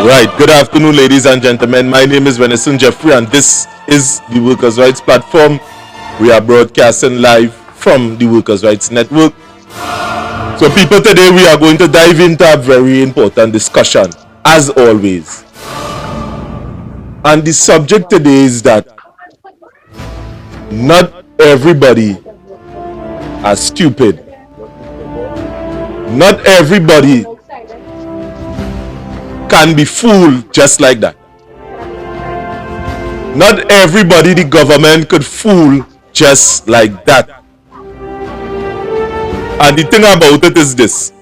Right, good afternoon, ladies and gentlemen. My name is Venison Jeffrey, and this is the Workers' Rights Platform. We are broadcasting live from the Workers' Rights Network. So, people, today we are going to dive into a very important discussion, as always. And the subject today is that not everybody are stupid. Not everybody can be fooled just like that. Not everybody the government could fool just like that. And the thing about it is this: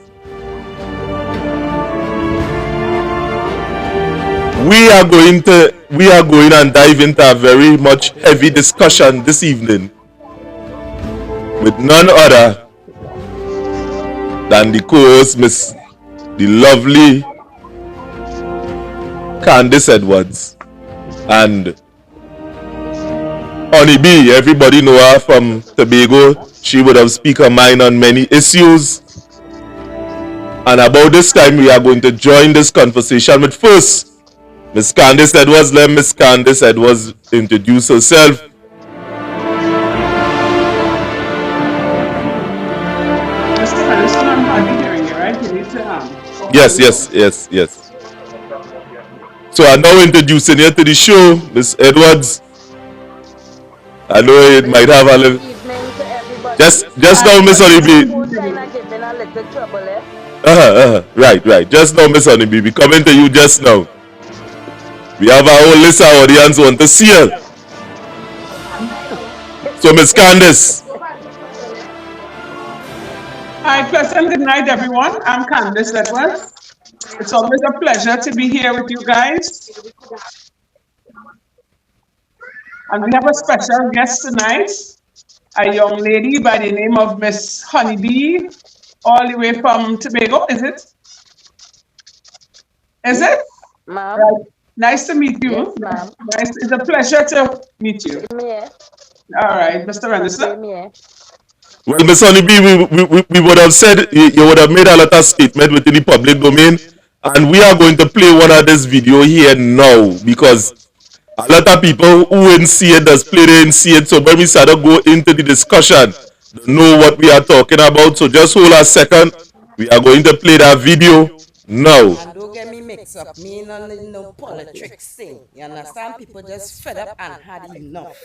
we are going and dive into a very much heavy discussion this evening with none other than the co-host, the lovely Candice Edwards, and Honey B. Everybody know her from Tobago. She would have speak her mind on many issues. And about this time, we are going to join this conversation with first Miss Candice Edwards. Let Miss Candice Edwards introduce herself. Mr. Madison, I'm hardly hearing you, right? You need to Yes. So I'm now introducing you to the show, Miss Edwards. I know it might have a little. Just now, Miss Honeybee. Right. Just now, Miss Honeybee. We coming to you just now. We have our whole list of audience want to see her. So, Miss Candice. Hi, pleasant good night, everyone. I'm Candice Edwards. It's always a pleasure to be here with you guys. And we have a special guest tonight, a young lady by the name of Miss Honeybee, all the way from Tobago, is it? Is it? Ma'am. Right. Nice to meet you. Yes, Nice. It's a pleasure to meet you. Yeah. All right, Mr. Anderson. Yeah. Well, Miss Honeybee, we would have said, you would have made a lot of statement within the public domain, and we are going to play one of this video here now, because a lot of people who didn't see it, does play, they didn't see it. So when we start to go into the discussion, know what we are talking about. So just hold a second. We are going to play that video now. And don't get me mixed up. Me no politics thing. You understand? People just fed up and had enough.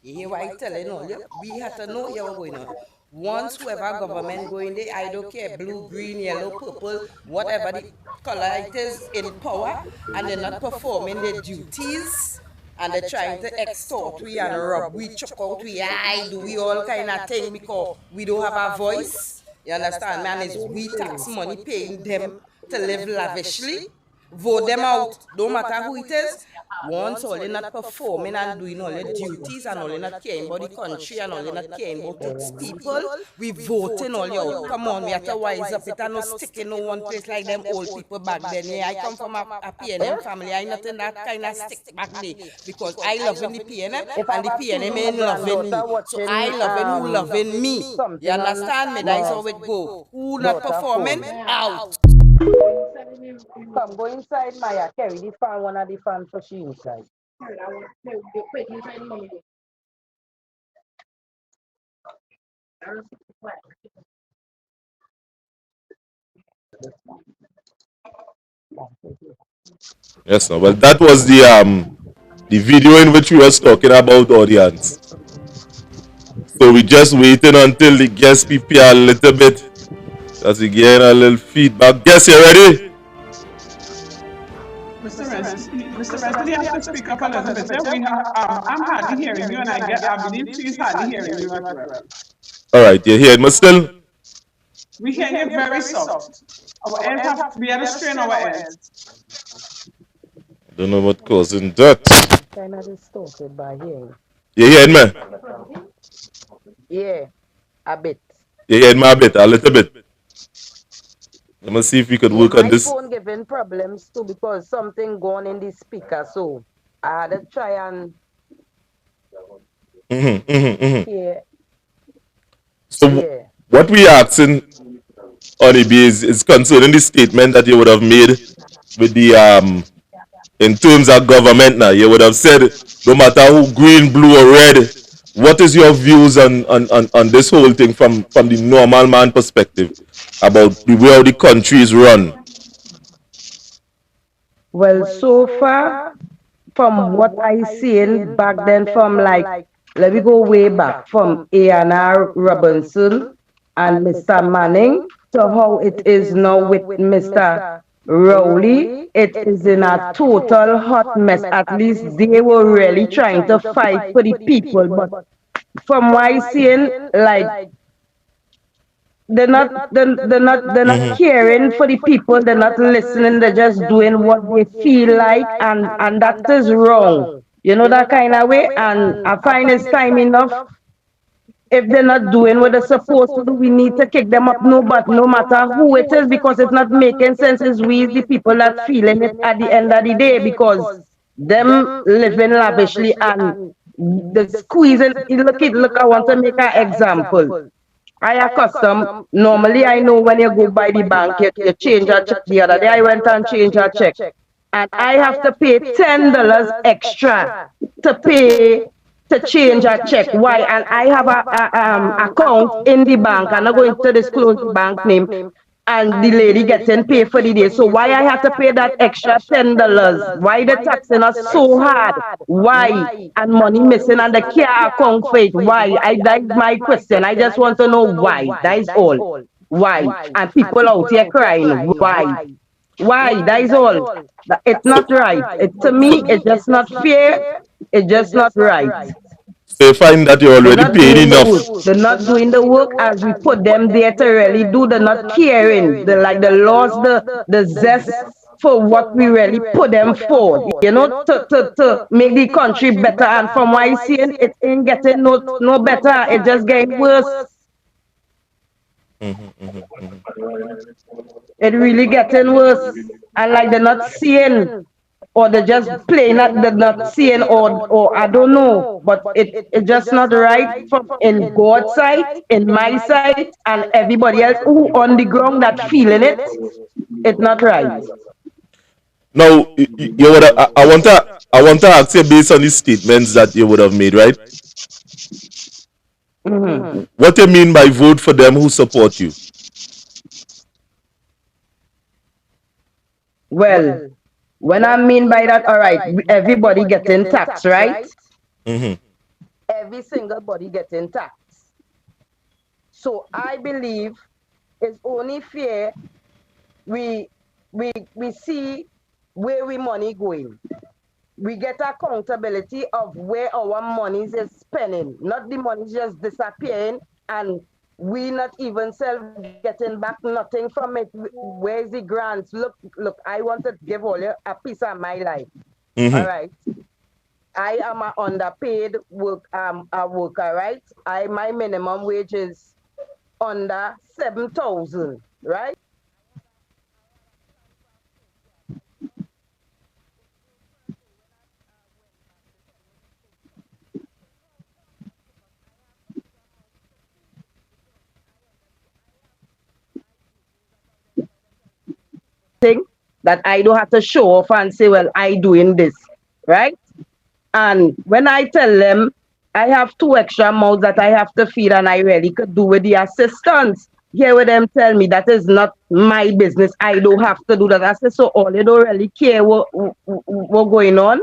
You hear what I tell you? No, we have to know what's going on. Once whoever government going there, I don't care, blue, green, yellow, purple, whatever the color it is, in power, and they're not performing their duties, and they're trying to extort we and rob we, choke out we, do we all kind of thing because we don't have a voice. You understand, man? It's we tax money paying them to live lavishly. Vote them out, don't matter who it is. Once all they're not performing and doing all their duties and all they're not caring about the country and all they're not caring about its people, we voting all you. Come on, we have to wise up. It are not sticking no one place like them old people back then. Yeah, I come from a PNM family. I not in that kind of stick back there because I love in the PNM and the PNM ain't loving me. So I loving who loving me. You understand me? That's how it go. Who not performing? Out. Come, go inside, Maya. Carry the fan, one of the fans for she inside. Yes, no, well, that was the video in which we was talking about audience. So we just waiting until the guests prepare a little bit. As we get a little feedback. Guests, you ready? Mr. Rensley, you have to speak up a little bit. I'm hardly hearing you, and I believe she's hardly hearing you as well. All right, you hear me still? We hear you very soft. We had to strain our ends. I don't know what causing that. Kind of distorted by hearing. You hearing me? Yeah, a bit. You hearing me a bit, a little bit. Let me see if we could Yeah, work on my this. phone giving problems too because something gone in the speaker. So I had to try and hear. So Yeah. what we asking on the is concerning the statement that you would have made with the in terms of government now. You would have said no matter who green, blue or red, what is your views on this whole thing from the normal man perspective about the way how the country is run? Well, so far, from what I seen back then, from like, let me go way back from A&R Robinson and Mr. Manning to how it is now with Mr. Rowley. It is in a total hot mess. At least they were really trying to fight for the people, but from what I seen, like they're not caring for the people, they're not listening, they're just doing what they feel like, and that is wrong, that kind of way. And I find it's time enough. If they're not doing what they're supposed to do, we need to kick them up, but no matter who it is, because it's not making sense. It's we the people that feeling it at the end of the day, because them living lavishly and the squeezing. Look, I want to make an example. I accustomed. Normally, I know when you go by the bank, you change a check. The other day, I went and changed a check, and I have to pay $10 extra to pay to change a check. Why? And I have a account in the bank. I'm not going to disclose the bank name. And the lady getting paid for the day. So why I have to pay that extra $10? Why the taxing us so hard? Why? And money missing and the care account for it. Why? That's my question. I just want to know why. That is all. Why? And people out here crying. Why? Why? That is all. It's So, not right. To me, it's just not fair. It's just not right. so you find that you're They're already not paying doing the enough. work. They're not doing the work as we put them there to really do. They're not caring. The laws, the zest for what we really put them for. To make the country better. And from what I see, it ain't getting no better. It's just getting worse. It really getting worse. And like they're not seeing, or they're just playing that they're not seeing, or I don't know, but it's just not right from in God's sight, in my sight, and everybody else who on the ground that feeling it. It's not right. Now, you would I want to ask you based on the statements that you would have made, right? What do you mean by vote for them who support you? Well, when I mean by that, all right, everybody getting tax, right? Every single body getting tax. So I believe it's only fair we we see where we money going. We get accountability of where our money is spending, not the money just disappearing and we not even self getting back nothing from it. Where's the grants? Look, I want to give all you a piece of my life. All right. I am a underpaid a worker, right? My minimum wage is under 7,000, right? Thing that I don't have to show off and say, well, I doing this, right? And when I tell them I have two extra mouths that I have to feed and I really could do with the assistance, hear what them tell me that is not my business. I don't have to do that. I said, so all you don't really care what going on.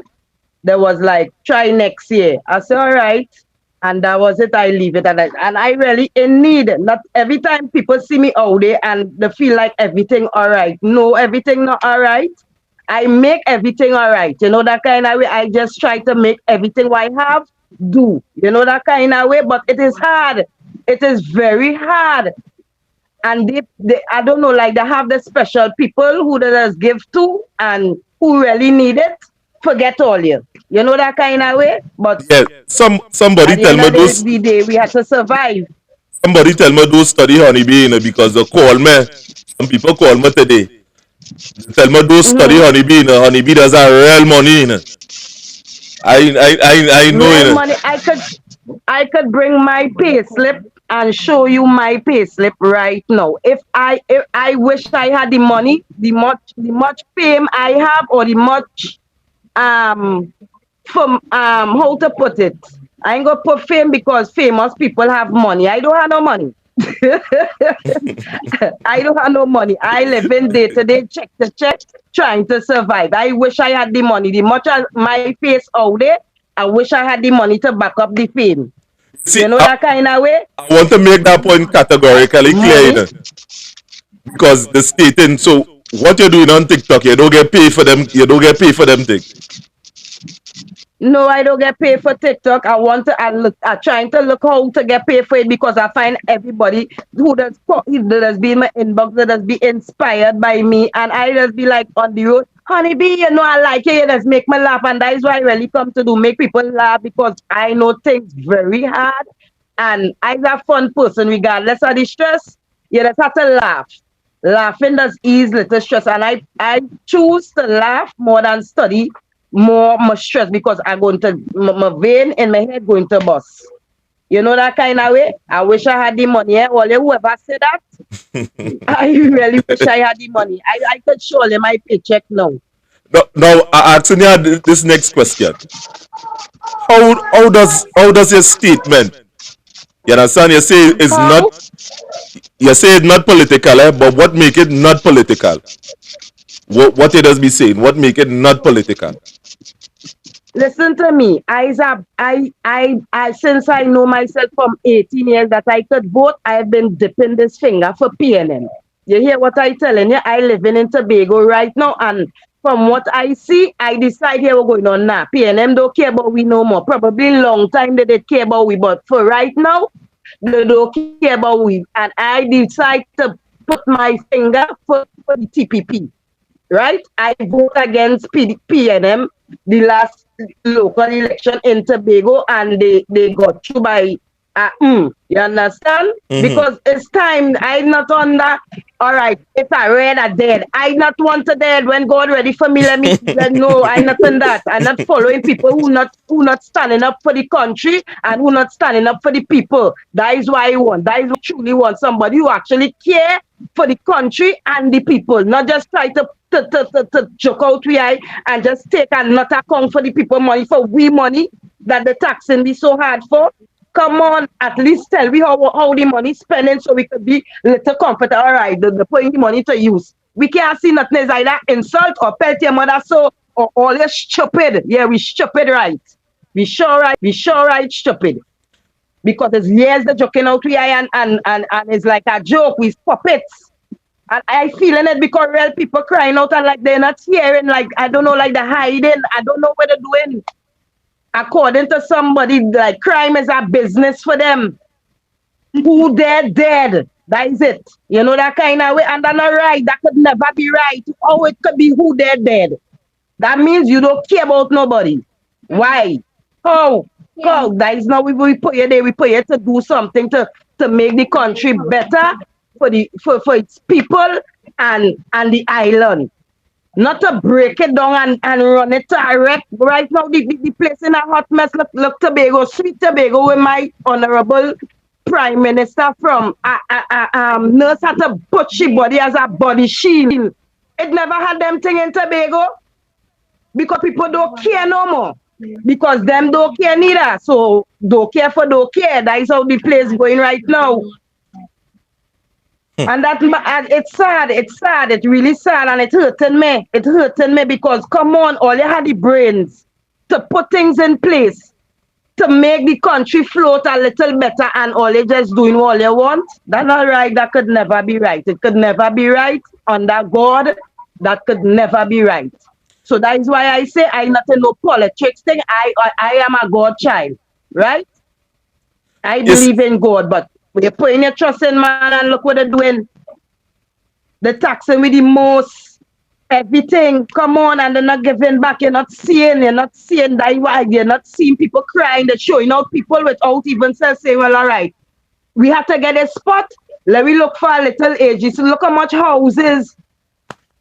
There was like, try next year. I said, all right. And that was it. I leave it at that. And I really in need. Not every time people see me out there and they feel like everything all right. No, everything not all right. I make everything all right. You know that kind of way. I just try to make everything what I have do. You know that kind of way. But it is hard. It is very hard. And they I don't know, like they have the special people who they just give to and who really need it. Forget all you. You know that kind of way. But Yeah, somebody at the tell end me of those the day, we had to survive. somebody tell me those study honeybee, because they call me. Some people call me today. They tell me those study Mm-hmm. honeybee, honeybee does a real money, I know, Real money. I could bring my pay slip and show you my pay slip right now. If I wish I had the money, the much fame I have, or the much from how to put it. I ain't gonna put fame because famous people have money. I don't have no money. I don't have no money. I live in day to day, check to check, trying to survive. I wish I had the money. The much as my face out there, I wish I had the money to back up the fame. See, You know that kind of way? I want to make that point categorically clear, Money. because the stating, so what you're doing on TikTok, you don't get paid for them, you don't get paid for them thing. No, I don't get paid for TikTok. I'm trying to look how to get paid for it because I find everybody who does be in my inbox that does be inspired by me, and I just be like on the road, honeybee, I like it. You just make me laugh, and that is why I really come to do, make people laugh because I know things very hard, and I'm a fun person regardless of the stress. You just have to laugh. Laughing does ease little stress, and I choose to laugh more than study more stress because I'm going to my vein in my head going to bust. You know that kind of way. I wish I had the money. Eh? Well, whoever said that, I really wish I had the money. I could show them my paycheck now. Now, I asking you this next question. How does your statement, you understand, How? you say it's not political, but what make it not political? What it does be saying? What make it not political? Listen to me. I since I know myself from 18 years that I could vote, I have been dipping this finger for PNM. You hear what I telling you? I living in Tobago right now, and from what I see, I decide here we're going on now. PNM don't care about we no more. Probably long time they did care about we, but for right now, they don't care about we. And I decide to put my finger for the TPP, right? I vote against PNM the last local election in Tobago, and they got through by you understand? Mm-hmm. Because it's time. I not on that. All right, if I read a dead, I not want to dead when God ready for me. Let me no, I not in that. I'm not following people who not standing up for the country and who not standing up for the people. That is why I want. That is why I truly want somebody who actually care for the country and the people, not just try to joke out we eye and just take and not account for the people money for we money that the taxing be so hard for. Come on, at least tell me how the money spending so we could be little comfortable. All right, the putting the money to use. We can't see nothing as either insult or pelt your mother so or all you stupid. Yeah, we stupid right. We sure right stupid. Because it's years the joking out we and it's like a joke, we puppets. And I feeling it because real people crying out and like they're not hearing, like I don't know, like they're hiding. I don't know what they're doing. According to somebody, like crime is a business for them. Who they're dead. That is it. You know that kind of way. And that's not right. That could never be right. Oh, it could be who they're dead. That means you don't care about nobody. Why? How? How? That is not we put you there. We put you to do something to make the country better for its people and the island. Not to break it down and run it to a wreck. Right now, the place in a hot mess. Look Tobago, sweet Tobago, with my honorable Prime Minister from nurse had to put she body as a body shield. It never had them thing in Tobago because people don't care no more. Because them don't care neither. So don't care for don't care. That is how the place going right now. And it's sad. It's sad. It's really sad, and it hurting me. It hurting me because come on, all you had the brains to put things in place. to make the country float a little better and all you just doing all you want. That's not right. That could never be right. It could never be right under God. That could never be right. So that is why I say I not in no politics thing. I am a God child, right? I Yes, believe in God, but you're putting your trust in man and look what they're doing. They're taxing with the most everything. Come on, and they're not giving back. You're not seeing that you're not seeing people crying. They're showing out people without even saying, well, all right, we have to get a spot. Let me look for a little ages. So look how much houses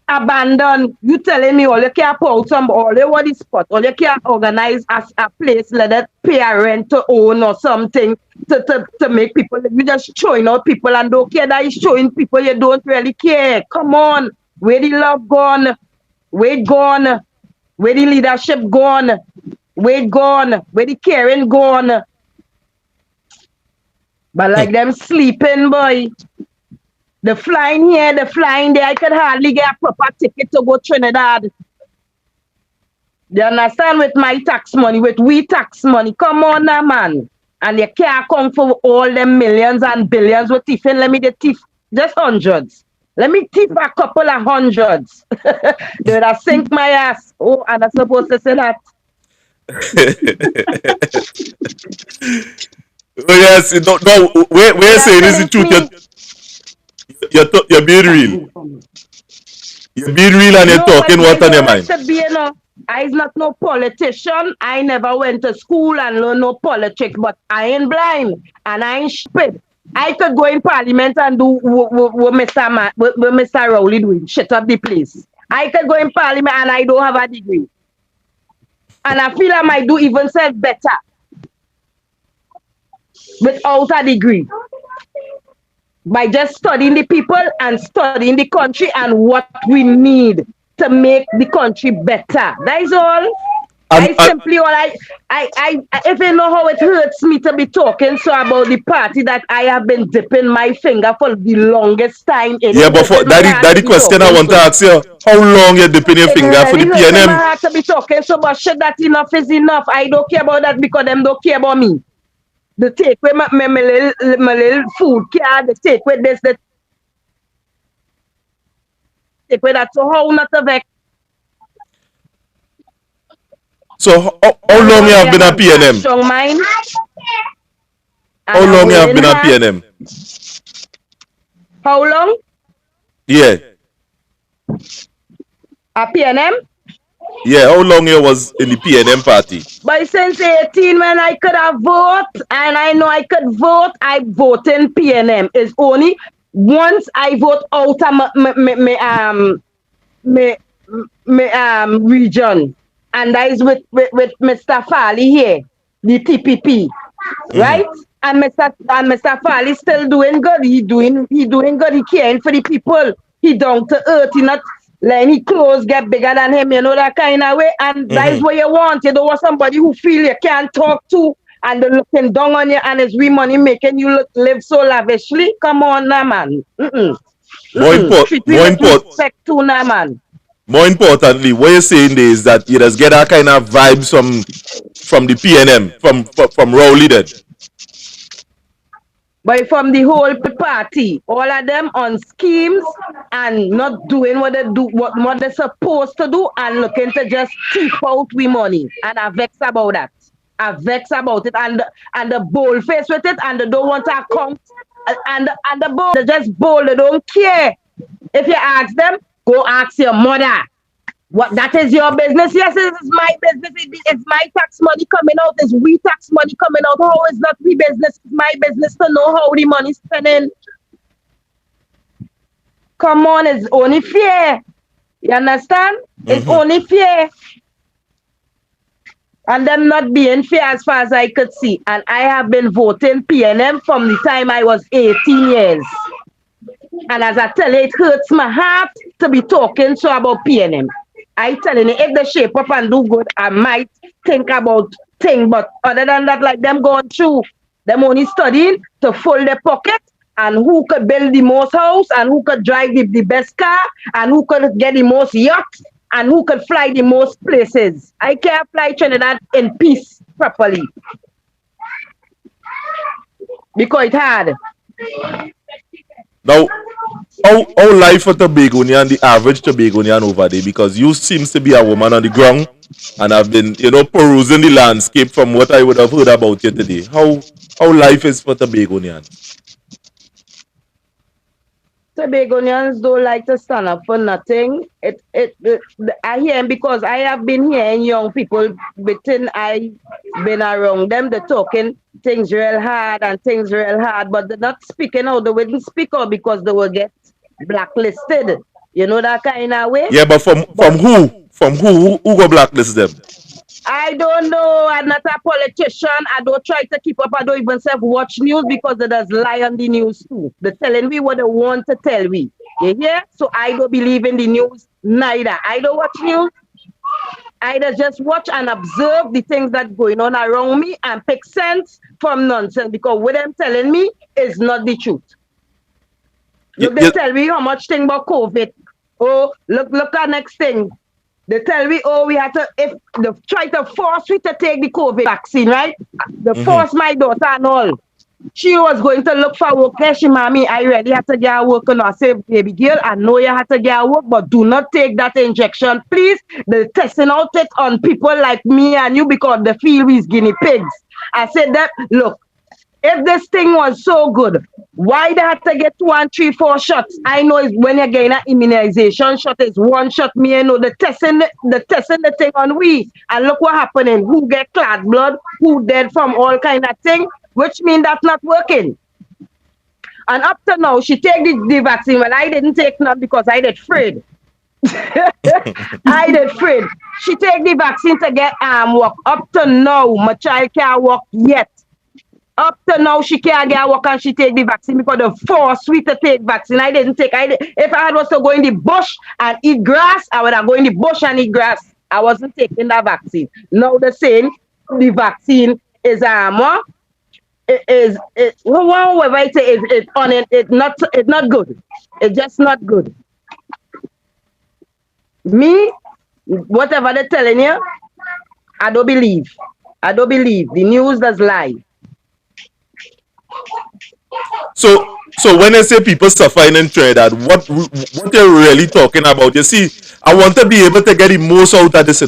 abandoned. You telling me all you can't put out some, all you want is spot, all you can't organize as a place, let it pay a rent to own or something to make people. You just showing out people and don't care that you showing people you don't really care. Come on, where the love gone? Where it gone? Where the leadership gone? Where it gone? Where the caring gone? But like them sleeping, boy. The flying here, the flying there. I could hardly get a proper ticket to go Trinidad. You understand? With my tax money, with we tax money. Come on now, man. And you can't come for all them millions and billions with thiefing. Let me the thief just hundreds. Let me thief a couple of hundreds. They would have sink my ass. Oh, and I'm supposed to say that. oh yes, no, no. We're saying is the truth. You're being real. You're being real and you're No, but talking I what's on your don't like mind. to be, I's not no politician. I never went to school and learn no politics, but I ain't blind and I ain't stupid. I could go in parliament and do what Mr. Rowley doing. Shut up the place. I could go in parliament and I don't have a degree. And I feel I might do even self better without a degree. By just studying the people and studying the country and what we need to make the country better. That is all. And, I simply all if you know how it hurts me to be talking so about the party that I have been dipping my finger for the longest time in, yeah, it but for hurts my heart that to the be question I talking want to so. ask you: how long you dipping your It finger for the really hurts my PNM? heart to be talking so, but shit, that enough is enough. I don't care about that because them don't care about me. The take with my little food card, the take with this, the take with that. So how not to vex? So how long you Everybody have been have a a PNM? strong mind How and a long you have willing been a heart. PNM? How long? Yeah, A PNM? yeah. How long you was in the PNM party? But since 18 when I could have vote and I know I could vote, I vote in PNM. It's only once I vote out of region. And that is with Mr. Farley here, the TPP. Mm-hmm. Right? And Mr. Fall is still doing good. He doing good. He caring for the people. He down to earth. He not letting his clothes get bigger than him, that kind of way. And that is Mm-hmm. what you want. You don't want somebody who feel you can't talk to and they're looking down on you and it's we money making you live so lavishly. Come on now, man. Treat me More with important, respect too now, man. more importantly, what you're saying there is that you just get that kind of vibes from the PNM, from Rowley then. But from the whole party, all of them on schemes and not doing what they do, what they're supposed to do, and looking to just keep out we money. And I vex about that. I vex about it, and the bold face with it, and they don't want to account. And the bold, they just bold. They don't care. If you ask them, go ask your mother. What, that is your business? Yes, it is my business. It's my tax money coming out. It's we tax money coming out. How is not we business? It's my business to know how the money is spending. Come on, it's only fair. You understand? It's Mm-hmm. only fair. And them not being fair as far as I could see. And I have been voting PNM from the time I was 18 years. And as I tell you, it hurts my heart to be talking so about PNM. I telling you, if they shape up and do good, I might think about things. But other than that, like them going through, them only studying to fill their pocket and who could build the most house and who could drive the best car and who could get the most yacht and who could fly the most places. I can't fly Trinidad in peace properly. because it hard. Now, how life for Tobagonian, the average Tobagonian over there, because you seems to be a woman on the ground and I've been, perusing the landscape from what I would have heard about you today. How life is for Tobagonians? Tobagonians don't like to stand up for nothing. I hear him because I have been hearing young people within I been around them. They're talking things real hard and things real hard, but they're not speaking out. They wouldn't speak out because they will get blacklisted. You know that kind of way. Yeah, but But from who? From who go blacklist them? I don't know. I'm not a politician. I don't try to keep up. I don't even watch news because they does lie on the news too. They're telling me what they want to tell me. You hear? So I don't believe in the news neither. I don't watch news. I just watch and observe the things that going on around me and pick sense from nonsense because what them telling me is not the truth. You, Look, they you, tell me how much thing about COVID. Oh, look at next thing. They tell me, oh, we have to, if they try to force me to take the COVID vaccine, right? They force my daughter and all. She was going to look for work. There, she, mommy, I really have to get work. And I say, baby girl, I know you have to get work, but do not take that injection, please. They're testing out it on people like me and you because they feel we're guinea pigs. I said that, look, if this thing was so good, why they had to get 2 and 3, 4 shots? I know it's when you're getting an immunization shot, it's one shot. Me, I know the testing the thing on we. And look what happening. Who get clot blood, who dead from all kind of thing, which mean that's not working. And up to now, she take the vaccine. Well, I didn't take none because I did afraid. I did afraid. She take the vaccine to get arm work. Up to now, my child can't walk yet. Up to now, she can't get work and she take the vaccine because they forced me to take vaccine. I didn't take. If I had was to go in the bush and eat grass, I would have go in the bush and eat grass. I wasn't taking that vaccine. Now they're saying the vaccine is whatever it is, it's not good. It's just not good. Me, whatever they're telling you, I don't believe. I don't believe. The news does lie. So when I say people suffering in Trinidad, what you're really talking about? You see, I want to be able to get the most out of this.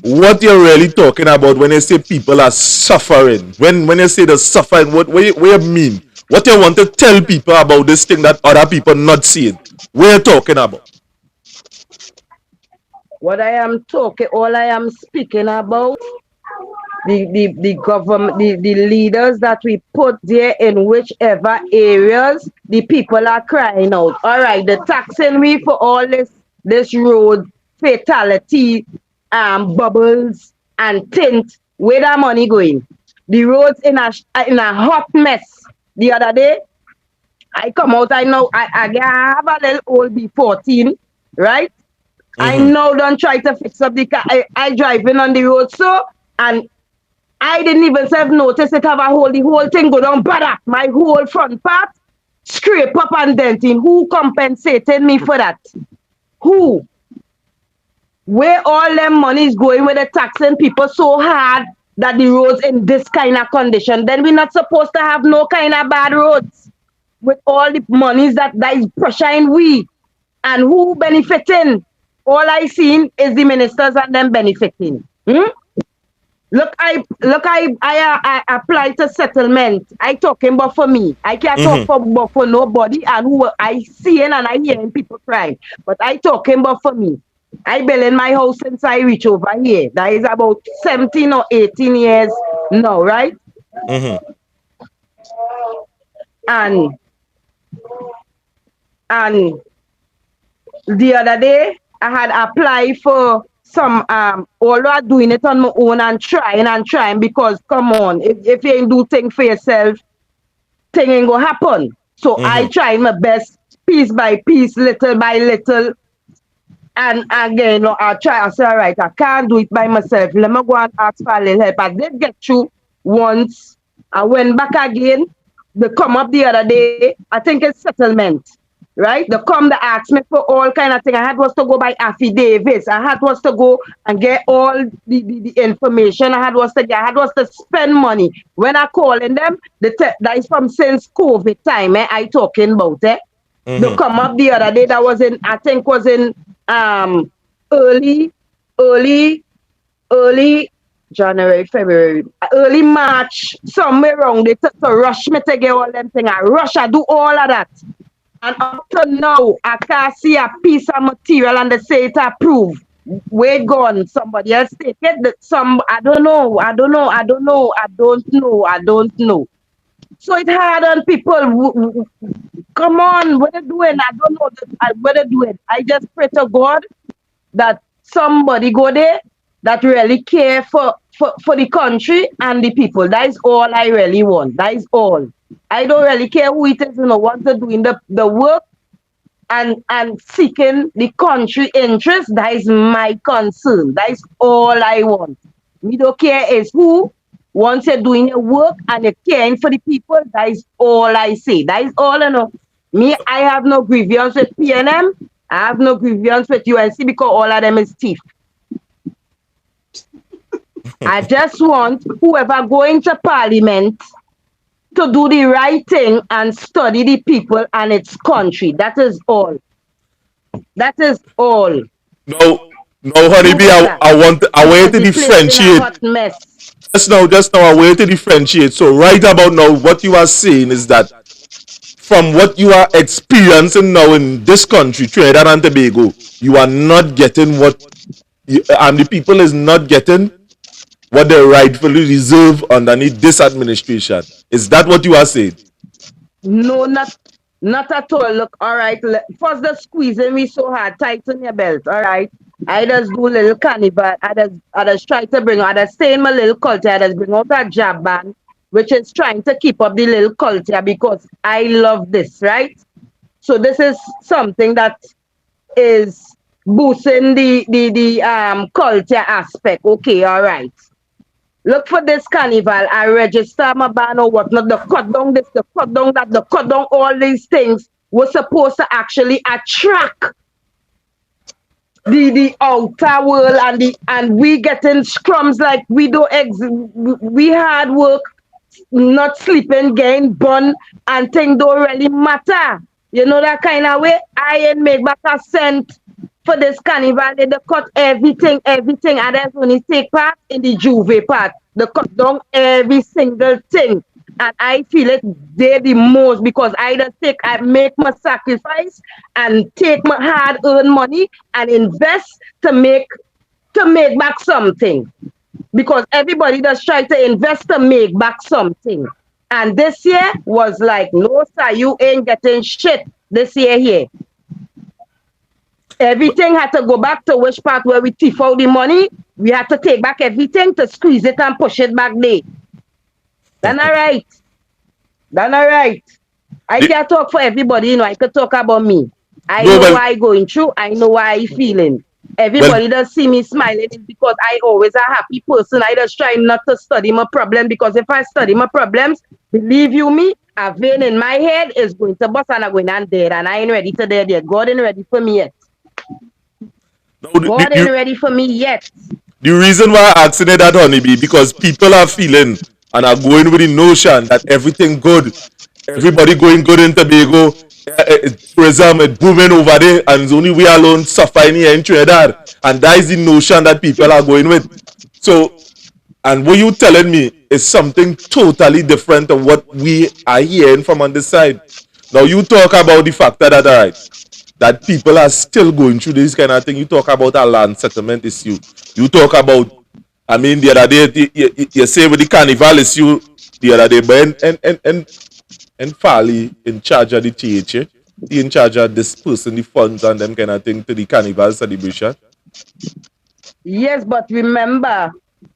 What you're really talking about when you say people are suffering? When you say they're suffering, what you mean? What you want to tell people about this thing that other people not seeing? What you talking about? What I am talking, all I am speaking about, the government, the leaders that we put there in whichever areas the people are crying out. All right, the taxing we for all this road fatality, bubbles and tint. Where that money going? The roads in a hot mess. The other day, I come out. I know I have a little old B14, right? I know don't try to fix up the car. I driving on the road so and I didn't even notice it have the whole thing go down brother. My whole front part scrape up and denting. Who compensated me for that? Who? Where all them money is going with the taxing people so hard that the roads in this kind of condition? Then we're not supposed to have no kind of bad roads with all the monies that is pressuring we. And who benefiting? All I seen is the ministers and them benefiting. Look, I applied to settlement. I talking about for me. I can't talk for nobody and who I seeing and I hearing people crying. But I talking about for me. I built in my house since I reach over here. That is about 17 or 18 years now, right? And the other day I had applied for some although I'm doing it on my own and trying because come on, if you ain't do things for yourself, thing ain't gonna happen. So I try my best piece by piece, little by little. And again, I try. I say, all right, I can't do it by myself. Let me go and ask for a little help. I did get through once. I went back again. They come up the other day. I think it's settlement. right? They come, they ask me for all kind of thing. I had was to go by affidavits. I had was to go and get all the information. I had was to spend money. When I calling them, that is from since COVID time, I talking about it. They come up the other day, that was in, I think was in um early, early, early January, February, early March, somewhere around they to rush me to get all them thing. I rush, I do all of that. And up to now, I can't see a piece of material and they say it approved. Wait gone, somebody else take it. I don't know, I don't know. So it's hard on people. Come on, what are you doing? I don't know what are you doing. I just pray to God that somebody go there that really care for the country and the people. That is all I really want. That is all. I don't really care who it is, once they're doing the work and seeking the country interest. That is my concern. That is all I want. Me don't care is who. Once you're doing your work and you're caring for the people, that is all I say. That is all I know. Me, I have no grievance with PNM. I have no grievance with UNC because all of them is thief. I just want whoever going to parliament to do the right thing and study the people and its country. That is all. That is all. No, honeybee, I want Because to the place in a differentiate. hot mess. Just now, I want to differentiate. So right about now, what you are saying is that from what you are experiencing now in this country, Trinidad and Tobago, you are not getting and the people is not getting what they rightfully deserve underneath this administration. Is that what you are saying? No, not at all. Look, all right. First, the squeezing me so hard, tighten your belt. All right. I just do little carnival. I just try to bring. I just stay in my little culture. I just bring out a jab band, which is trying to keep up the little culture because I love this, right? So this is something that is boosting the culture aspect. Okay, all right. Look for this carnival. I register my band or whatnot. The cut down this, the cut down that, the cut down all these things was supposed to actually attract the outer world and we getting scrums like we don't we hard work, not sleeping, getting burn and things don't really matter. You know that kind of way. I ain't make back a cent for this carnival. They cut everything, and then only take part in the juve part. They cut down every single thing. And I feel it they the most because I make my sacrifice and take my hard earned money and invest to make back something. Because everybody does try to invest to make back something. And this year was like, no, sir, you ain't getting shit this year here. Everything had to go back to which part where we thief out the money. We had to take back everything to squeeze it and push it back there. That's all right. That's all right. I can't talk for everybody, I could talk about me. I know why I going through. I know why I feeling. Everybody does see me smiling is because I always a happy person. I just try not to study my problem because if I study my problems, believe you me, a vein in my head is going to bust and I'm going and dead and I ain't ready to dead yet. God ain't ready for me yet. God ain't ready for me yet. The reason why I'm asking it that, honeybee, because people are feeling and are going with the notion that everything good, everybody going good in Tobago, tourism is booming over there, and it's only we alone suffering here in Trinidad, and that is the notion that people are going with. So, and what you telling me is something totally different to what we are hearing from on this side. Now you talk about the factor that all right, that people are still going through this kind of thing. You talk about a land settlement issue. You talk about, I mean, the other day, you say with the carnival issue the other day, but and Farley in charge of the TH, he in charge of this person, the funds and them kind of thing to the carnival celebration. Yes, but remember,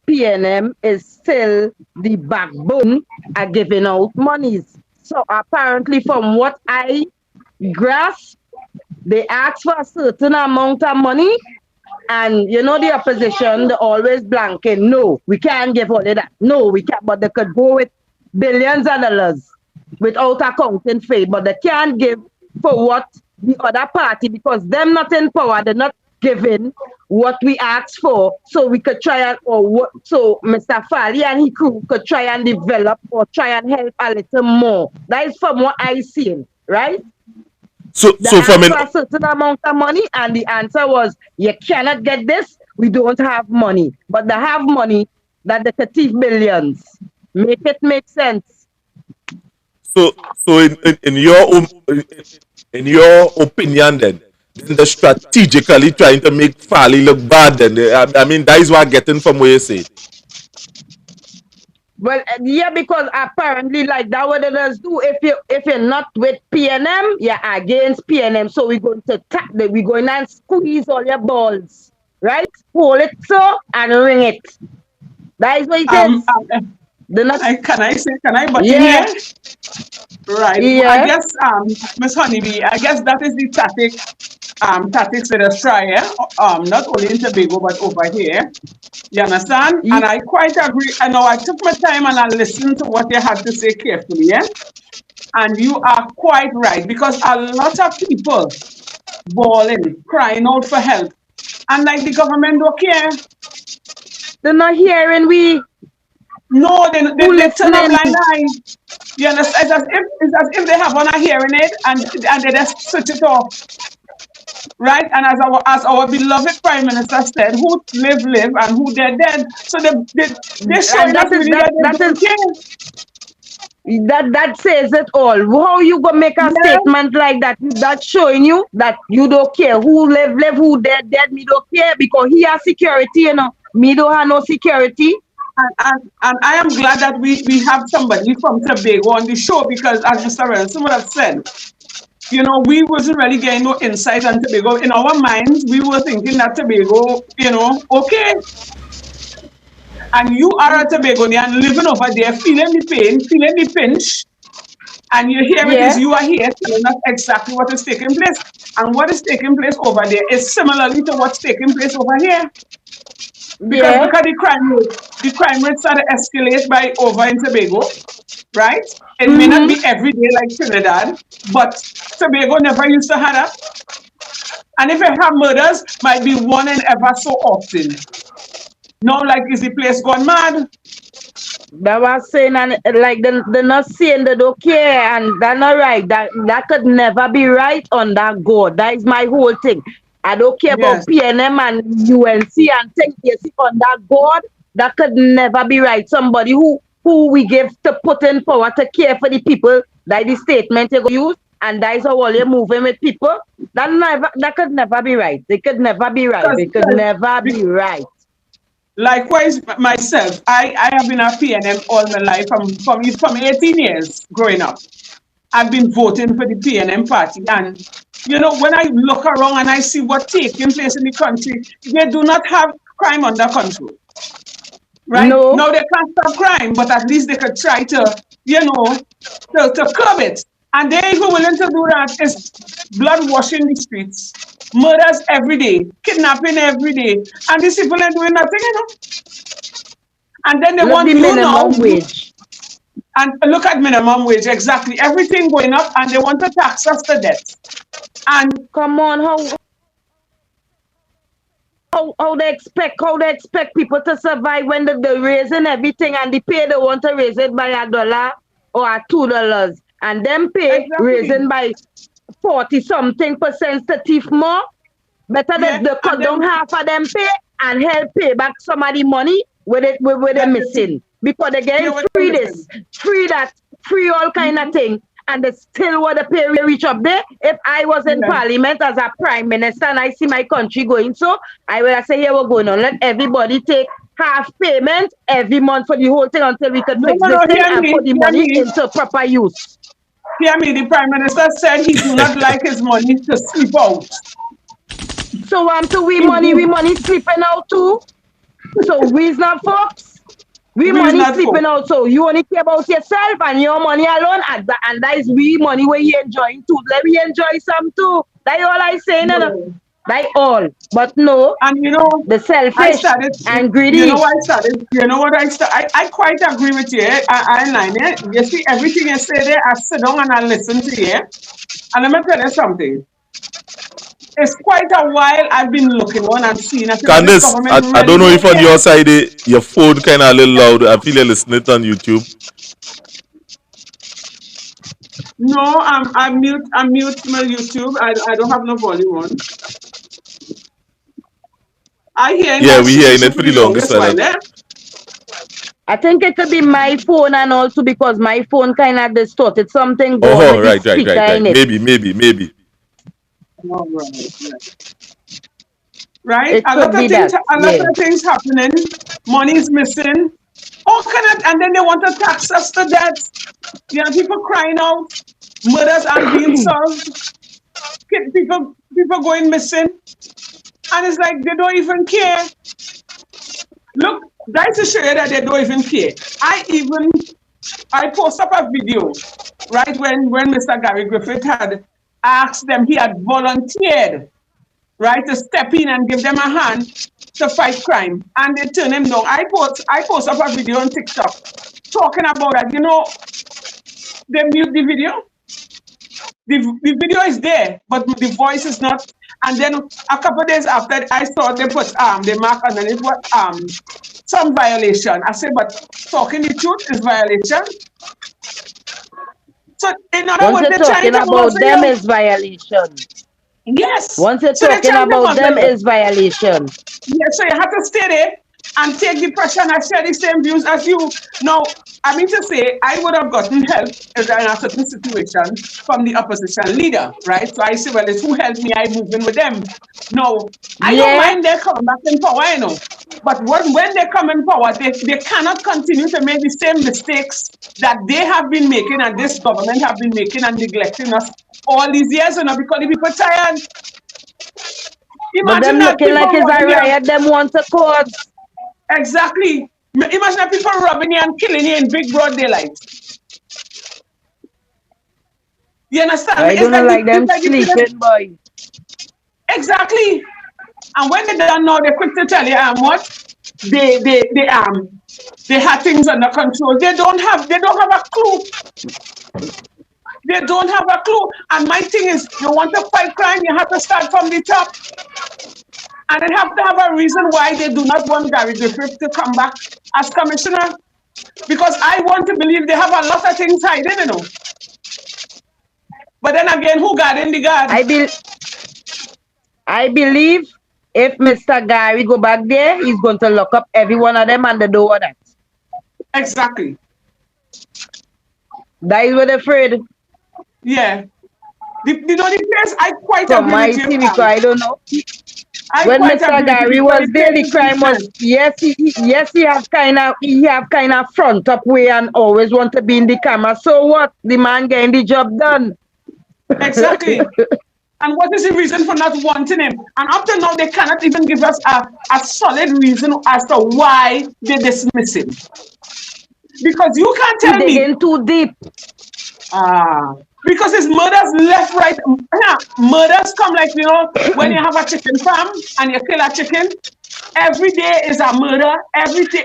PNM is still the backbone of giving out monies. So apparently, from what I grasp, they ask for a certain amount of money, and the opposition, they always blanking. No, we can't give all of that. No, we can't. But they could go with billions of dollars without accounting for it. But they can't give for what the other party because them not in power, they're not giving what we asked for, so we could try and so Mr. Fali and his crew could try and develop or try and help a little more. That is from what I seen, right? They So from asked an for a certain amount of money, and the answer was, you cannot get this, we don't have money. But they have money that they could thief billions. Make it make sense. so so in your in your opinion then they're strategically trying to make Farley look bad then. I mean that is what I'm getting from what you say. Well, yeah, because apparently, like that, what it does do. If you're not with PNM, you're against PNM. So we're going to tap that. We're going and squeeze all your balls, right? Hold it so and ring it. That is what it Um, is. um, The not, can I butt in yeah, here? Right. I yeah. guess, Miss Honeybee, I guess that is the tactics let us try, yeah? Not only in Tobago, but over here. You understand? And Ye- I quite agree. I know I took my time and I listened to what you had to say carefully, yeah? And you are quite right because a lot of people bawling, crying out for help. And like the government don't care. They're not hearing we No, who they turn a listening. blind eye. You understand? It's as if they have on a hearing aid and they just switch it off. Right? And as our beloved Prime Minister said, who live, live, and who dead, dead. So they're And showing us that is really that that they that don't is care. that says it all. How you gonna make a Yeah. statement like that? That's showing you that you don't care who live, live, who dead, dead. Me don't care because he has security, you know. Me don't have no security. And I am glad that we have somebody from Tobago on the show because, as Mr. Ransom would have said, we wasn't really getting no insight on Tobago. In our minds, we were thinking that Tobago, okay. And you are a Tobagonian living over there, feeling the pain, feeling the pinch, and here it is, Yeah, you are here telling us exactly what is taking place. And what is taking place over there is similarly to what's taking place over here. Because yeah, look at the crime rate. The crime rate started to escalate by over in Tobago, right? It may not be every day like Trinidad, but Tobago never used to have that. And if it have murders, might be one and ever so often. Now, like, is the place gone mad? that was saying, and like they're not saying they don't care, and that's not right. That could never be right on that God. That is my whole thing. I don't care about Yes. PNM and UNC and things you see on that board. That could never be right. Somebody who we give to put in power to care for the people. That is the statement you go use, and that is how all you're moving with people. That could never be right. They could never be right. They could never Because be right. likewise, myself, I have been a PNM all my life from 18 years growing up. I've been voting for the PNM party. And, when I look around and I see what's taking place in the country, they do not have crime under control, right? No, Now they can't stop crime, but at least they could try to, to curb it. And they're even willing to do that is blood washing the streets, murders every day, kidnapping every day. And these people are doing nothing. And then they look want the you now, minimum wage. and look at minimum wage, exactly. Everything going up, and they want to tax us to death. And Come on, how they expect people to survive when they're raising everything and the pay they want to raise it by $1 or $2 and them pay exactly, raising by 40 something percent to thief more. Better yeah. they And cut down then half of them pay and help pay back some of the money where they're that they missing. Because they're yeah, getting what they're free this, missing. free that, free all kind of thing. And they still want to pay reach up there. If I was in Yeah. parliament as a prime minister and I see my country going so, I will say, here we're going on. Let everybody take half payment every month for the whole thing until we could No, fix no, this no. thing and put the Hear money me, into proper use. hear me. The prime minister said he do not like his money to sleep out. So to He we do. money sleeping out too. So we's not folks. We We is money not sleeping folk. out. So you only care about yourself and your money alone. And that is we money where you enjoying too. Let me enjoy some too. That's all I say. No, no. No. That's all. But no, And the I selfish started. and You know greedy. what I started. You know what I start. I quite agree with you. I line it. You see everything you say there. I sit down and I listen to you. And let me tell you something. it's quite a while I've been looking on and seeing. I said, but this Candice, government I really don't know don't if on care. your side your phone kind of a little loud. I feel you're listening on YouTube. No, I'm mute my YouTube. I don't have no volume on. I hearing Yeah, that we shit hearing issue it for for the the longest longest while. while, eh? I think it could be my phone and also because my phone kind of distorted. Something go on Oh, with the right, right, speaker right, right. in it. Maybe. All right, right. Right? It could be that. A lot Yeah. of things happening. Money's missing. All kind of, and then they want to tax us to death. You know, people crying out. Murders aren't being solved. People going missing. And it's like they don't even care. Look, that's to show you that they don't even care. I post up a video, right, when Mr. Gary Griffith had asked them, he had volunteered, right, to step in and give them a hand to fight crime. And they turn him down. I post up a video on TikTok talking about that. You know, they mute the video. The video is there, but the voice is not. And then a couple of days after, I saw they put they mark underneath what some violation. I said, but talking the truth is violation. So in other Once words, you're they're trying talking to about muzzle them you. is violation. Yes. Once you're So they're talking trying to about muzzle them you. is violation. Yeah, so you have to stay there and take the pressure, and I share the same views as you. Now, I mean to say, I would have gotten help in a certain situation from the opposition leader, right? So I say, well, it's who helped me, I move in with them. No, I don't Yeah. mind their coming back in power, you know. But when they come in power, they cannot continue to make the same mistakes that they have been making and this government have been making and neglecting us all these years, you know, because the people tired. But Imagine them that looking people like it's a robbing you. riot, them want to cause. Exactly. Imagine that people robbing you and killing you in big broad daylight. You understand me? I It's don't know like like it's them like sleeping boy. exactly. And when they done now, they're quick to tell you what they had things under control. They don't have a clue. They don't have a clue. And my thing is, you want to fight crime, you have to start from the top. And they have to have a reason why they do not want Gary Griffith to come back as commissioner. Because I want to believe they have a lot of things hiding, you know. But then again, who got in the guard? I be I believe if Mr. Gary go back there, he's going to lock up every one of them and they do that. Exactly. That is what afraid Yeah. The place, I quite from agree my with you. see because I don't know. I When quite Mr. agree with you. Gary The was there, place the is crime was different. yes he have kind of front up way and always want to be in the camera. So what? The man getting the job done. Exactly. And what is the reason for not wanting him? And up to now, they cannot even give us a solid reason as to why they dismiss him. Because you can't He tell me, digging too deep. ah, because it's murders left, right. Yeah, murders come like, you know, when you have a chicken farm and you kill a chicken, every day is a murder, every day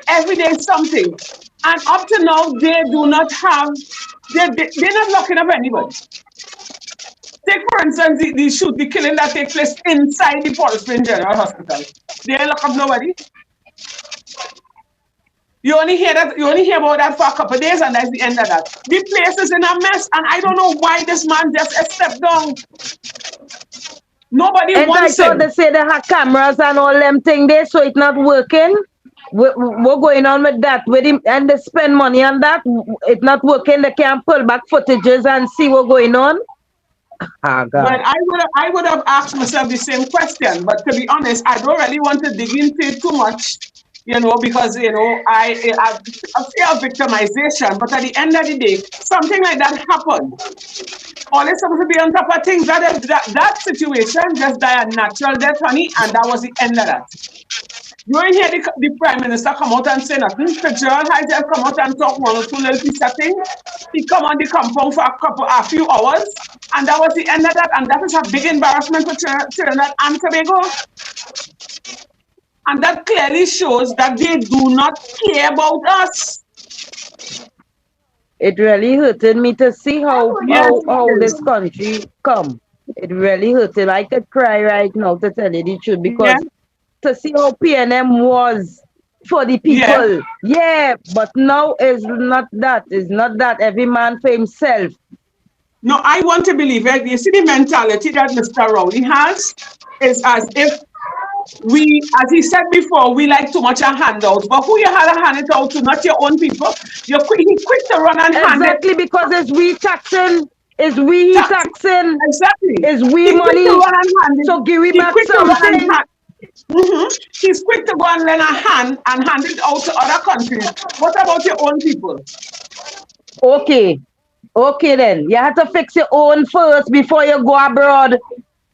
is something. And up to now, they do not have, they're not locking up anybody. Take, for instance, the killing that take place inside the Port Spring General Hospital. They ain't lock up nobody. You only hear about that for a couple of days, and that's the end of that. The place is in a mess, and I don't know why this man just stepped down. Nobody And I wants thought they him. say they have cameras and all them thing there, so it's not working. What going on with that? With him and they spend money on that. It's not working. They can't pull back footages and see what going on. Ah Well, God. I would have asked myself the same question, but to be honest, I don't really want to dig into it too much, you know, because you know I fear of victimization. But at the end of the day, something like that happened. Always supposed to be on top of things. That situation just died a natural death, honey, and that was the end of that. You ain't hear the prime minister come out and say nothing. Fitzgerald had just come out and talk one or two little piece of thing. He come on the compound for a few hours, and that was the end of that. And that is a big embarrassment for Trinidad and Tobago. And that clearly shows that they do not care about us. It really hurted me to see how Yes, how it how this is. country come. It really hurt him. I could cry right now to tell you the truth Yeah, because to see how PNM was for the yeah. people. Yeah, but now is not that. It's not that. Every man for himself. No, I want to believe it. You see, the mentality that Mr. Rowley has is as if we, as he said before, we like too much a handout. But who you had to hand it out to, not your own people. He quick to run and hand it. Exactly because it's we taxing. It's we Tax, taxing. exactly. It's we He quick to money. run and hand it. So give we He back quick to run and something. hand. He's quick to go and lend a hand and hand it out to other countries. What about your own people? Okay. Okay then. You have to fix your own first before you go abroad.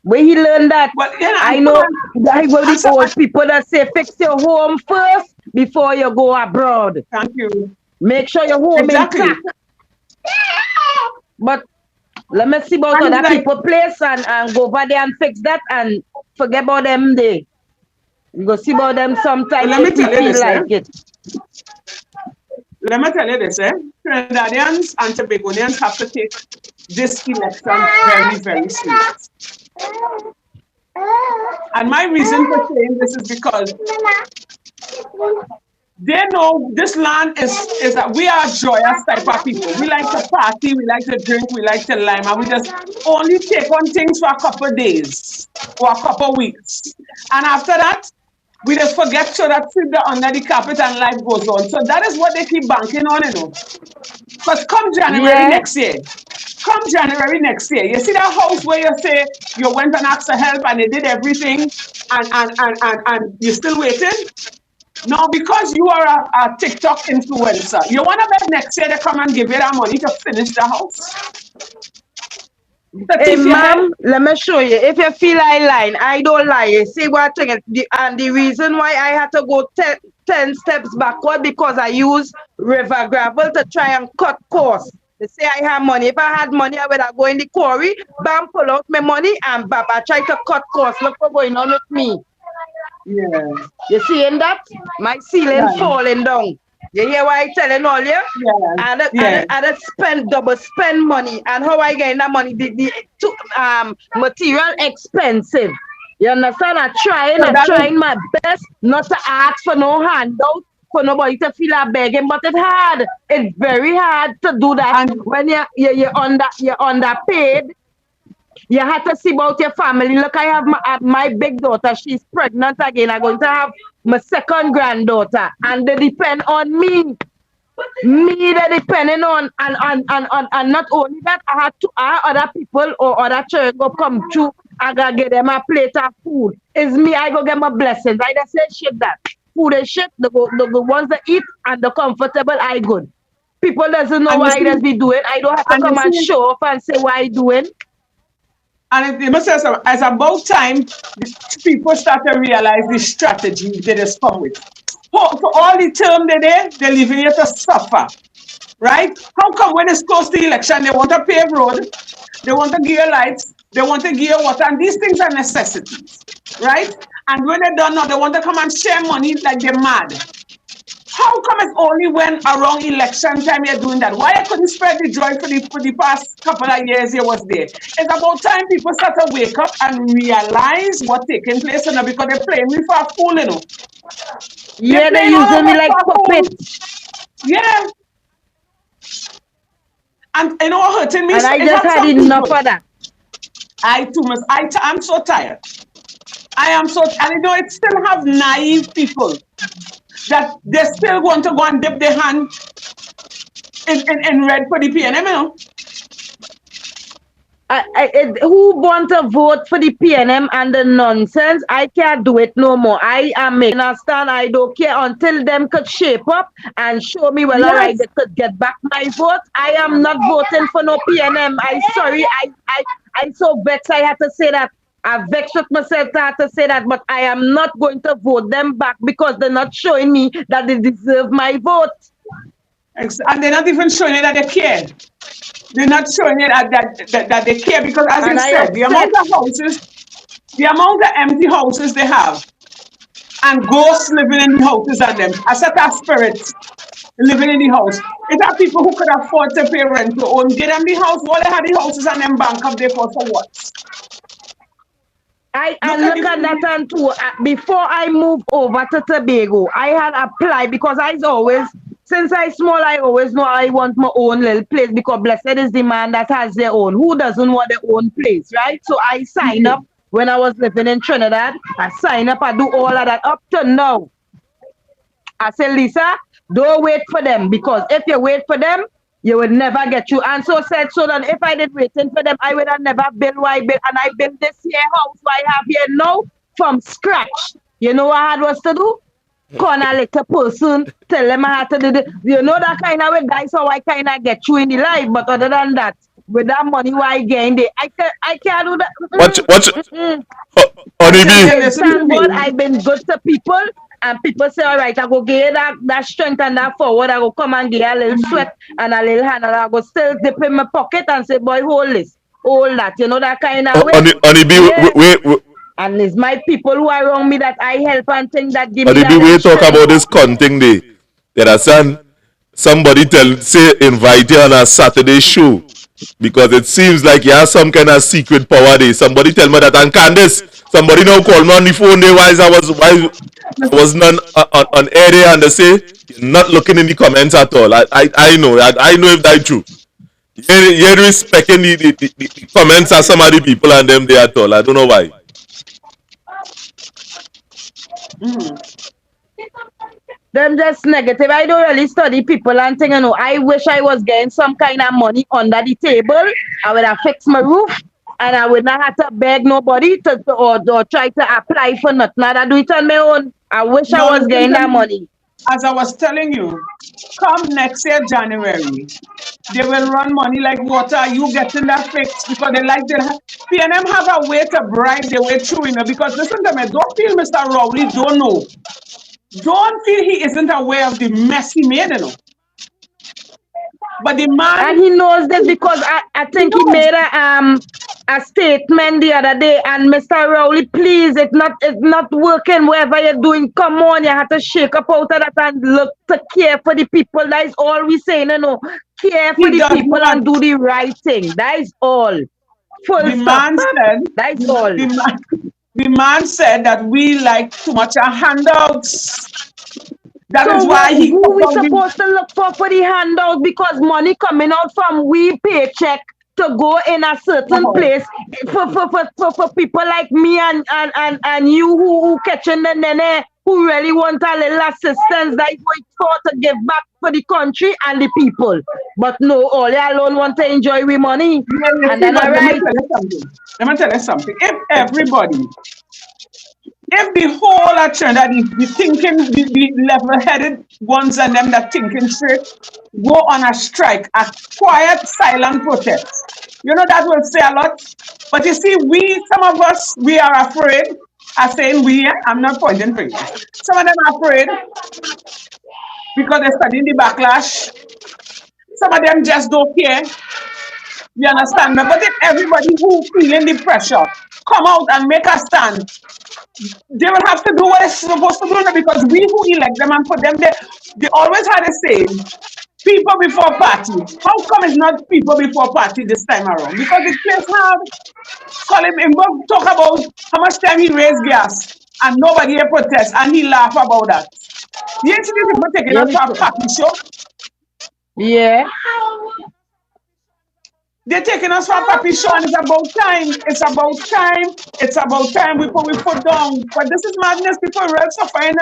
Where he learned that? Well, yeah, I and know I will and the so old people that say fix your home first before you go abroad. thank you. Make sure your home Exactly. intact. But let me see about And it's other like, people place and go over there and fix that and forget about them they. You go see about them well, sometime let me if we tell you feel this, eh? like it. Let me tell you this, eh? Trinidadians and Tobagonians have to take this election very, very serious. And my reason for saying this is because they know this land is that we are joyous type of people. We like to party, we like to drink, we like to lime, and we just only take on things for a couple of days or a couple of weeks. And after that, we just forget so that sweep the under the carpet and life goes on. So that is what they keep banking on, you know. But Yeah. Come January next year, you see that house where you say you went and asked for help and they did everything and you're still waiting? No, because you are a TikTok influencer. You want to bet next year they come and give you that money to finish the house? To Hey, thief your head? ma'am, let me show you. If you feel I lying, I don't lie. You see what thing? And the reason why I had to go 10 steps backward because I use river gravel to try and cut costs. They say I have money. If I had money, I would have go in the quarry, bam, pull out my money, and bam, I try to cut costs. Look what's going on with me. Yeah, You seeing that? My ceiling yeah, falling down. You hear what I telling all you? yeah, yeah. I spend double spend money. And how I get that money? The material expensive. You understand? So I'm that is, trying my best not to ask for no handout, for nobody to feel like begging, but it's hard. It's very hard to do that and when you're underpaid. You have to see about your family. Look, I have my big daughter. She's pregnant again. I'm going to have my second granddaughter, and they depend on me. Me, they depending on and not only that, I had to other people or other church go come through. I gotta get them a plate of food. It's me. I go get my blessings. I just say shit that food is shit. The ones that eat and the comfortable, I good. People doesn't know and you why I see just be doing. I don't have to and you come and see show up and say why I doing. and it must say so, it's about time people start to realize the strategy they just come with. For all the term they're leaving you to suffer. Right? How come when it's close to election, they want to pave road, they want to give you lights, they want to give you water, and these things are necessities, right? And when they don't know, they want to come and share money like they're mad. How come it's only when around election time you're doing that? Why I couldn't spread the joy for the past couple of years you was there? It's about time people start to wake up and realize what's taking place, you know, because they're playing me for a fool, you know. They're Yeah, they playing all using of me us like for a fool. puppets. Yeah. And you know what hurting me? And So I it just had had some enough people. of that. I too must. I'm so tired. I am so, and you know, it still have naive people that they still want to go and dip their hand in red for the PNM, you know. Who want to vote for the PNM and the nonsense? I can't do it no more. I am making a stand. I don't care until them could shape up and show me, well, all right, Yes. they could get back my vote. I am not voting for no PNM. I sorry. I'm so vexed. I had to say that. I vexed with myself to have to say that, but I am not going to vote them back because they're not showing me that they deserve my vote. And they're not even showing you that they care. They're not showing you that they care because, as you And I said, upset. the amount of empty houses they have, and ghosts living in the houses and them, a set of spirits living in the house. It are people who could afford to pay rent to own, get them the house, while they had the houses and them bank up there for what? Look and at look at that and too. Before I moved over to Tobago, I had applied because since I small, I always know I want my own little place because blessed is the man that has their own. Who doesn't want their own place, right? So I sign up when I was living in Trinidad. I sign up, I do all of that up to now. I say, Lisa, don't wait for them because if you wait for them, you will never get you. And so said, so that if I did waiting for them, I would have never built what I built. And I built this here house what I have here now from scratch. You know what I had was to do? Call a little person, tell them I had to do the, you know that kind of way, guys, how I kind of get you in the life. But other than that, with that money what I gain there, I can't do that. Watch, I tell Honeybee. you, Hey, listen to thank God me. I've been good to people, and people say, all right, I go give you that strength and that forward. I go come and give you a little sweat and a little hand, and I go still dip in my pocket and say, boy, hold this, hold that. You know that kind of way. Honeybee, Yeah. wait, And it's my people who are around me that I help and think that give me Honeybee, that little we talk strength. about this conting day. You understand? Somebody invite you on a Saturday show because it seems like you have some kind of secret power there. Somebody tell me that, and Candice, somebody now call me on the phone there why I was not on air there, and they say you're not looking in the comments at all. I know, I know if that's true. You're respecting the comments of some of the people and them there at all. I don't know why. Mhm. Them just negative. I don't really study people and thing, you know. I wish I was getting some kind of money under the table. I would have fixed my roof and I would not have to beg nobody or try to apply for nothing. I do it on my own. I wish I Now was listen getting to that me. money. As I was telling you, come next year, January, they will run money like water. You getting that fixed because they like the PNM have a way to bribe their way through, because listen to me, don't feel Mr. Rowley don't know. Don't feel he isn't aware of the mess he made, But the man, And he knows this because I he think he knows. made a statement the other day. And Mr. Rowley, please, it's not working. Whatever you're doing, come on, you have to shake up out of that and look to care for the people. That is all we saying, care for He the does people not. and do the right thing. That is all. Full The stop. man said, That is all. the man said that we like too much of handouts. That is So why he who cut we out the supposed to look for the handout because money coming out from we paycheck to go in a certain uh place for people like me and you who catching the nene who really want a little assistance that is going for to give back for the country and the people. But no, all you alone want to enjoy with money. Yeah, you And see, then but all let me right. tell you something. Let me tell you something. If the whole of Trinidad, the thinking, the level-headed ones and them that thinking straight, go on a strike, a quiet, silent protest, that will say a lot. But you see, some of us, we are afraid. I'm saying we, I'm not pointing fingers. Some of them are afraid because they're studying the backlash. Some of them just don't care. You understand me? But if everybody who feeling the pressure come out and make a stand, they will have to do what they're supposed to do now because we who elect them and put them there, they always had a saying, people before party. How come it's not people before party this time around? Because it plays hard. Call him talk about how much time he raised gas and nobody here protest and he laugh about that. You ain't see these people taking Yeah, us for a party show? yeah. They're taking us for a puppy show, and it's about time. It's about time. It's about time we put down. But this is madness. People are real suffering.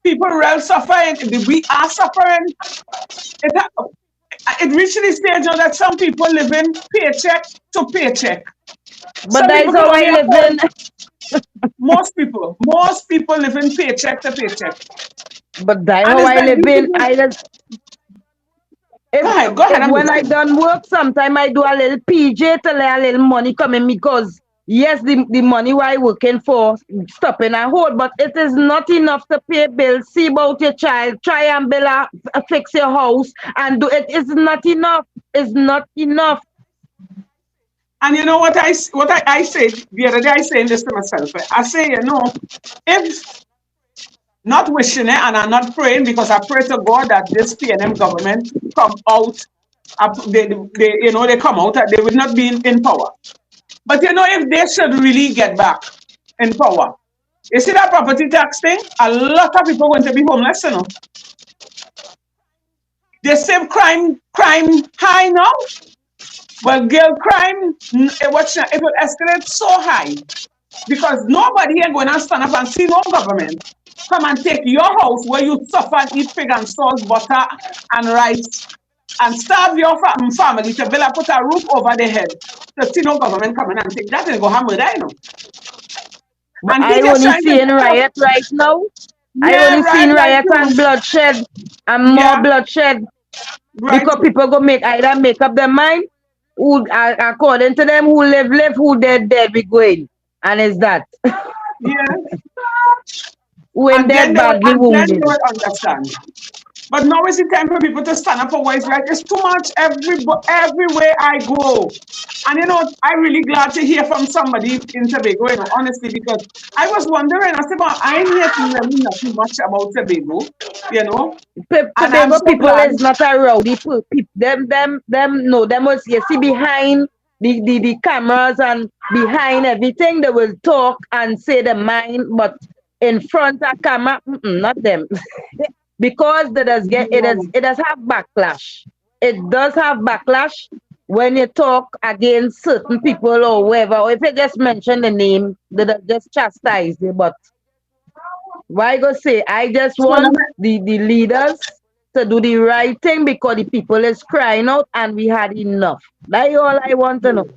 People are real suffering. We are suffering. It, it reached the stage now that some people living paycheck to paycheck. But Some that people is can how I only live afford, in. most people living paycheck to paycheck. But that And how it's I like live these in. people, If go ahead, if I'm when I listening. done work, sometime I do a little PJ to let a little money coming because yes, the money I working for stopping and hold, but it is not enough to pay bills, see about your child, try and fix your house, and do it is not enough. It's not enough. And you know what I said the other day, I saying this to myself. I say, if not wishing it and I'm not praying because I pray to God that this PNM government come out they come out, they would not be in power. But if they should really get back in power, you see that property tax thing, a lot of people going to be homeless. They say crime high now. Well, girl crime, it will escalate so high because nobody here going to stand up and see no government come and take your house where you suffer and eat pig and salt, butter and rice and starve your family to build put a roof over their head. To see no government coming and take that and go hammer that, But And he I just only trying to seeing riot right now. I yeah, only right, seeing like riot and you. bloodshed and more Yeah, bloodshed right. because people go either make up their mind who according to them who live, who dead, we going. And it's that. Yeah. Who ain't dead badly And then they wounded. will understand. But now is the time for people to stand up for what is right. It's too much everywhere I go. And I'm really glad to hear from somebody in Tobago, honestly, because I was wondering, I said, well, I hear really nothing much about Tobago, and I'm Tobago so people glad. is not a rowdy people. Them no, them was you see behind the cameras and behind everything they will talk and say the mind, but in front of camera, not them. Because they does get it does have backlash. It does have backlash when you talk against certain people or whoever, or if you just mention the name, they just chastise you. But why go say I just So let want me, the leaders to do the right thing because the people is crying out and we had enough. That's all I want to know.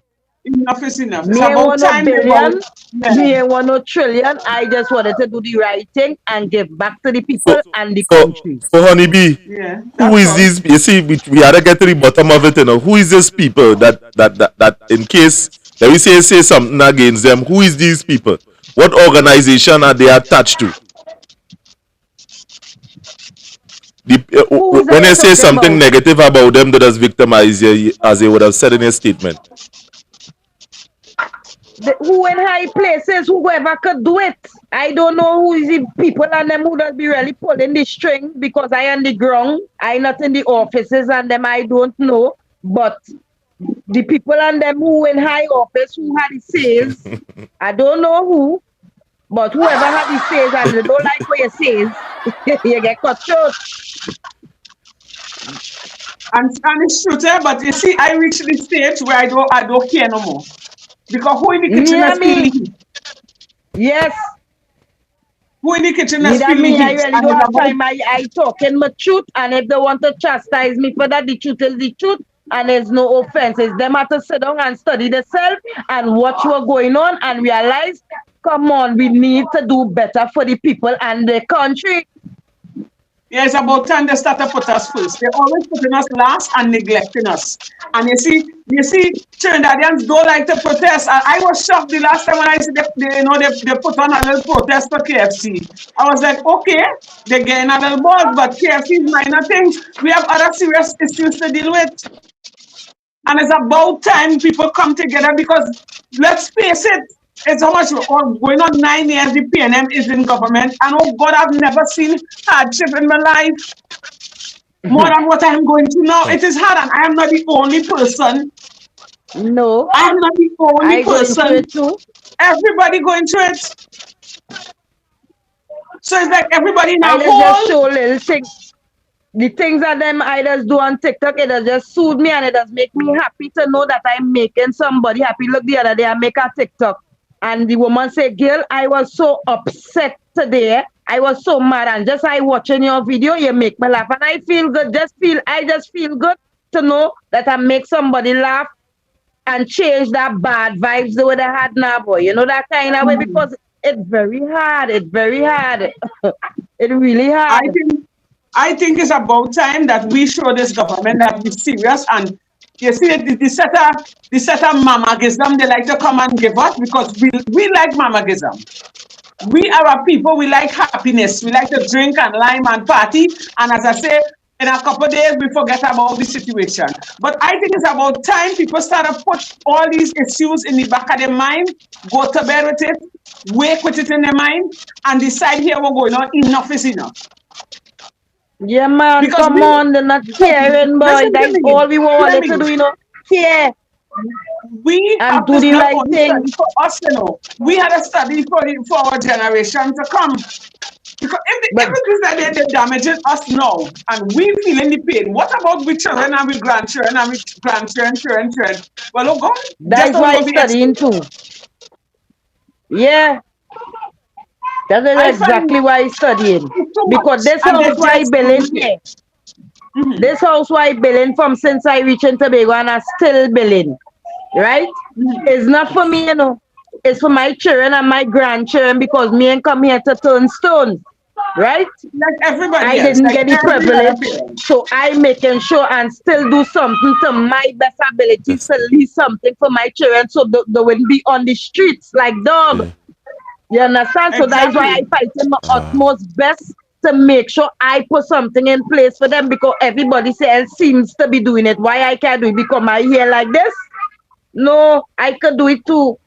enough is enough. It's Me ain't about want no time about, billion, yeah, me ain't want no trillion. I just wanted to do the right thing and give back to the For people and the for country. for honeybee, yeah, who that's is all. these? You see, we had to get to the bottom of it. Who is these people that in case that we say something against them? Who is these people? What organization are they attached to? Who's are When you they say talking something about? negative about them, that has victimized you, as they would have said in a statement. Who in high places, whoever could do it. I don't know who is the people and them who does be really pulling the string because I on the ground. I not in the offices and them I don't know. But the people and them who in high office who had the says, I don't know who, but whoever had the says and they don't like what you says, you get cut short. And it's true, but you see, I reached the stage where I don't care no more. Because who in the kitchen Yeah, has feel the me. heat? Yes. Who in the kitchen has Neither feel the me, I heat? really And don't it's have about time. I talking my truth, and if they want to chastise me for that, the truth is the truth, and there's no offense. It's them have to sit down and study themselves and watch what's going on and realize, come on, we need to do better for the people and the country. yeah, it's about time they start to put us first. They're always putting us last and neglecting us. And you see, Trinidadians don't like to protest. I was shocked the last time when I see they put on a little protest for KFC. I was like, okay, they're getting a little buzz, but KFC is minor things. We have other serious issues to deal with. And it's about time people come together because let's face it, it's how much going on 9 years the PNM is in government. And oh God, I've never seen hardship in my life more than what I'm going through now. It is hard, and I am not the only person. No, I am not the only I going through person. it too. Everybody going through it. So it's like everybody in a I just hole. show little things. The things that them idols do on TikTok, it does just soothe me and it does make me happy to know that I'm making somebody happy. Look, the other day I make a TikTok and the woman said, "Girl, I was so upset today. I was so mad and just I watching your video, you make me laugh." And I feel good. I just feel good to know that I make somebody laugh and change that bad vibes they would have had now, boy. You know that kind of way because it's very hard. It's very hard. It's really I hard. think I think it's about time that we show this government that we're serious. And you see, the set of mamagism they like to come and give us because we like mamagism. We are a people, we like happiness. We like to drink and lime and party. And as I say, in a couple of days, we forget about the situation. But I think it's about time people start to put all these issues in the back of their mind, go to bed with it, wake with it in their mind, and decide here we're going on. Enough is enough. Yeah, man, Because come on, they're not caring, boy. listen to That's me, all we hear wanted to me. do, care We and have do this the not right only thing. study for us, we had a study for our generation to come. Because if But it is that they're damaging us now and we feeling the pain, what about we children and we grandchildren and we grandchildren? Well, oh God, that just is don't why go I be studying exposed. too. Yeah, that I is find exactly why I studying. it's too Because much this and house they're why I just building doing it. here. Mm-hmm. This house why I building from since I reached in Tobago and I still building. Right? Mm-hmm. It's not for me, It's for my children and my grandchildren because me ain't come here to turn stones. Right? Like everybody I else, didn't like get the every other privilege. parent. So I making sure and still do something to my best ability That's to good. leave something for my children so they wouldn't be on the streets like dog. Yeah. You understand? So that is why I Exactly. fight in my Ah. utmost best to make sure I put something in place for them because everybody else seems to be doing it. Why I can't do it? Because my hair like this? No, I could do it too.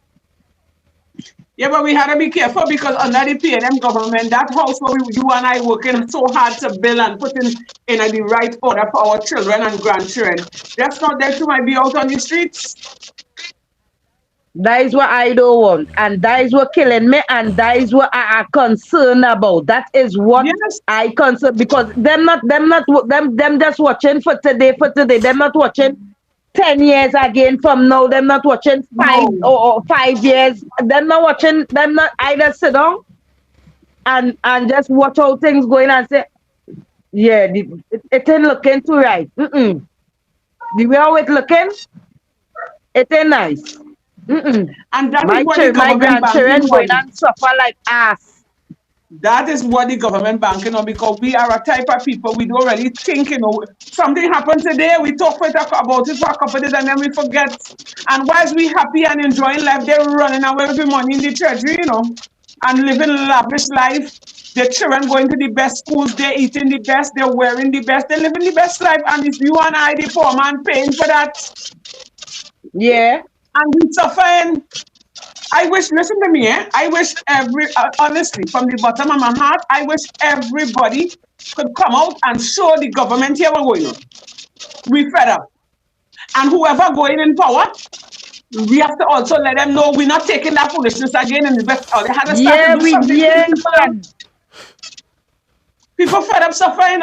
Yeah, but we had to be careful because under the PNM government, that house where you and I working so hard to build and put in the right order for our children and grandchildren, that's not there to might be out on the streets. That is what I don't want. And that is what killing me. And that is what I am concerned about. That is what Yes, I concern because them just watching for today, Them not watching 10 years again from now. Them not watching five no. or 5 years. Them not watching them not either sit down and just watch how things going and say, yeah, it ain't looking too right. The way how it looking, it ain't nice. Mm-mm. And that is what the My government banking grandchildren going on. and suffer like ass. That is what the government banking on because we are a type of people, we don't really think, something happened today, we talk about it for a couple of days and then we forget. And whilst we happy and enjoying life, they're running away with the money in the treasury, and living lavish life. Their children going to the best schools, they're eating the best, they're wearing the best, they're living the best life. And it's you and I, the poor man, paying for that. Yeah. And we suffering. I wish, listen to me, I wish honestly, from the bottom of my heart, I wish everybody could come out and show the government here what going on. We fed up. And whoever going in power, we have to also let them know we're not taking that foolishness again and invest. Or they had to start to Yeah, do something for the people. man. People fed up suffering.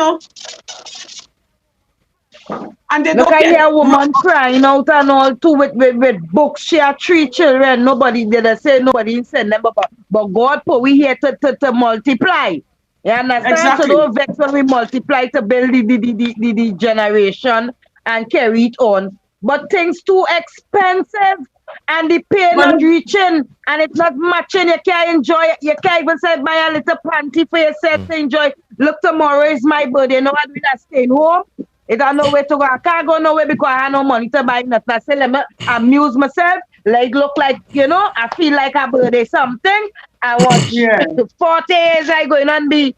And they Look, don't I care. hear a woman crying out and all too with books. She had 3 children. Nobody did say nobody send them, but God put we here to multiply. You understand? So Exactly. don't vex when we multiply to build the generation and carry it on. But things too expensive and the pay But not reaching and it's not matching. You can't enjoy it. You can't even say buy a little panty for yourself to enjoy. Look, tomorrow is my birthday. No, I'm not staying home. It I know where to go. I can't go nowhere because I have no money to buy nothing. I say let me amuse myself. Like look like I feel like a birthday something. I watch yeah, 40 years I going on be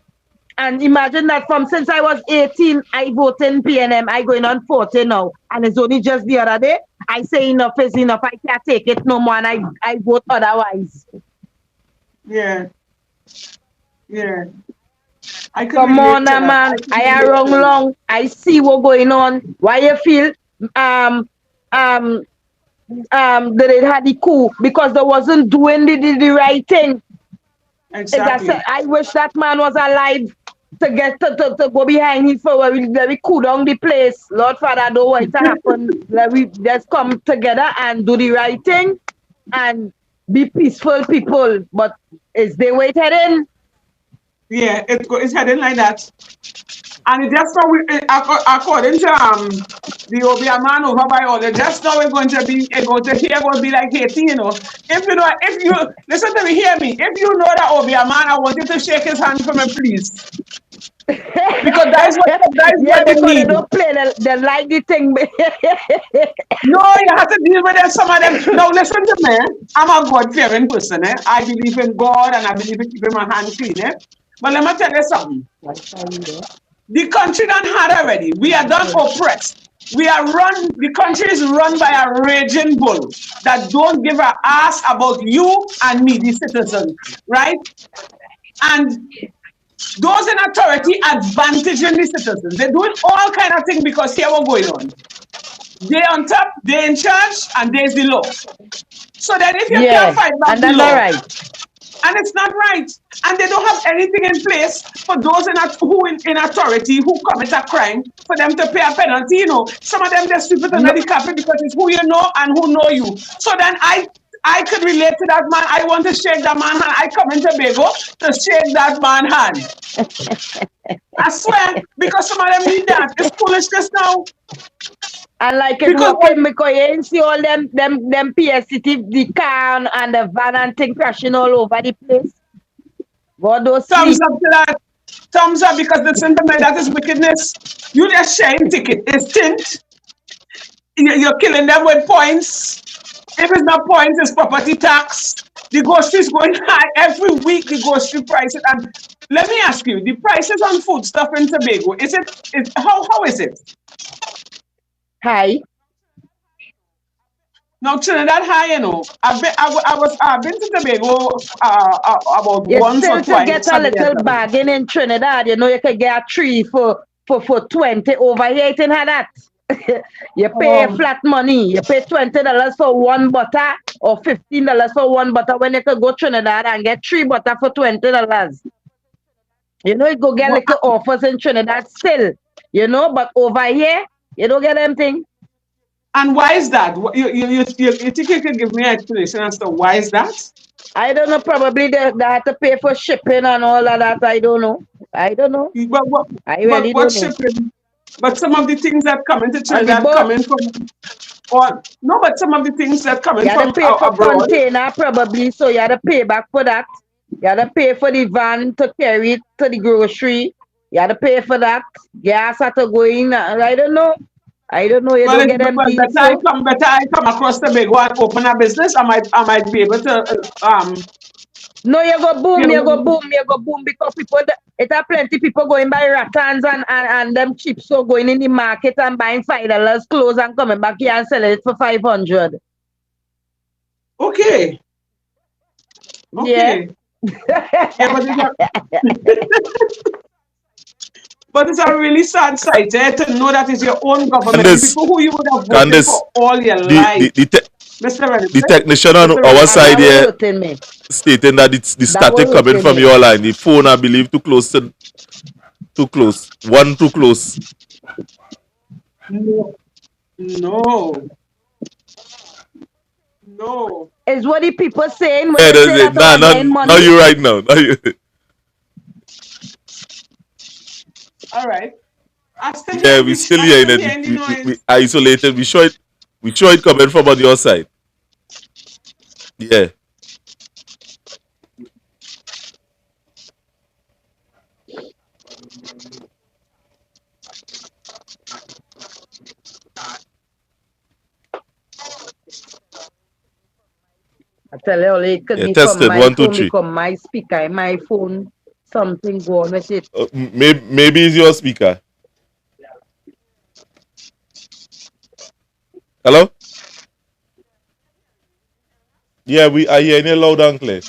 and imagine that from since I was 18, I vote in PNM. I going on 40 now. And it's only just the other day. I say enough is enough. I can't take it no more and I vote otherwise. yeah, yeah. I could Come relate on, to that. I man. could I are relate wrong to that. long. I see what going on. Why you feel um um that it had the coup because they wasn't doing the right thing. That's it. Exactly. I wish that man was alive to get to go behind him for let we cool down the place. Lord Father, I don't want it to happen. Let we just come together and do the right thing and be peaceful people. But is they way it heading? Yeah, it's heading like that. And it just now, according to the Obia man over by all, just now we're going to be able to hear will be like Haiti. If you listen to me, hear me. If you know that Obia man, I want you to shake his hand for me, please, because that is Yeah, what they because they need. don't play the like the thing. No, you have to deal with them. Some of them. Now listen to me. I'm a God fearing person. I believe in God and I believe in keeping my hand clean. But let me tell you something. The country done hard already. We are done oppressed. The country is run by a raging bull that don't give a ass about you and me, the citizens, right? And Those in authority advantaging the citizens. They're doing all kind of things because here what's going on. They on top, they in charge, and there's the law. So then if you can't Yeah, fight back and the that's all law, right. and it's not right, and they don't have anything in place for those in authority who commit a crime for them to pay a penalty. Some of them just sweep it under No, the carpet because it's who you know and who know you. So then I could relate to that man. I want to shake that man hand. I come in Tobago to shake that man hand. I swear, because some of them need that. It's foolishness now. and like it Because walking because you ain't see all them PSCT, the car and the van and thing crashing all over the place. God don't thumbs sleep. up to that. Thumbs up because the sentiment that is wickedness. You just sharing ticket. It's tint. You're killing them with points. If it's not points, it's property tax. The groceries going high every week. The grocery prices. And let me ask you, the prices on food stuff in Tobago, how is it? Hi. Now Trinidad high, I've been to Tobago about You once or still to get twice a for the little year. bargain in Trinidad. You can get a tree for 20 over here. It ain't had that. You pay flat money. You pay $20 for one butter or $15 for one butter when you could go Trinidad and get 3 butter for $20. You go get Well, little offers in Trinidad still. But over here, you don't get anything. and why is that? You think you can give me an explanation as to why is that? I don't know. Probably they have to pay for shipping and all of that. I don't know. I don't know. But what, I but really what don't know. shipping? But some of the things that come into On the Trinidad boat, coming from, or no, but some of the things that you coming have to from pay for abroad. container probably, so you have to pay back for that. You have to pay for the van to carry it to the grocery. You have to pay for that. Gas had to go in. I don't know. I don't know. You Well, don't get them deals, better so. I come across the big one, open a business. I might be able to No, you go you boom, you go know boom, you go boom because it are plenty people going buy rattans and them chips so going in the market and buying $5 clothes and coming back here and selling it for 500. okay, Yeah. okay, yeah, but it's a really sad sight to know that it's your own government, the Candice, people who you would have voted Candice, for all your the life, the the, te- Mr. the Renfrew. technician on Mr. our And Renfrew. side that was here hurting me. stating that it's the That was static coming hurting from me. your line. The phone, I believe, too close too close. One too close. No, no, no. Is what the people saying when Yeah, they that's say it. that I Nah, was nah, getting now money? you right now. Now you, All right. yeah, we still I hearing still it. hearing the We noise. isolated. We show it coming from on your side. Yeah. I tell you, it could Yeah, be from tested. my One, two, phone, three. become my speaker, my phone, something go on with it. Maybe it's your speaker. Hello? Yeah, we are hearing you loud and clear.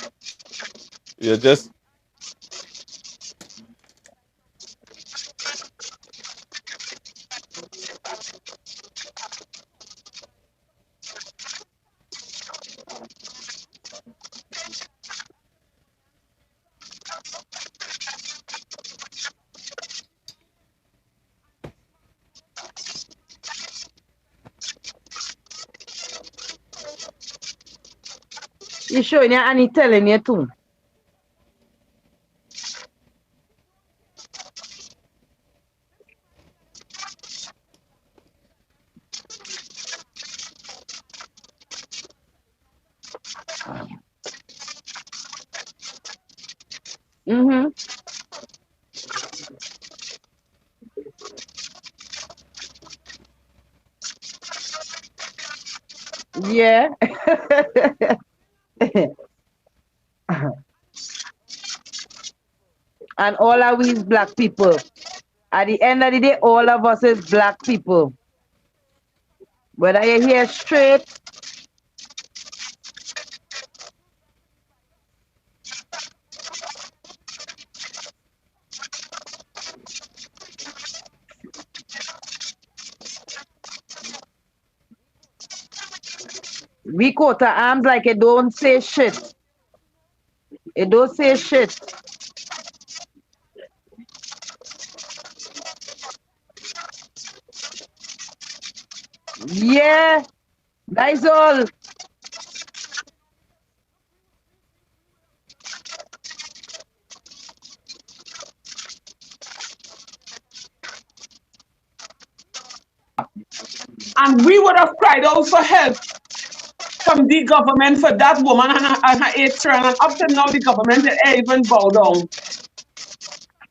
Yeah, just He's showing you and he telling you too. Mm-hmm. Yeah. And all of we is black people. At the end of the day, all of us is black people. Whether you hear straight, We quote our arms like it don't say shit. It don't say shit. Yeah, that's all. And we would have cried out for help from the government for that woman and her 8 children. And up to now, the government ain't even bow down.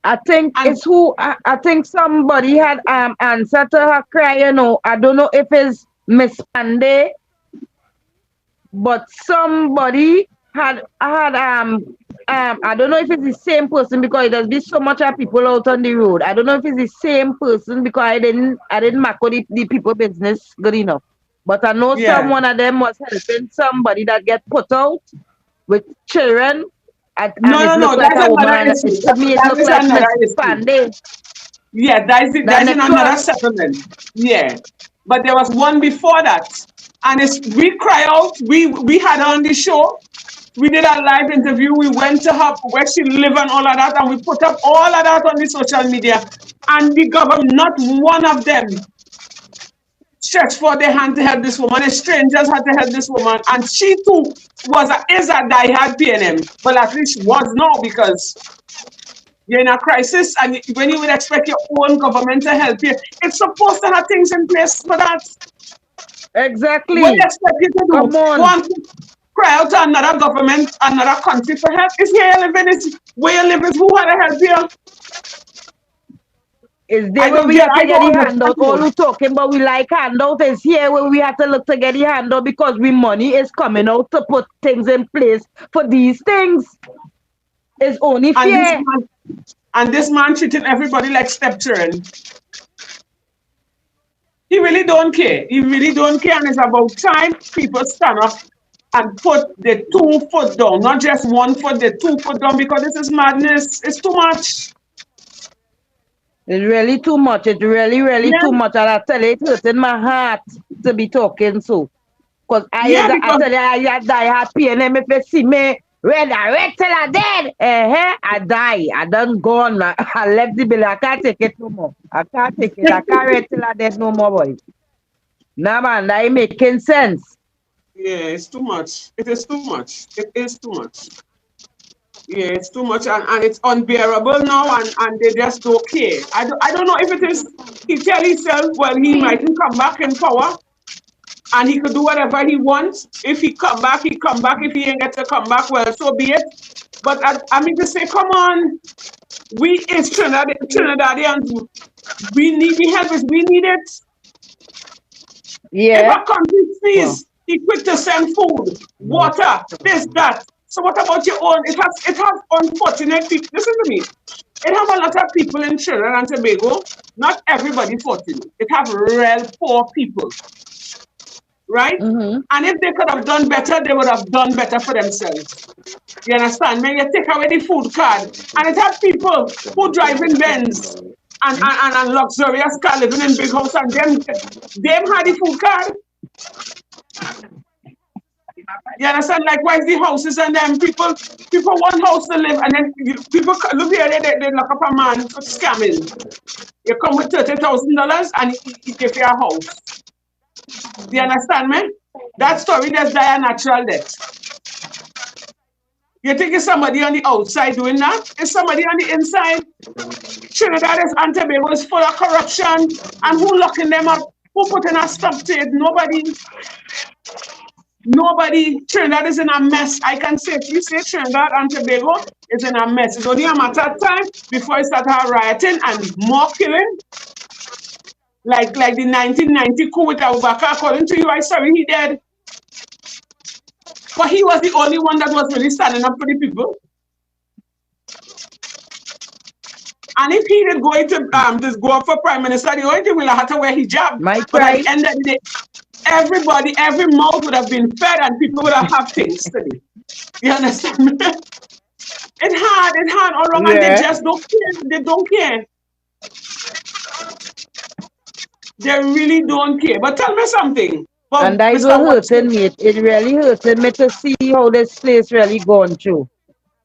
I think And it's who I think somebody had answered to her cry, you know. I don't know if it's Miss Pandey, but somebody had I don't know if it's the same person because there's been so much of people out on the road. I don't know if it's the same person because I didn't mark out the people business good enough. But I know some yeah. one of them was helping somebody that get put out with children and No, it no, looked no. like That's a another woman. issue. To me it That looked is like another Miss issue. Pandey. Yeah, The that's in next another one. settlement. Yeah. But there was one before that. And it's we cry out. We had her on the show. We did a live interview. We went to her where she live and all of that, and we put up all of that on the social media. And the government, not one of them stretched for their hand to help this woman. The strangers had to help this woman, and she too is a diehard PNM. Well, at least she was now because you're in a crisis, and when you would expect your own government to help you, it's supposed to have things in place for that. What do Exactly. you expect you to do? Come Go on. and cry out to another government, another country for help? Is here you living? Is where you live? Is who had to help you? Is there where we have I to get the don't handout? All understand. who talking about we like handout is here where we have to look to get the handout because we money is coming out to put things in place for these things. It's only And this fair. man, and this man treating everybody like stepchildren. He really don't care. He really don't care, and it's about time people stand up and put the 2 foot down, not just 1 foot, the 2 foot down, because this is madness. It's too much. It's really too much. It's really, really too Yeah, much. And I tell you, it's hurting my heart to be talking so. Because yeah, I because tell you, I die happy and then if you see me red till I dead, I die. I done gone. I left the bill. I can't take it no more. I can't take it. I can't red till I dead no more, boy. Nah, man, that ain't making sense. yeah, it's too much. It is too much. It is too much. Yeah, it's too much, and it's unbearable now, and they just don't care. I don't know if it is he tell himself, well, he mightn't come back in power and he could do whatever he wants. If he come back, he come back. If he ain't get to come back, well, so be it. But I mean to say, come on, we is Trinidadians. We need the help. We need it. If Yeah. a country Well, sneeze, he quick to send food, water, this, that. So what about your own? It has unfortunate people. Listen to me. It have a lot of people in Trinidad and Tobago. Not everybody fortunate. It have real poor people, right? mm-hmm. And if they could have done better, they would have done better for themselves. You understand? When you take away the food card, and it have people who drive in Benz and luxurious car living in big house, and them had the food card. You understand? Likewise, the houses and them people want house to live, and then people look here, they lock up a man for scamming. You come with $30,000 and he give you a house. Do you understand me? That story just die a natural death. You think it's somebody on the outside doing that? It's somebody on the inside. Trinidad is and Tobago is full of corruption. And who locking them up? Who putting a stop to it? Nobody. Nobody. Trinidad is in a mess. I can safely say Trinidad and Tobago is in a mess. It's only a matter of time before it start rioting and more killing. Like the 1990 coup with Abubakar. According to you, I sorry he dead. But he was the only one that was really standing up for the people. And if he did go into this go up for prime minister, the only thing will have to wear hijab. My But at the cry. end of the day, everybody, every mouth would have been fed and people would have things to do. You understand me? It's hard all wrong, and they Yeah. just don't care. They don't care. They really don't care. But tell me something. And that is Mr. what hurting Watson, me. It really hurting me to see how this place really gone through.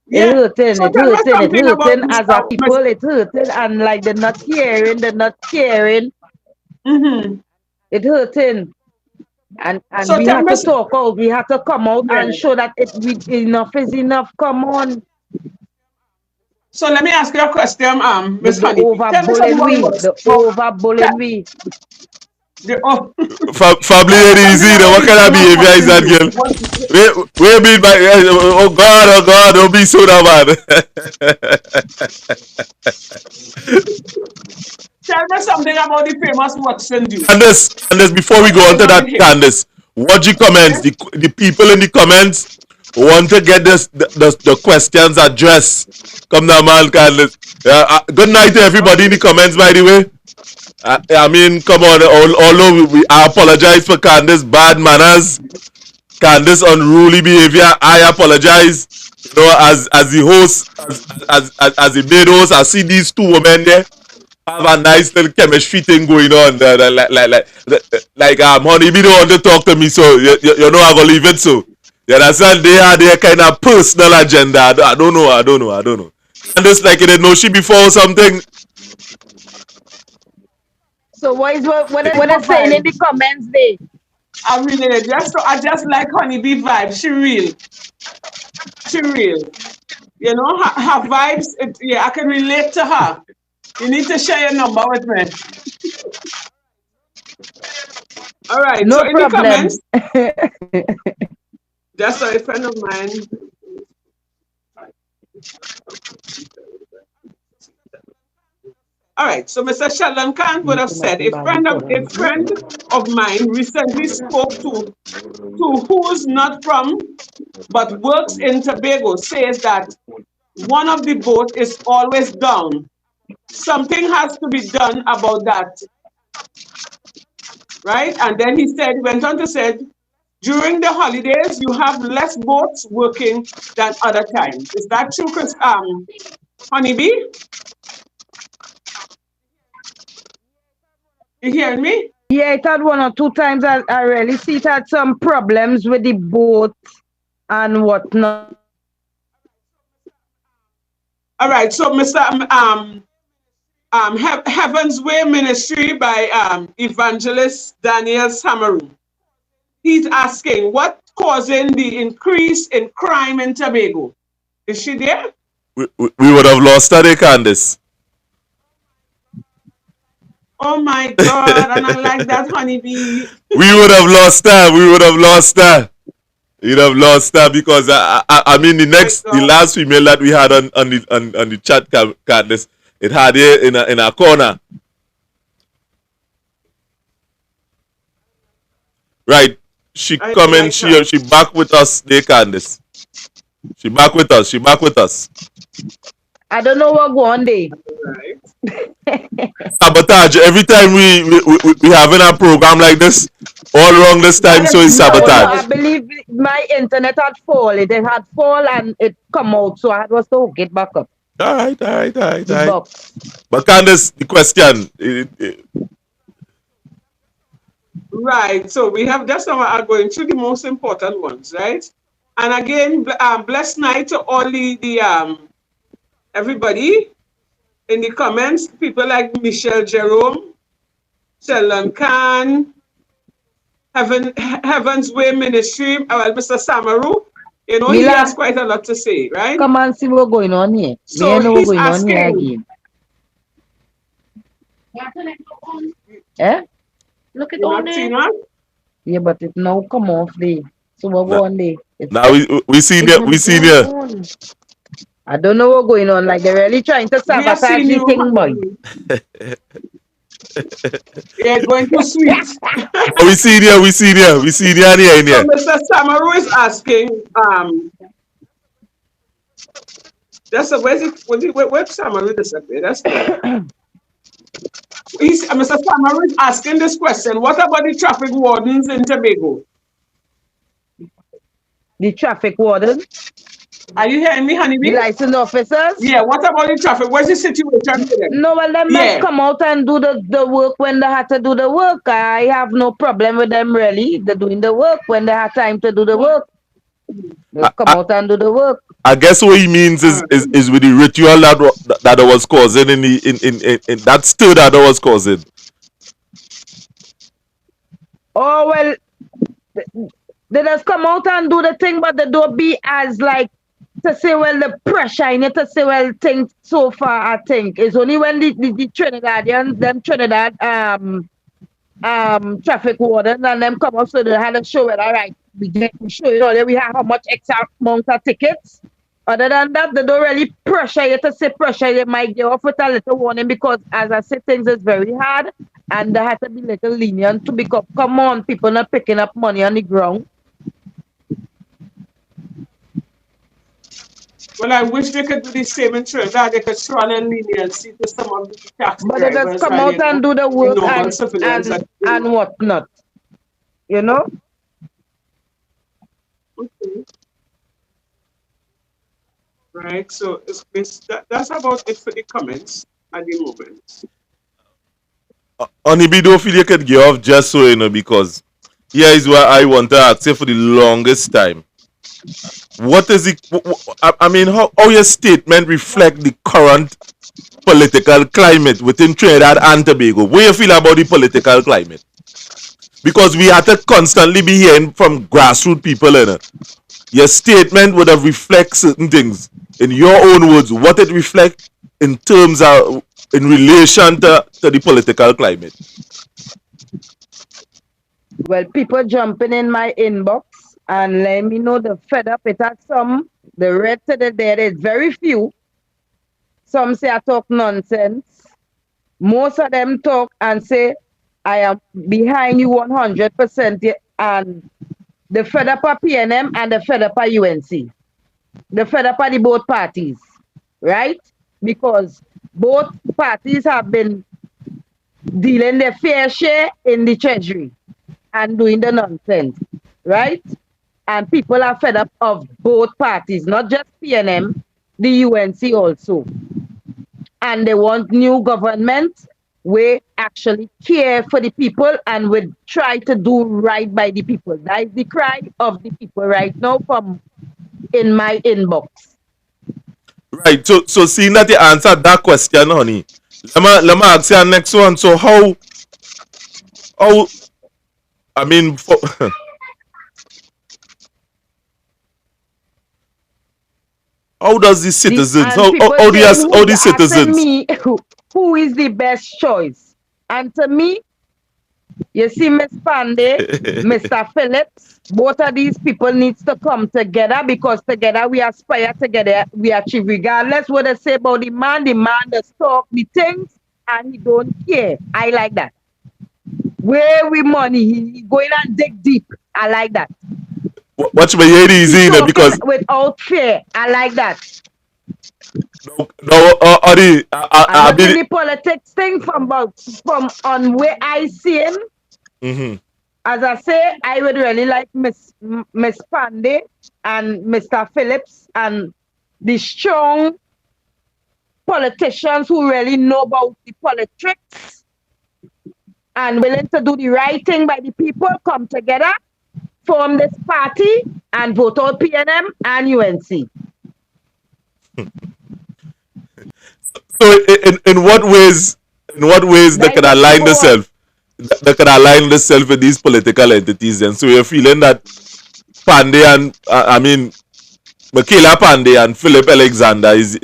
yeah. So tell me It something about hurting as a people, it hurting, and like they're not caring, Mm-hmm. it hurting. And So we tell have me, to talk out, we have to come out yeah. and show that enough is enough. Come on. So let me ask you a question, Miss The Honeybee. over Tell me something bullying about we, books. the over bullying we. Oh, Family tell me ain't something easy. Then about what the kind of famous behavior is Watson that, group. girl? Wait mean by oh God, don't be so that Tell me something about the famous Watson group. Candace, before we What's go on going to on that, with him? Candace, watch the comments. Yeah. The people in the comments want to get the questions addressed. Come now, man, Candace. Good night to everybody in the Okay. comments, by the way. I mean, come on. Although I apologize for Candace bad manners, Candace unruly behavior, I apologize. You know, as the host, as the main host, I see these two women there have a nice little chemistry thing going on. Honeybee don't want to talk to me, so you know I'm gonna leave it. So you understand? They had their kind of personal agenda. I don't know. Candace like you didn't know she before or something. So what It's are her they saying in the vibes. comments there? I really I just like Honeybee vibes. She real. She real. You know, her vibes, yeah, I can relate to her. You need to share your number with me. All right. So No in the comments, problem. just a friend of mine. All right. So Mr. Sheldon Khan would have said a friend of mine recently spoke to who's not from but works in Tobago says that one of the boat is always down. Something has to be done about that, right? And then went on to say, during the holidays, you have less boats working than other times. Is that true, Chris? Honeybee, you hearing me? Yeah, it had one or two times I really see it had some problems with the boat and whatnot. All right. So, Mr. Heaven's Way Ministry by Evangelist Daniel Samaru. He's asking, what causing the increase in crime in Tobago? Is she there? We would have lost her, Candace. Oh my God, and I like that, Honeybee. We would have lost her. You'd have lost her because I mean My the God. last female that we had on the chat, Candace, it had her in a corner. Right. She I coming, like her. she back with us there, Candace. She back with us. I don't know what go on there. Right. Sabotage. Every time we having a program like this, all wrong this That time, is so it's No, no, sabotage. I believe my internet had fallen. It had fallen and it come out, so I was to hook it back up. All right. The box. But Candace, the question, Right. So we have just now are going through the most important ones, right? And again, blessed night to all the everybody in the comments. People like Michelle Jerome, Sheldon Khan, Heaven's Way Ministry. Well, Mr. Samaru. You know, he has Mila, quite a lot to say, right? come and see what's going on here. Me So I know what's he's going on here asking, again. Eh? Look it you on not there. seen one? Yeah, but it now come off there. So what now, go on there? now we seen It's you, we not seen going you. on. I don't know what's going on. Like they're really trying to We have sabotage seen the you. thing, boy. Yeah, going too sweet. We seen you in So here. Mr. Samaru is asking, that's a where's it? Where's Samaru disappeared? That's good. Mr. Samaru is asking this question. What about the traffic wardens in Tobago? The traffic warden. Are you hearing me, The honeybee? licensed officers. Yeah, what about the traffic? What's the situation with them? No, well, them must Yeah. come out and do the work when they had to do the work. I have no problem with them really. They're doing the work when they have time to do the work. They'll I, come I, out and do the work. I guess what he means All right. is with the ritual that was causing in that stir that was causing. Oh well, they just come out and do the thing, but they don't be as like to say, well, the pressure I need to say, well, things so far, I think. It's only when the Trinidadians, them Trinidad traffic wardens and them come up so they had to show it, all right, we show you know, we have how much extra amount of tickets. Other than that, they don't really pressure you to say pressure. They might give off with a little warning because, as I said, things is very hard and they have to be little lenient to become, come on, people not picking up money on the ground. Well, I wish they could do the same in Trinidad. They could show a little leniency to some of the taxi But they just drivers come and, out and do the the work normal civilians that and whatnot, you know? okay. Right. So that's about it for the comments at the moment. Honeybee don't feel you could get off just so because here is where I want to ask you for the longest time. What is it? I mean, how your statement reflect the current political climate within Trinidad and Tobago? What you feel about the political climate? Because we have to constantly be hearing from grassroots people in it. Your statement would have reflect certain things in your own words. What it reflect in terms of in relation to the political climate. Well, people jumping in my inbox and let me know the fed up. It has some, the red to the dead is very few. Some say I talk nonsense. Most of them talk and say I am behind you 100%. And the fed up of PNM and the fed up of UNC. The fed up of the both parties, right? Because both parties have been dealing their fair share in the treasury and doing the nonsense, right? And people are fed up of both parties, not just PNM, the UNC also. And they want new government we actually care for the people and we try to do right by the people. That is the cry of the people right now from in my inbox. Right. So seeing that you answered that question, honey, let me ask you next one. So how I mean for, how does the citizens And people how saying how who the asking citizens me who is the best choice. And to me, you see Miss Pandey, Mr. Phillips, both of these people needs to come together because together we aspire together, we achieve regardless what they say about the man does talk the things and he don't care. I like that. Where we money, he going and dig deep. I like that. watch my head He easy talking because without fear. I like that. no honey I'm I not mean in the politics thing from on where I see him. mm-hmm. As I say, I would really like Miss Pandey and Mr. Phillips and the strong politicians who really know about the politics and willing to do the right thing by the people come together, form this party and vote out PNM and UNC. So in what ways they That is can what align people want. themselves with these political entities and so you're feeling that Pandey and I mean Michaela Pandey and Philip Alexander is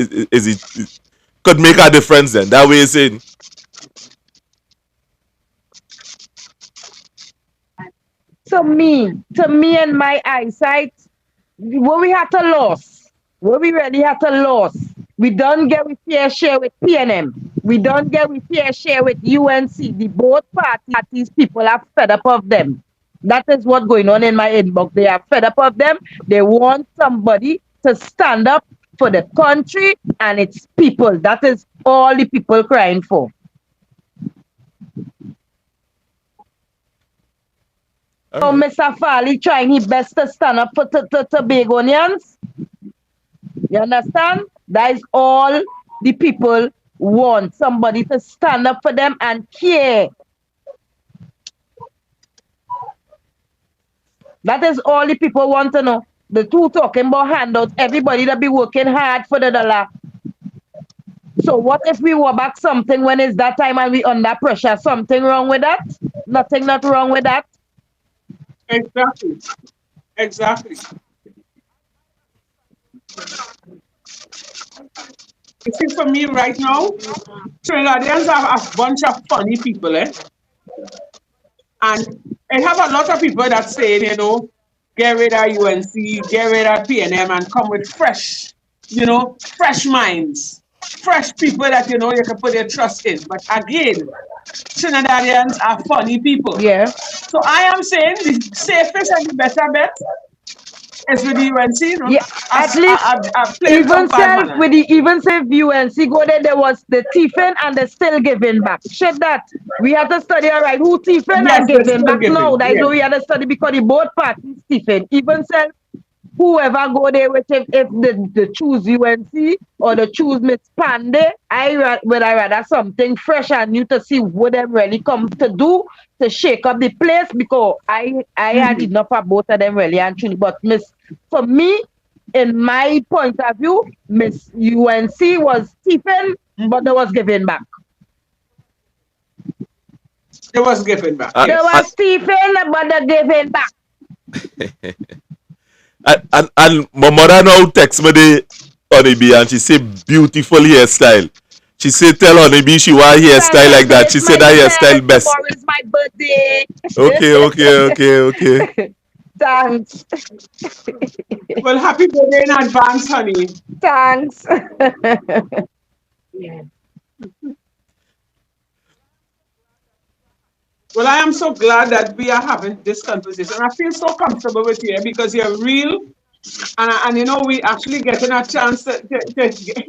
could make a difference then. That way you're saying To me and my eyesight, what we had to lose, what we really had to lose, we don't get with fair share with PNM. We don't get with fair share with UNC. The both parties, people are fed up of them. That is what's going on in my inbox. They are fed up of them. They want somebody to stand up for the country and its people. That is all the people crying for. all So right. Mr. Farley trying his best to stand up for Tobagonians. You understand? That is all the people want. Somebody to stand up for them and care. That is all the people want to know. The two talking about handouts, everybody that be working hard for the dollar. So what if we were back something when it's that time and we under pressure? Something wrong with that? Nothing not wrong with that. Exactly. Exactly. You see, for me right now, Trinidadians have a bunch of funny people, eh? And I have a lot of people that say, get rid of UNC, get rid of PNM, and come with fresh, fresh minds, fresh people that, you can put your trust in. But again, Trinidadians are funny people. Yeah. So I am saying the safest and the better bet is with the UNC, Yeah. At as least playing even some bad self manner. with the even self UNC go there was the thiefing and the still giving back. Shit that. We have to study all right who thiefing Yes, and they're giving still back now. giving. That is Yes. what we have to study because the both parties thiefing. Even self whoever go there with if the choose UNC or the choose Miss Pandey, would I rather something fresh and new to see what them really come to do to shake up the place because I had Hmm. enough of both of them really and truly. But Miss for me, in my point of view, Miss UNC was Stephen, but there was giving back. It was giving back. And, There and, was Stephen, but the giving back. and my mother now text me the Honeybee and she say beautiful hairstyle. She say tell Honeybee she want Thanks, hairstyle like Uncle. that. It's She said my that turn. hairstyle best. Tomorrow is my birthday. Okay, okay, okay, okay. Thanks. Well, happy birthday in advance, honey. Thanks. Well, I am so glad that we are having this conversation. I feel so comfortable with you because you're real, and we actually getting a chance to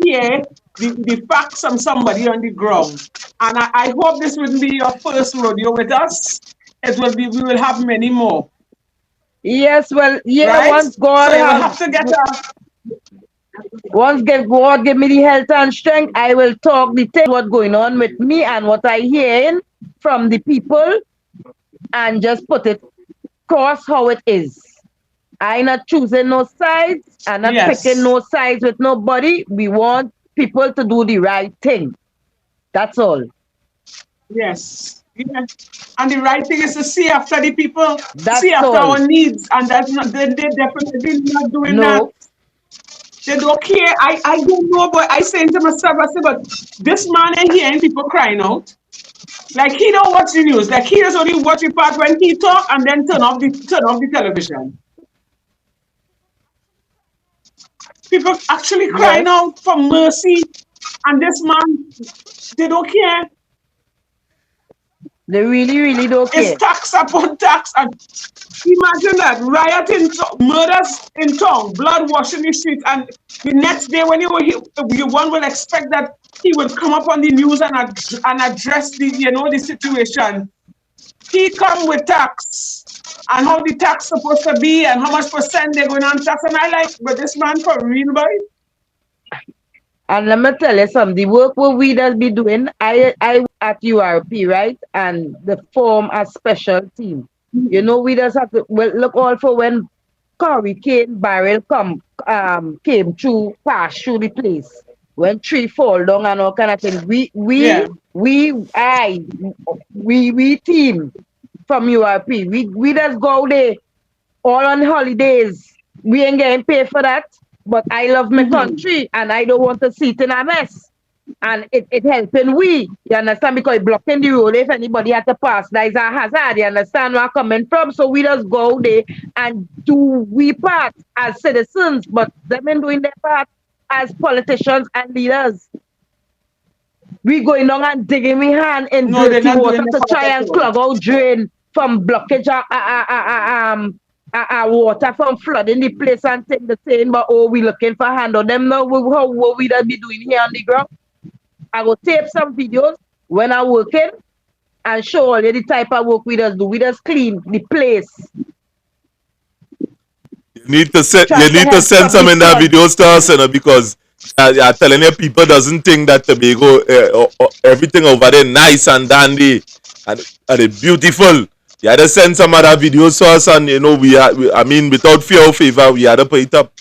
hear the facts from somebody on the ground. And I hope this wouldn't be your first rodeo with us. It will be. We will have many more, Yes, well, yeah, right? So you will have to get a. God give me the health and strength, I will talk the things what going on with me and what I hearing from the people and just put it cross how it is. I not choosing no sides. I not picking Yes. no sides with nobody. We want people to do the right thing. That's all. Yes. Yeah. And the right thing is to see after the people, see That's after all. our needs, and that's not they definitely not doing that. No, They don't care. I don't know, but I saying to myself, I said, but this man ain't hearing people crying out. Like he don't watch the news. Like he just only watch the part when he talk and then turn off the television. People actually crying yes, out for mercy, and this man, they don't care. they really, really don't It's care. tax upon tax, and imagine that riot in murders in town, blood washing the streets, and the next day when one will expect that he would come up on the news and address the situation. He come with tax and how the tax supposed to be and how much percent they're going on tax. And I like, but this man for real, boy. And let me tell you something, the work what we does be doing, I work at URP, right? And the form a special team. You know, we just have to well, look all for when hurricane barrel came through, pass through the place. When tree fall down and all kind of thing. Yeah. We team from URP. We just go there all on holidays. We ain't getting paid for that. But I love my Mm-hmm. country and I don't want to see it in a mess. And it helping we, you understand? Because it blocking the road if anybody had to pass. That is a hazard, you understand where I'm coming from? So we just go there and do we part as citizens, but them ain't doing their part as politicians and leaders. We going on and digging we hand in No, they're dirty not doing water the to part try at and all. clog out drain from blockage water from flooding the place and thing the same, but oh, we looking for hand on them now. How what we done be doing here on the ground? I go tape some videos when I working and show all you the type of work we just do. We just clean the place. You try to need to help send from some the in that front. videos to us, because you're telling you people doesn't think that Tobago everything over there nice and dandy and it beautiful. You had to send some other videos to us, and I mean, without fear or favor, we had to pay it up.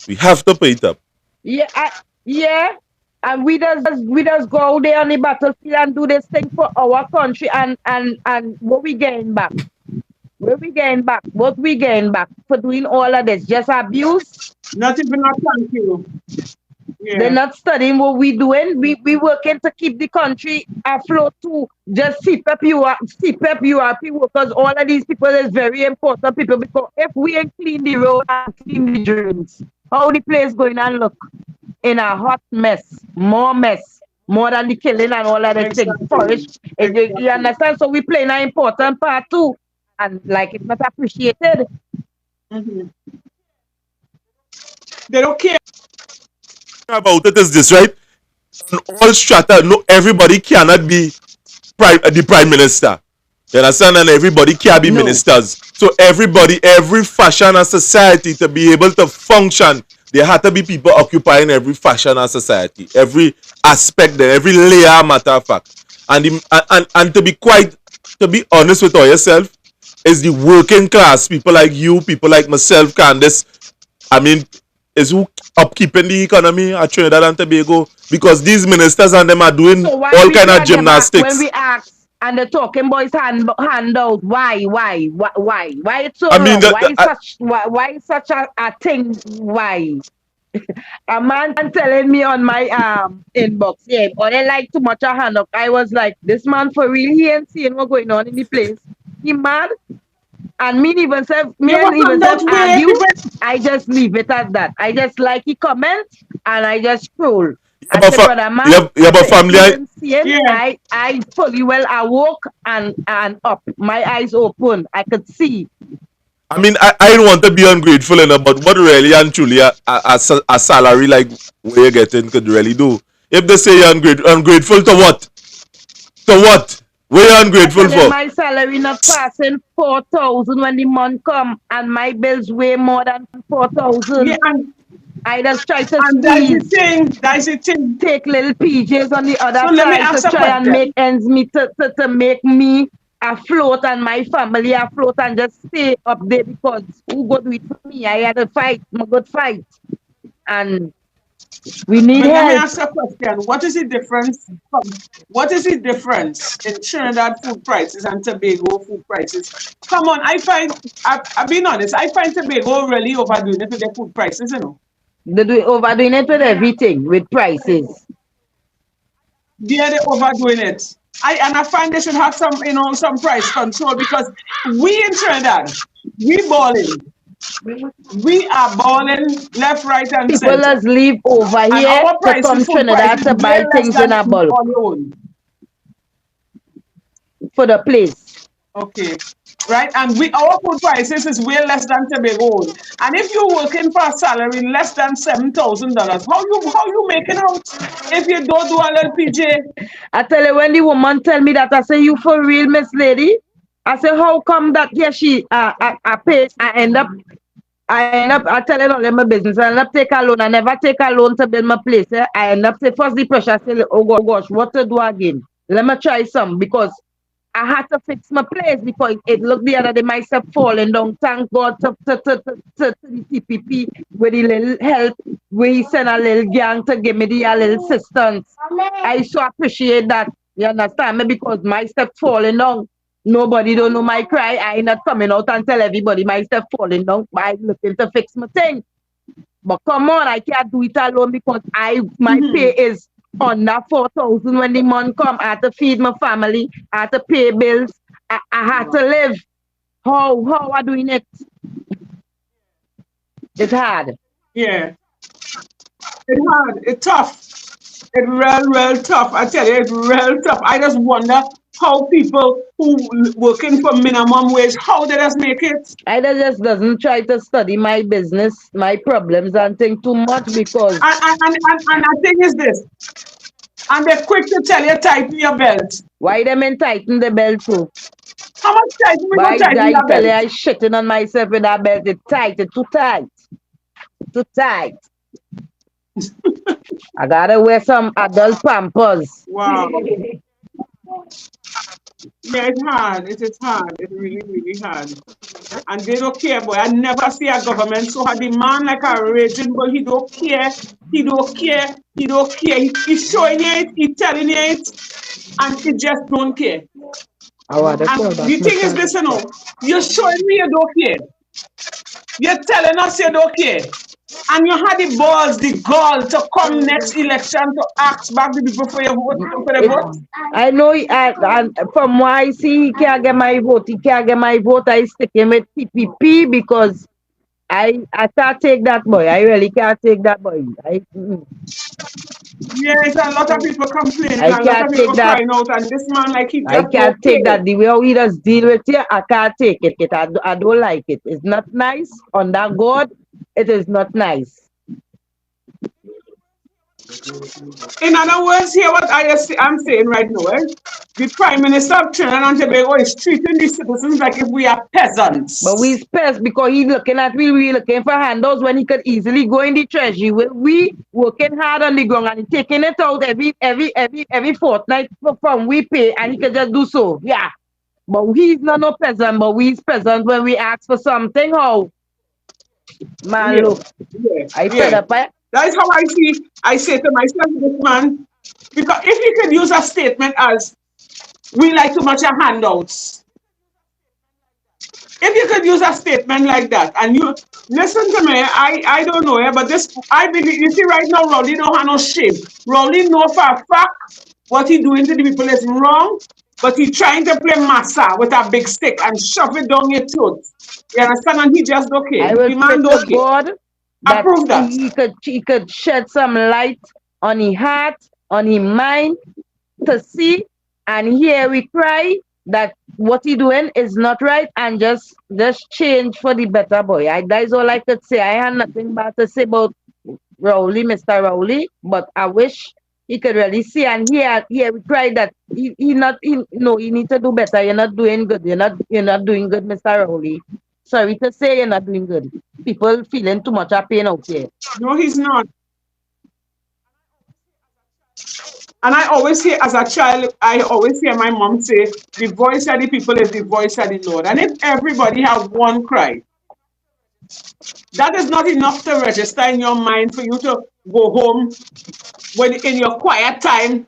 We have to pay it up. Yeah, yeah. And we just go out there on the battlefield and do this thing for our country, and what we getting back? What we getting back? What we getting back for doing all of this? Just abuse. Not even a thank you. They're Yeah. not studying what we doing. We working to keep the country afloat too. Just CPEP, workers. All of these people is very important people, because if we ain't clean the road and clean the drains, how the place going and look in a hot mess, more than the killing and all of this thing. Exactly. Forest, you Exactly. understand? So we playing an important part too, and like it's not appreciated. Hmm. They don't care. About it is this, right? On all strata, no, everybody cannot be the prime minister. You understand? And everybody can't be No, ministers. So every fashion of society to be able to function, there had to be people occupying every fashion of society, every aspect there, every layer, matter of fact. And to be honest with yourself, is the working class, people like you, people like myself, Candice, I mean, is who upkeeping the economy at Trinidad and Tobago, because these ministers and them are doing so why all we kind of can't get back when gymnastics. we ask and the talking boys hand out? Why it's so I mean, wrong? Why is such a thing? Why? A man telling me on my inbox, yeah, or they like too much a hand up. I was like, this man for real, he ain't seeing what going on in the place. He mad, and me You and will even find self out where argue. people. I just leave it at that. I just like he comment, and I just scroll. you I have a say, brother man, you I have a say, if family. you ain't seeing, Yeah. I fully well awoke and up. My eyes open. I could see. I mean, I don't want to be ungrateful enough, but what really and truly a salary like where you're getting could really do. If they say you're ungrateful to what? To what? Where you I ungrateful tell them for? my salary not passing 4,000 when the month come, and my bills way more than Yeah, 4,000. I just try to and that's the squeeze, thing. That's the thing. take little PJs on the So other let me side to ask a try and make question. ends meet to make me afloat and my family afloat and just stay up there, because who go do it for me? I had a fight, my good fight, and we need But let me help. ask a question. What is the difference what is the difference in Trinidad food prices and Tobago food prices? Come on, I've been honest, I find Tobago really overdoing it with their food prices, you know. They do overdoing it with everything, with prices. They're overdoing it. I find they should have some price control, because we in Trinidad, we balling. We are balling left, right, and People center. just leave over And here our to prices, come food price, Trinidad is to way buy less things in than a bulk on your own. for the place. Okay. Right? And our food prices is way less than Tobago. And if you're working for a salary less than $7,000, how you making out if you don't do a little PJ? I tell you, when the woman tell me that, I say, you for real, Miss Lady? I say, how come that, yeah, I pay, I tell her all my business. I end up take a loan. I never take a loan to build my place. Eh? I end up say, first the pressure, I say, oh gosh, what to do again? Let me try some, because I had to fix my place, because it looked the other day myself falling down. Thank God to the TPP with the little help. We send a little gang to give me the little assistance. I so appreciate that. You understand me? Because my step falling down. Nobody don't know my cry. I ain't not coming out and tell everybody my step falling down. I looking to fix my thing. But come on, I can't do it alone, because my pay Mm-hmm. is under 4,000 when the month come. I have to feed my family. I have to pay bills. I have to live. How are doing it? It's hard. Yeah. It's hard. It's tough. It's real tough. I tell you, it's real tough. I just wonder how people who working for minimum wage, how they just make it. I just doesn't try to study my business, my problems, and think too much, because And the thing is this. And they're quick to tell you tighten your belt. Why them ain't tighten the belt too? How much tighten we But gonna tighten I that tell you, belt? I shitting on myself with that belt. It's tight. It's too tight. Too tight. I gotta wear some adult pampers. Wow. Yeah, it's hard. It is hard. It's really, really hard. And they don't care, boy. I never see a government so hard. The man like a raging, but he don't care. He don't care. He don't care. He's showing you it. He's telling you it. And he just don't care. I want to call And back the my thing is son. this, you know, you're showing me you don't care. You're telling us you don't care. And you had the balls, the gall to come next election to ask back the people for your vote, for the vote. I know, and from what I see, he can't get my vote. He can't get my vote. I sticking with TPP because I can't take that boy. I really can't take that boy. Yes, a lot of people complaining, I a lot of can't take people that. crying out, and this man, like, he I just can't don't take care. that. The way we just deal with you, I can't take it. I don't like it. It's not nice. On that God, it is not nice. In other words, hear what I'm saying right now, eh? The Prime Minister of Trinidad and Tobago is treating the citizens like if we are But we peasants. stressed because he's looking at we looking for handouts when he could easily go in the treasury. We working hard on the ground and taking it out every fortnight from we pay and he could just do so. Yeah. But he's not no peasant, but we's peasant when we ask for something. How man Yeah, look. yeah, I fed yeah. up. That is how I see. I say to myself, this man, because if you could use a statement as we like too much of handouts, if you could use a statement like that, and you listen to me, I don't know, but this I believe. You see, right now, Rowley don't have no shame. Rowley know for a fact what he doing to the people is wrong, but he trying to play massa with a big stick and shove it down your throat. You understand? And he just don't care. I will The pray man to don't care. God that Approve that. he could shed some light on his heart, on his mind to see and hear we cry that what he doing is not right and just change for the better boy. That is all I could say. I had nothing bad to say about Rowley, Mr. Rowley, but I wish he could really see and hear we cry that he not he, no, he need to do better. You're not doing good. You're not doing good, Mr. Rowley. Sorry to say you're not doing good. People feeling too much of pain out there. No, he's not. And I always hear, as a child, I always hear my mom say, the voice of the people is the voice of the Lord. And if everybody have one cry, that is not enough to register in your mind for you to go home when in your quiet time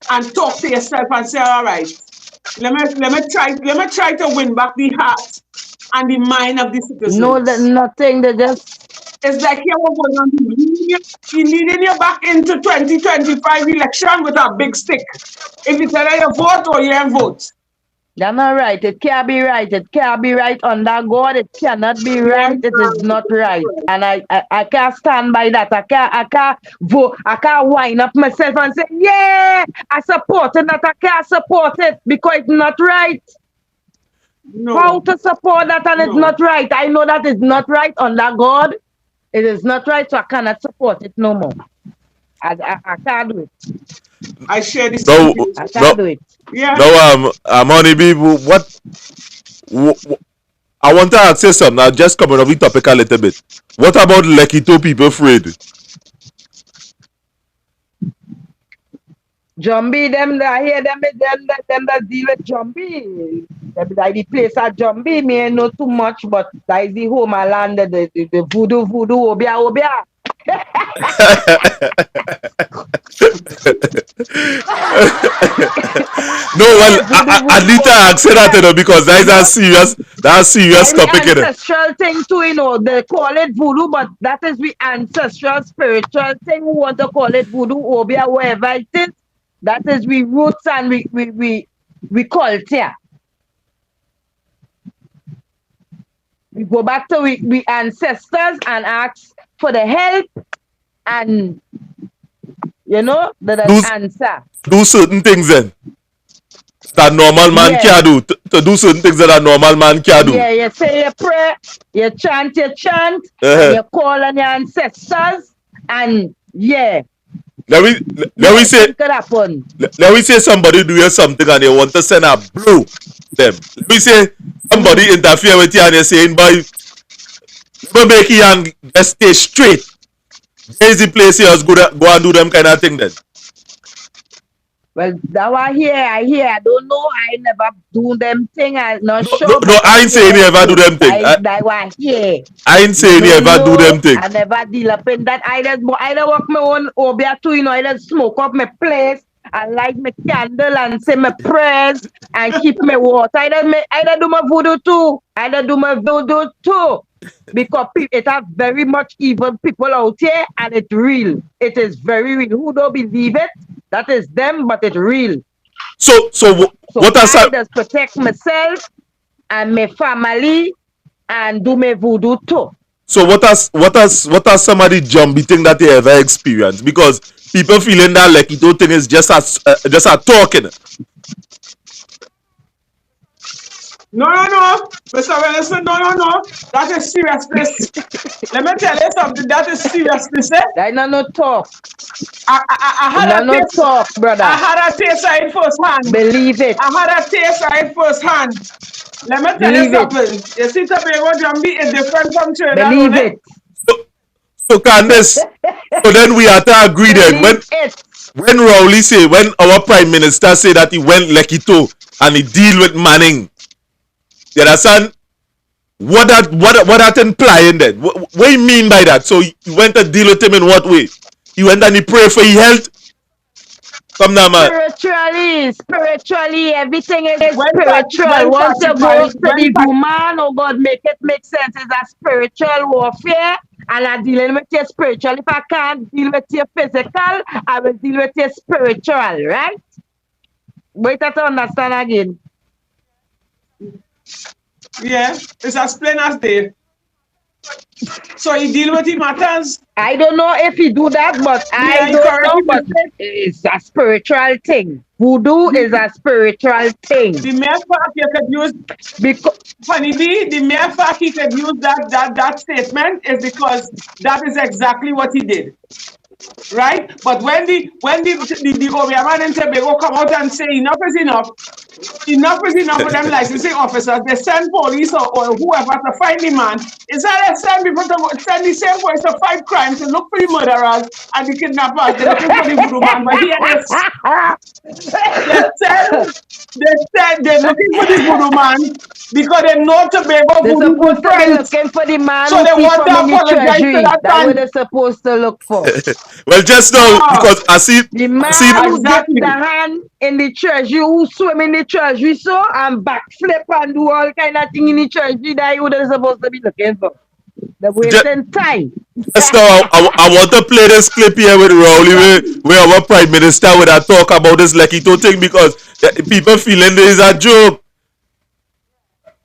and talk to yourself and say, all right, let me try to win back the heart and the mind of the No, that citizens. nothing. They just It's like here we're going on. He leading you back into 2025 election with a big stick. If you tell her you vote or you ain't vote. That's not right. It can't be right. It can't be right under God. It cannot be Yes, right. It is not right. And I can't stand by that. I can't vote. I can't wind up myself and say, yeah, I support it. That I can't support it because it's not right. How no, to support that and it's no. not right? I know that it's not right under God. It is not right, so I cannot support it no more. I can't do it. I share the same No, views I with no, can't do it. yeah. no. Honeybee, I want to ask you something. Now, just coming off the topic a little bit. What about Lekito people afraid? Jumbie, them I hear them that deal with Jumbie. Like the place at Jumbie, me ain't know too much, but that is the home I landed, the voodoo, obia. No, well, Yeah, I need to ask you that, because that is No, a serious that is topic, ancestral thing too, they call it voodoo, but that is the ancestral spiritual thing. Who want to call it voodoo, obia, whatever it is. That is we roots and we culture. We go back to we ancestors and ask for the help and that Do, answer. do certain things then that normal man Yeah. can't do. To do certain things that a normal man can't do. Yeah, you say your prayer, you chant, and Uh-huh. you call on your ancestors, and yeah. let me let me Yes, say it could happen. let me say somebody do you something and you want to send a blow to them. Let me say somebody interfere with you and you're saying, boy, let me make you and just stay straight. There is the place you just go and do them kind of thing then. Well, that one here, I hear. I don't know. I never do them thing. I'm not No, no, sure, no, but I I ain't saying you hear ever do too. them thing. That one here. I ain't Me saying you no ever do them know. thing. I never deal up in that. I just work my own obia too, you know. I just smoke up my place and light my candle and say my prayers and keep my water. I don't do my voodoo too. I don't do my voodoo too. Because it have very much evil people out here and it's real. It is very real. Who don't believe it, that is them, but it's real. So So what are I some just protect myself and my family and do my voodoo too. so what are some of the jumpy thing that you ever experienced? Because people feeling that like it thing is just a talking. No, no, no. Mr. Wilson, no, no, no. That is seriousness. Let me tell you something. That is seriousness. Eh? That no talk. I had a No taste. talk, I brother. had a taste of it firsthand. Believe it. I had a taste of it firsthand. Let me tell you Believe it. something. You see, Tobago Jambi is different from Trinidad, Believe only. it. So, so Candace, so then we have to agree then Believe it. when Rowley say when our prime minister say that he went Lekito and he deal with Manning, you understand? What that implying then? What do you mean by that? So he went to deal with him in what way? He went and he prayed for his health? Come now, man. Spiritually, everything is spiritual. When Once you go to when the woman, oh God, make it make sense. It's a spiritual warfare, and I'm dealing with you spiritual. If I can't deal with you physical, I will deal with you spiritual, right? Wait to understand again. yeah, it's as plain as day. So he deal with the matters. I don't know if he do that, but I Yeah, he don't know. correctly But mistake. it's a spiritual thing. Voodoo is a spiritual thing. The mere fact you could use Because Funny B, the mere fact he could use that statement is because that is exactly what he did. Right? But when the Obiaman and Tobago come out and say enough is enough for them licensing officers, they send police or whoever to find the man. Instead they send people to send the same police to fight crime, to look for the murderers and the kidnappers, they're looking for the voodoo man. But here is they send they're looking for the voodoo man because they know Tobago they're voodoo supposed good to be friends. looking for the man So who they thief want from to in the apologize to treasury. that That's what man. they're supposed to look for. Well, just now No, because The I see man who dip the exactly. hand in the treasury, who swim in the treasury so and backflip and do all kind of thing in the treasury that you were supposed to be looking for. They're just, wasting time. just now I want to play this clip here with Rowley where our prime minister would have talk about this Lekito thing because people feeling this is a joke.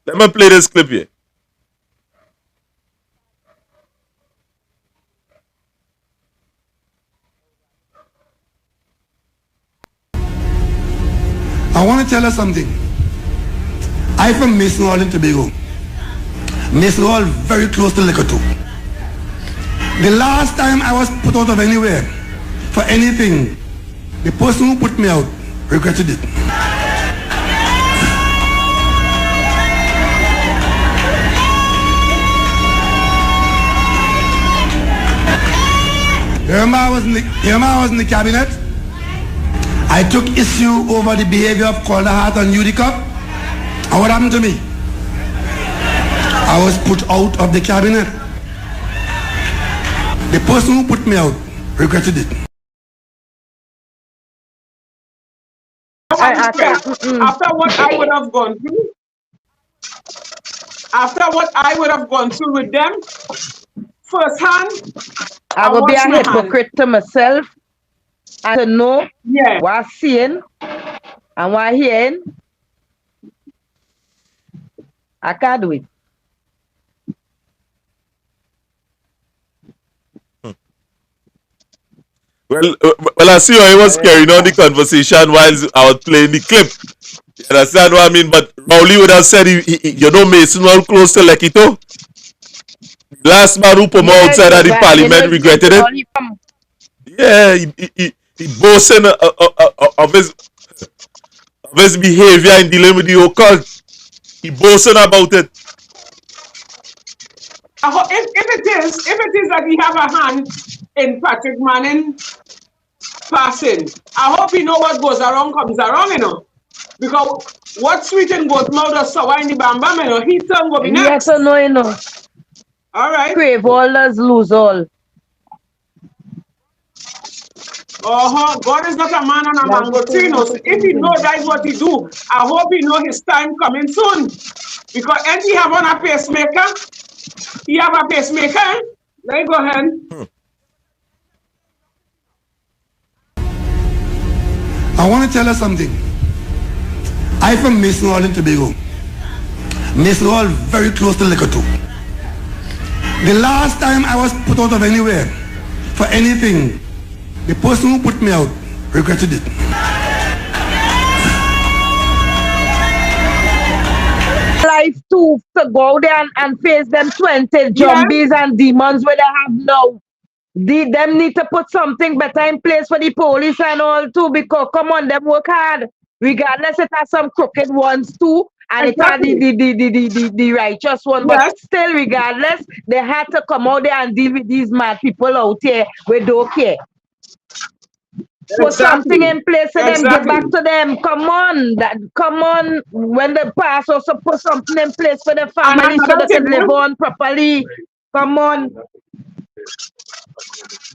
Let me play this clip here. I want to tell you something. I'm from Mason Hall in Tobago. Mason Hall very close to Lekito. The last time I was put out of anywhere for anything, the person who put me out regretted it. Remember I was in the cabinet? I took issue over the behavior of Calder Hart and Udicup. And what happened to me? I was put out of the cabinet. The person who put me out regretted it. After what I would have gone through, with them firsthand, I I will be wash a my hand. hypocrite to myself and to know Yeah. what I'm seeing and what I'm hearing. I can't do it. Well, I see how he was carrying on the conversation while I was playing the clip. You understand what I mean? But Rowley would have said, you know, Mason all close to Lekito. Last man who put him outside of the You know, parliament regretted it. Yeah, he boasting of his behavior in dealing with the occult. He boasting about it. If it is that he have a hand in Patrick Manning passing, I hope he know what goes around comes around, you know. Because what sweet in goat mouth or sour in the bam bam, you know, he turn go be next. Yes or no, you know. All right. Crave all, does lose all. God is not a man on a mango tree, you know. So if he know that is what he do, I hope he know his time coming soon. Because and he have on a pacemaker. He have a pacemaker. Let me go ahead. I want to tell you something. I'm from Mason Hall in Tobago. Mason Hall very close to Liquor 2. The last time I was put out of anywhere for anything, the person who put me out regretted it. Life to go there and face them 20 zombies and demons where they have now. Them need to put something better in place for the police and all too, because come on, them work hard. Regardless, it has some crooked ones too, and Exactly. it has the righteous one. Yes. But still, regardless, they had to come out there and deal with these mad people out here with don't care. Put something in place for them, get back to them. Come on. When the pass also put something in place for the family so they can live on properly. Come on.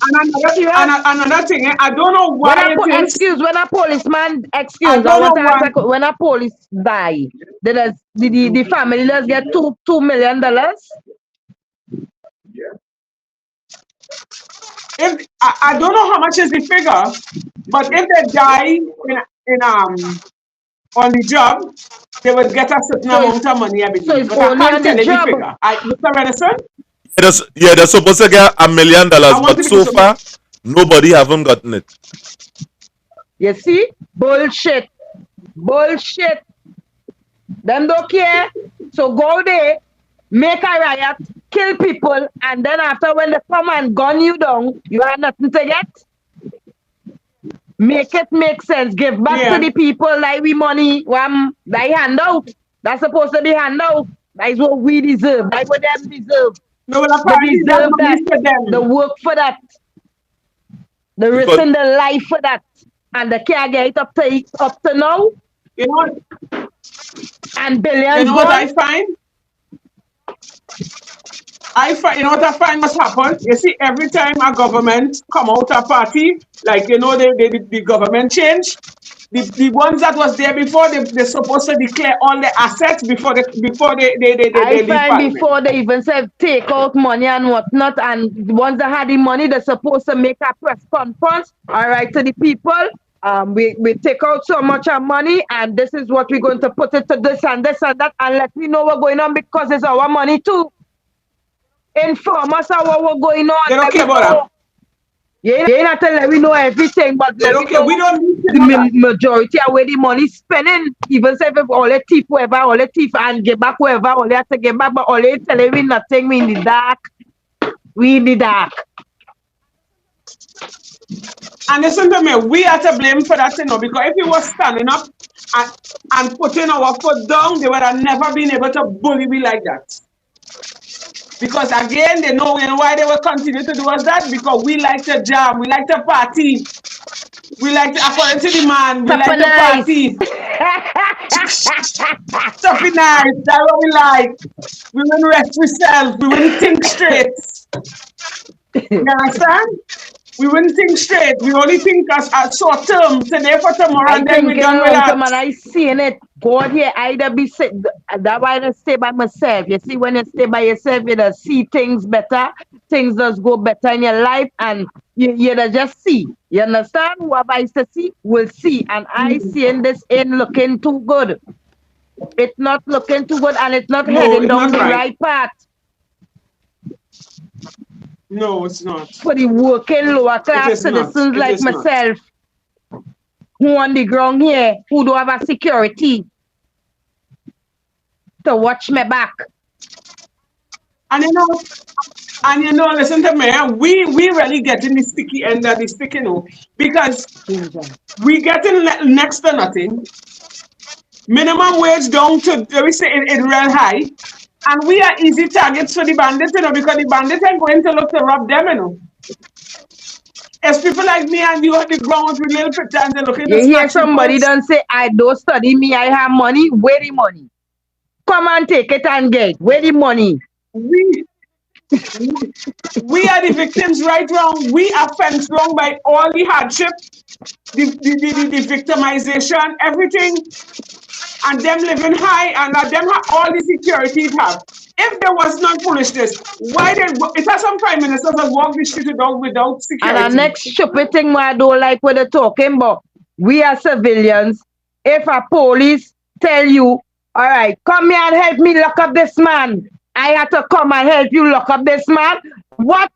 And another thing, I don't know why when a policeman when a police die, the family does get $2 million. If I don't know how much is the figure, but if they die in on the job, they would get a certain amount of money every day. But I can't tell you the figure. Mr. Renison? Yeah, they're supposed to get $1 million, but so far nobody haven't gotten it. You see? Bullshit. Them don't care. So go there, make a riot, kill people, and then after when they come and gun you down, you have nothing to get. Make it make sense. Give back to the people like we money. Like handout. That's supposed to be handout. That's what we deserve. That's what them deserve. No, they deserve that. They work for that. They risk their life for that. And they can't get it up to now. You know, and billions. You know what I find? You know what I find must happen? You see, every time a government come out a party, like, you know, the government change, the ones that was there before, they're supposed to declare all the assets before they before they even said take out money and whatnot, and the ones that had the money, they're supposed to make a press conference, all right, to the people. We take out so much of money, and this is what we're going to put it to this and this and that, and let me know what's going on, because it's our money too. Inform us of what going on. They don't care about that. You ain't have to let me know everything, but they don't care. We don't need the majority of where the money spending. Even if all the thief, whoever, all the thief and get back whoever, all they have to get back, but all they telling me nothing. We in the dark. We in the dark. And listen to me, we are to blame for that, you know, because if we were standing up and putting our foot down, they would have never been able to bully me like that. Because again, they know why they will continue to do us that, because we like to jam, we like to party, we like to, according to the man, we like to party. Stuff it nice, that's what we like. We wouldn't rest ourselves, we wouldn't think straight. You understand? We wouldn't think straight. We only think as short term, today for tomorrow, and then we're done with that. Man, I seen it. God here, either be sick. That's why I stay by myself. You see, when you stay by yourself, you just see things better. Things just go better in your life, and you just see. You understand? Whoever is to see will see. And I seeing this ain't looking too good. It's not looking too good, and it's not heading down the right path. No, it's not. For the working lower class citizens like myself, who on the ground here, who don't have a security to watch me back. And you know, And listen to me, we really getting the sticky end of the stick, because we getting next to nothing. Minimum wage down to, let me say, it real high. And we are easy targets for the bandits, because the bandits ain't going to look to rob them. As people like me and you on the ground with little pretend they're looking to You hear snatch the somebody purse. don't say, I don't study me, I have money. Where the money? Come and take it and get. Where the money? We are the victims right wrong. We are fenced wrong by all the hardship, the victimization, everything, and them living high, and them all the securities have. If there was not foolishness, why did it has some prime ministers that walk the street without And the security? next stupid thing I don't like what they're talking about. We are civilians. If a police tell you, all right, come here and help me lock up this man. I have to come and help you lock up this man. What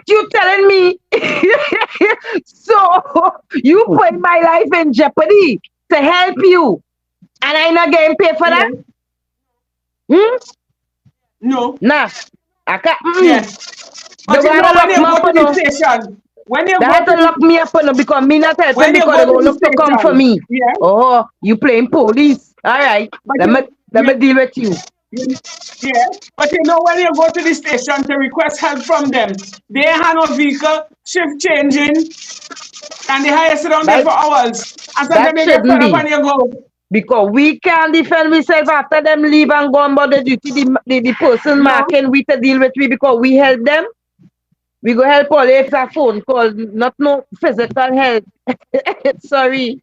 you telling me? So you put my life in jeopardy to help you. And I not getting paid for that? No. Nah. I can't. Yes. But They gotta when you lock go me to up. the station, when you They go have to to lock me up because me not helping when you because go they to go the look to come for station, me. yeah. Oh, you playing police. All right. But Let me deal with you. Yeah. But when you go to the station to request help from them, they have no vehicle, shift changing, and they hire sit down there for hours. And sometimes That they get shouldn't fed up be. and you go. Because we can't defend ourselves after them leave and go on about the duty, the person No. marking we to deal with we because we help them. We go help all if a phone call, not no physical help. Sorry.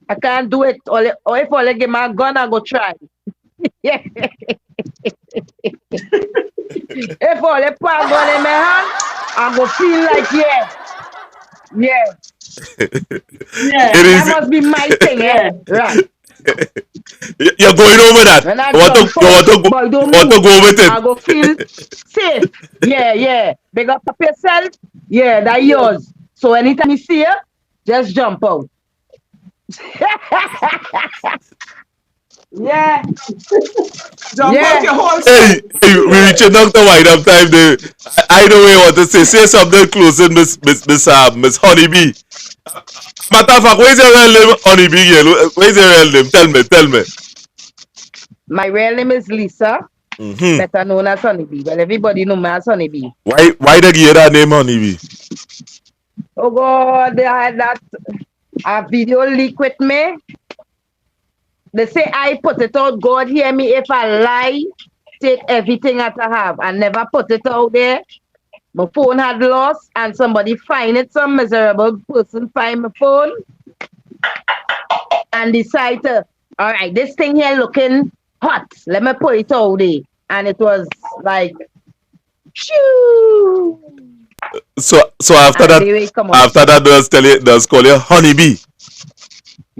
I can't do it. Or if I get my gun, I go try. Yeah. If all the power gun in my hand, I go feel like yeah. Yeah. It That is. must be my thing, Yeah. Right. You're going over that. When I You want to, jump you out, want to go, boy, you don't want to move. go with I go feel safe. Yeah. Big up yourself. Yeah, that's yours. So anytime you see her, just jump out. Yeah. Jump out your whole Hey, self. we Yeah. reaching Dr. White up time there. I know what to say. Say something closing, Miss Honeybee. Matter of fact, where's your real name, Honeybee girl? Where's your real name? Tell me. My real name is Lisa, better known as Honeybee. Well, everybody know me as Honeybee. Why did you hear that name, Honeybee? Oh God, I had that a video leak with me. They say I put it out. God hear me if I lie. Take everything that I have. I never put it out there. My phone had lost and somebody find it. Some miserable person find my phone and decide to, all right, this thing here looking hot. Let me put it out there. And it was like, shoo. So after And that, there it come out. does call you Honeybee.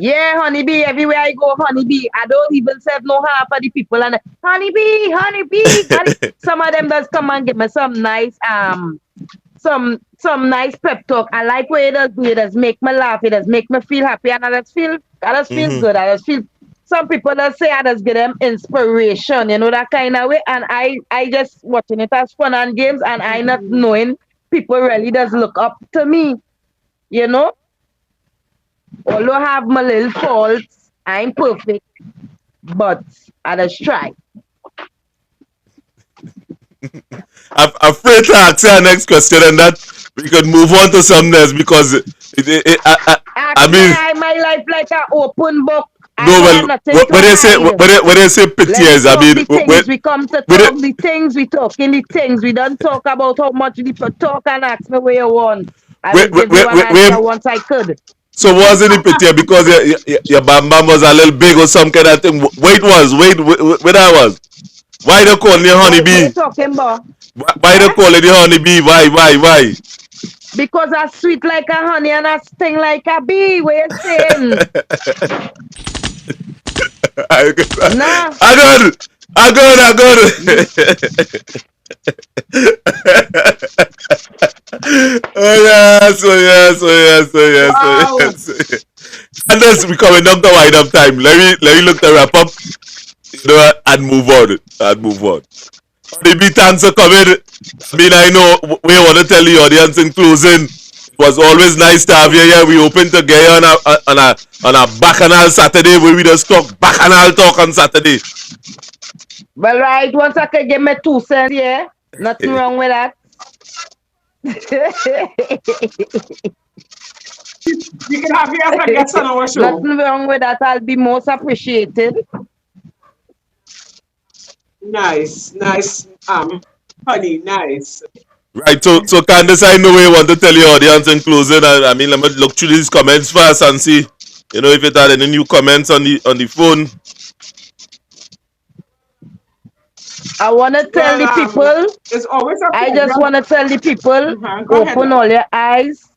Yeah, honeybee. Everywhere I go, honeybee. I don't even serve no half of the people. And honeybee. Some of them does come and give me some nice some nice pep talk. I like what it does do. It does make me laugh. It does make me feel happy, and I just feel good. I just feel. Some people just say I just give them inspiration, that kind of way. And I just watching it as fun and games, and I not knowing people really does look up to me, Although I have my little faults, I ain't perfect, but I just try. I'm afraid to ask you our next question, and that we could move on to something else because I mean, My life like an open book. no, I well, have nothing to when they say hide. when they say pitiers, I Let's mean, talk the things we come to when talk. The things we talking. The things we don't talk about how much we talk and ask me where you want. I will give you an answer once I could. so wasn't it pitier because your bam bam was a little big or some kind of thing? Wait, where I was. Why they call me What honeybee? you talking about? Why they call it the honeybee? Why? Because I sweet like a honey and I sting like a bee. What you saying? I Nah. got Wow. And that's becoming Dr. White up time. Let me look to wrap up, and move on. Honeybee, thanks for coming. I mean, I know we want to tell the audience in closing. It was always nice to have you here. We open to get you on a bacchanal Saturday where we just talk bacchanal talk on Saturday. Well, right, once I can give me 2 cents, yeah, nothing wrong with that. We can have you as a guest on our show. Nothing wrong with that. I'll be most appreciated. Nice, honey, nice. Right, so Candace, I know you want to tell your audience in closing. I mean, let me look through these comments first and see, if it had any new comments on the phone. I want to tell the people. It's always a I just want to tell the people, open all your eyes,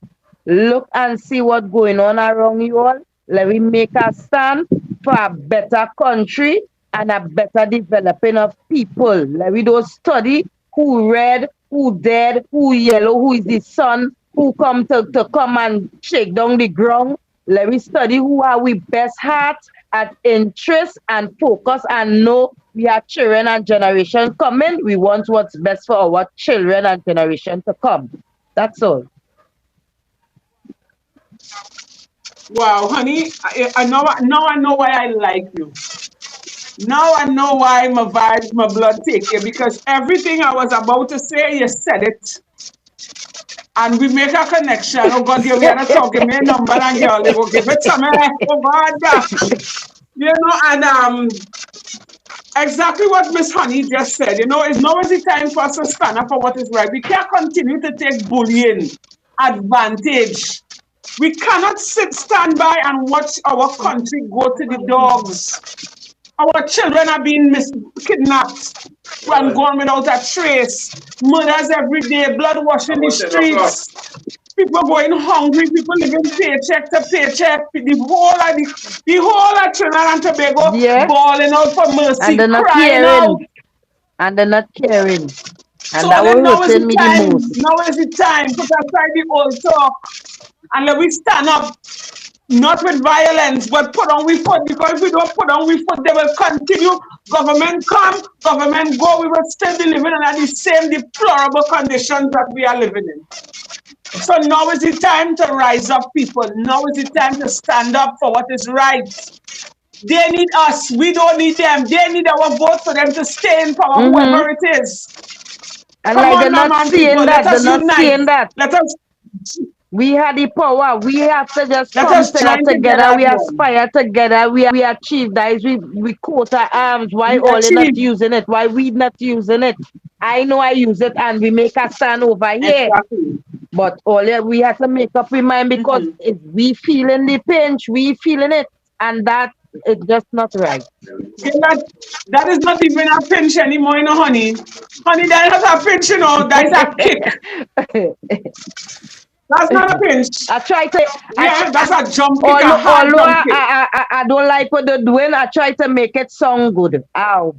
look and see what's going on around you all. Let me make a stand for a better country and a better developing of people. Let me don't study who red, who dead, who yellow, who is the sun, who come to come and shake down the ground. Let me study who are we best heart and interest and focus and know we have children and generation coming. We want what's best for our children and generation to come. That's all. Wow, honey, now I know why I like you. Now I know why my vibes, my blood take you, because everything I was about to say, you said it. And we make a connection. Oh God, we are talking me number and girl, they will give it to me. Oh God. And exactly what Miss Honey just said. It's now is the time for us to stand up for what is right. We can't continue to take bullying advantage. We cannot stand by and watch our country go to the dogs. Our children are being kidnapped and gone without a trace. Murders every day, blood washing the streets. People going hungry, people living paycheck to paycheck. The whole of Trinidad and Tobago bawling out for mercy, and they're not crying caring. out. And they're not caring. And So that then will hurt me the most. now is the time. Put aside the old talk and let we stand up. Not with violence, but put on we foot, because if we don't put on we foot, they will continue. Government come, government go, we will still be living under the same deplorable conditions that we are living in. So now is the time to rise up, people. Now is the time to stand up for what is right. They need us. We don't need them. They need our vote for them to stay in power, whoever it is. And Come like on, they're not seeing that. They're not seeing that. Let us. We had the power. We have to just Let come us together. We aspire together. We achieve that. We quote our arms. Why all are not using it? Why we not using it? I know I use it, and we make a stand over here. Exactly. But all we have to make up our mind, because if we feeling the pinch, we feeling it, and that it's just not right. That is not even a pinch anymore, honey. Honey, that is not a pinch, that is a kick. That's not a pinch. I try to. That's a jump kick. Although I don't like what they're doing, I try to make it sound good. Ow.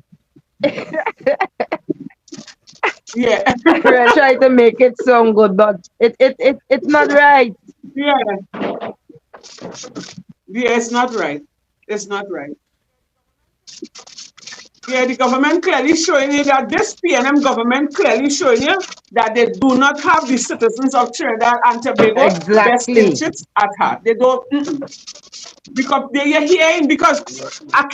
Yeah. I try to make it sound good, but it's not right. Yeah. Yeah, it's not right. It's not right. Yeah, the government clearly showing you that this PNM government clearly showing you that they do not have the citizens of Trinidad and Tobago best interests at heart. They don't. Because they are hearing, because I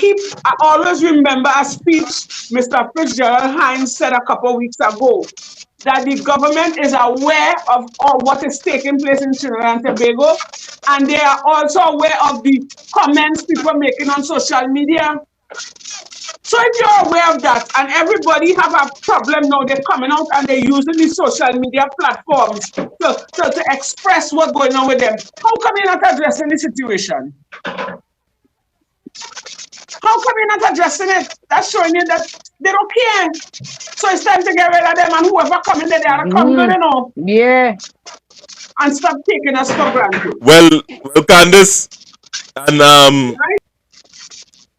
always remember a speech Mr. Fitzgerald Hines said a couple of weeks ago, that the government is aware of all what is taking place in Trinidad and Tobago, and they are also aware of the comments people are making on social media. So if you're aware of that, and everybody have a problem now, they're coming out and they're using the social media platforms to express what's going on with them. How come you're not addressing the situation? How come you're not addressing it? That's showing you that they don't care. So it's time to get rid of them, and whoever come in there, they are to come good, Yeah. And stop taking us for granted. Well, Candace, and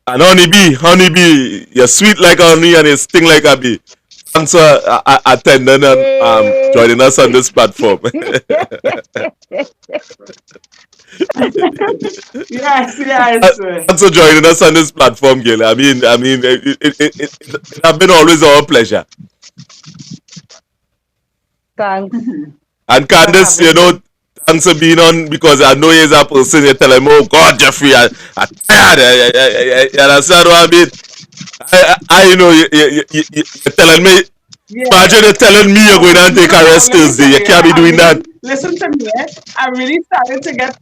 Honeybee, you're sweet like a honey and you sting like a bee. Thanks for attending and joining us on this platform. Yes. Thanks for joining us on this platform, Gail. I mean, it has been always our pleasure. Thanks. And Candace, you know, thanks for being on because I know you're a person. You tell him, oh God, Jeffrey, I'm tired. You understand what I mean? I know you're telling me. Yeah. Imagine you're telling me you're going to take a rest Let me Thursday. tell You you, can't be doing that. listen to me. I really started to get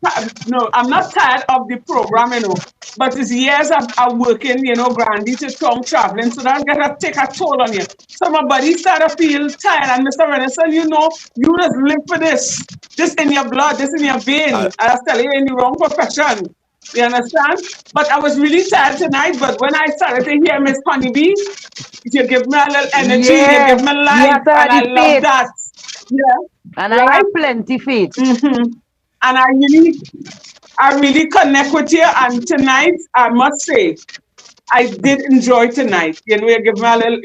no, I'm not tired of the program, you know. But it's years of working, you know, Grandy to town traveling, so that's gonna take a toll on you. So my body started to feel tired. And Mr. Renison, you know, you just live for this. This in your blood, this in your vein. I was telling you, in the wrong profession. You understand? But I was really tired tonight. But when I started to hear Miss Honeybee, you give me a little energy, you give me You life, have to have and I the love faith. that. Yeah, And I right? have plenty faith. And I really connect with you. And tonight, I must say, I did enjoy tonight. You know, you give me a little,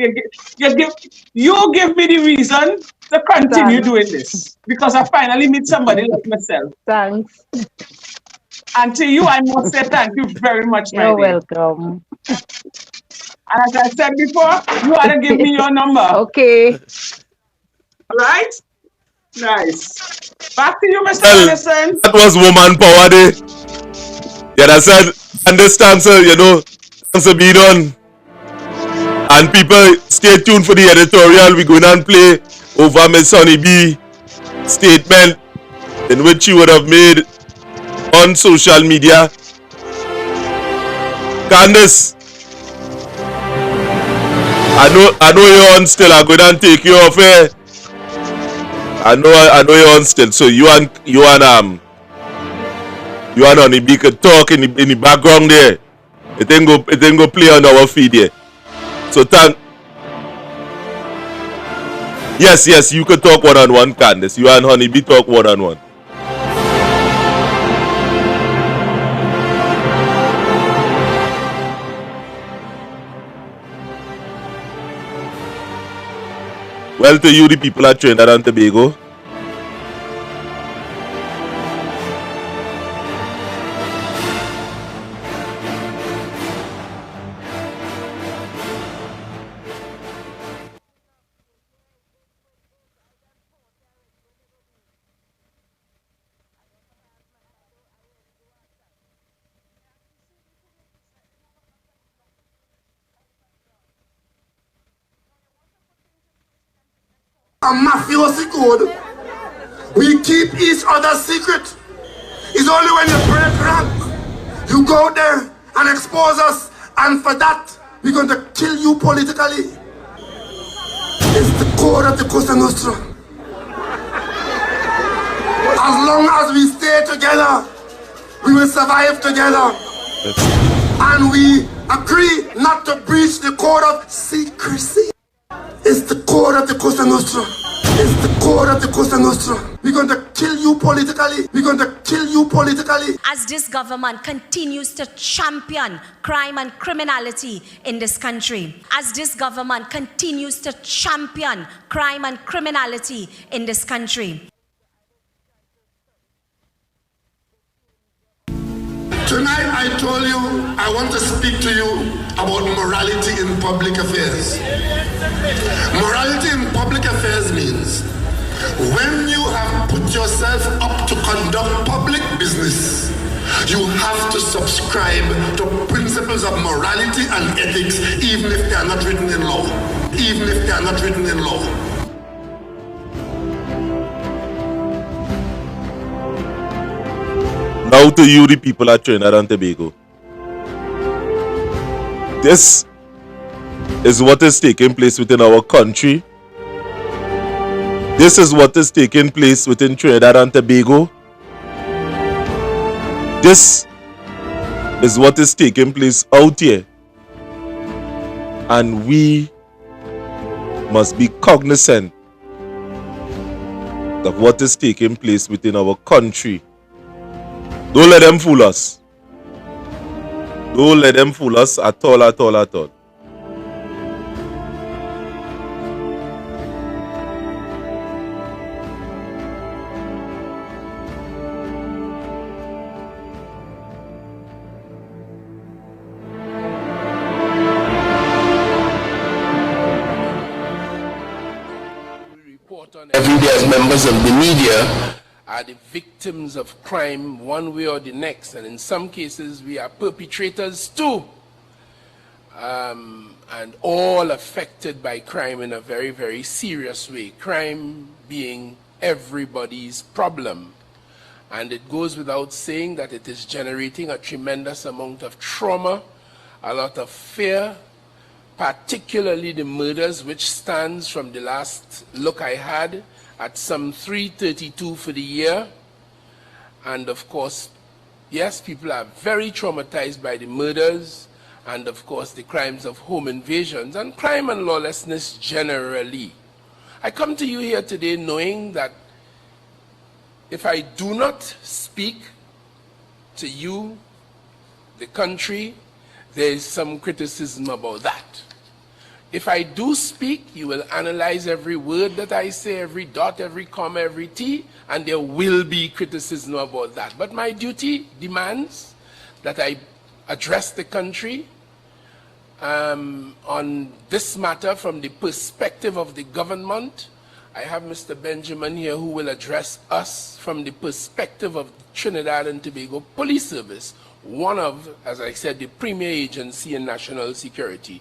you give me the reason to continue Thanks. doing this because I finally meet somebody like myself. Thanks. And to you, I must say thank you very much, my You're dear. welcome. And as I said before, you ought to give me your number, Okay. right? Nice. Back to you, Mr. Well, Anderson. that was Woman Power Day. You understand? And this thanks, you know, thanks for being on. And people, stay tuned for the editorial. We're going to play over Miss Honeybee statement in which she would have made on social media. Candace, I know you're on still. I'm going to take you off here. I know you're on still. So you and Honeybee could talk in the background there. It ain't go play on our feed here. So yes, you could talk one-on-one, Candace. You and Honeybee talk one-on-one. Well, to you, the people at Trinidad and Tobago, A mafiosi code. We keep each other's secret. It's only when you break rank, you go there and expose us, and for that, we're going to kill you politically. It's the code of the Cosa Nostra. As long as we stay together, we will survive together. And we agree not to breach the code of secrecy. It's the code of the Cosa Nostra. It's the code of the Cosa Nostra. We're going to kill you politically. We're going to kill you politically. As this government continues to champion crime and criminality in this country. As this government continues to champion crime and criminality in this country. Tonight I told you I want to speak to you about morality in public affairs. Morality in public affairs means when you have put yourself up to conduct public business, you have to subscribe to principles of morality and ethics, even if they are not written in law. Even if they are not written in law. now to you, the people at Trinidad and Tobago. This is what is taking place within our country. This is what is taking place within Trinidad and Tobago. This is what is taking place out here. And we must be cognizant of what is taking place within our country. Don't let them fool us. Don't let them fool us at all, at all, at all. Every day as members of the media, are the victims of crime one way or the next. And in some cases, we are perpetrators too. And all affected by crime in a very, very serious way. Crime being everybody's problem. And it goes without saying that it is generating a tremendous amount of trauma, a lot of fear, particularly the murders, which stands from the last look I had at some 332 for the year. And of course, yes, people are very traumatized by the murders and of course the crimes of home invasions and crime and lawlessness generally. I come to you here today knowing that if I do not speak to you, the country, there is some criticism about that. If I do speak, you will analyze every word that I say, every dot, every comma, every T, and there will be criticism about that. But my duty demands that I address the country on this matter from the perspective of the government. I have Mr. Benjamin here who will address us from the perspective of Trinidad and Tobago Police Service, one of, as I said, the premier agency in national security.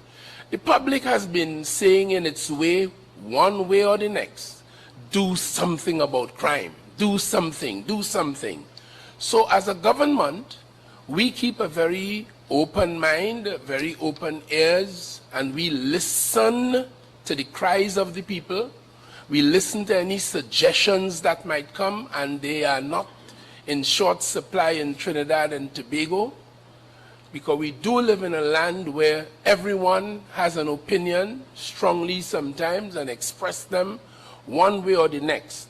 The public has been saying in its way, one way or the next, do something about crime, do something, do something. So as a government, we keep a very open mind, very open ears, and we listen to the cries of the people. We listen to any suggestions that might come, and they are not in short supply in Trinidad and Tobago, because we do live in a land where everyone has an opinion, strongly sometimes, and express them one way or the next.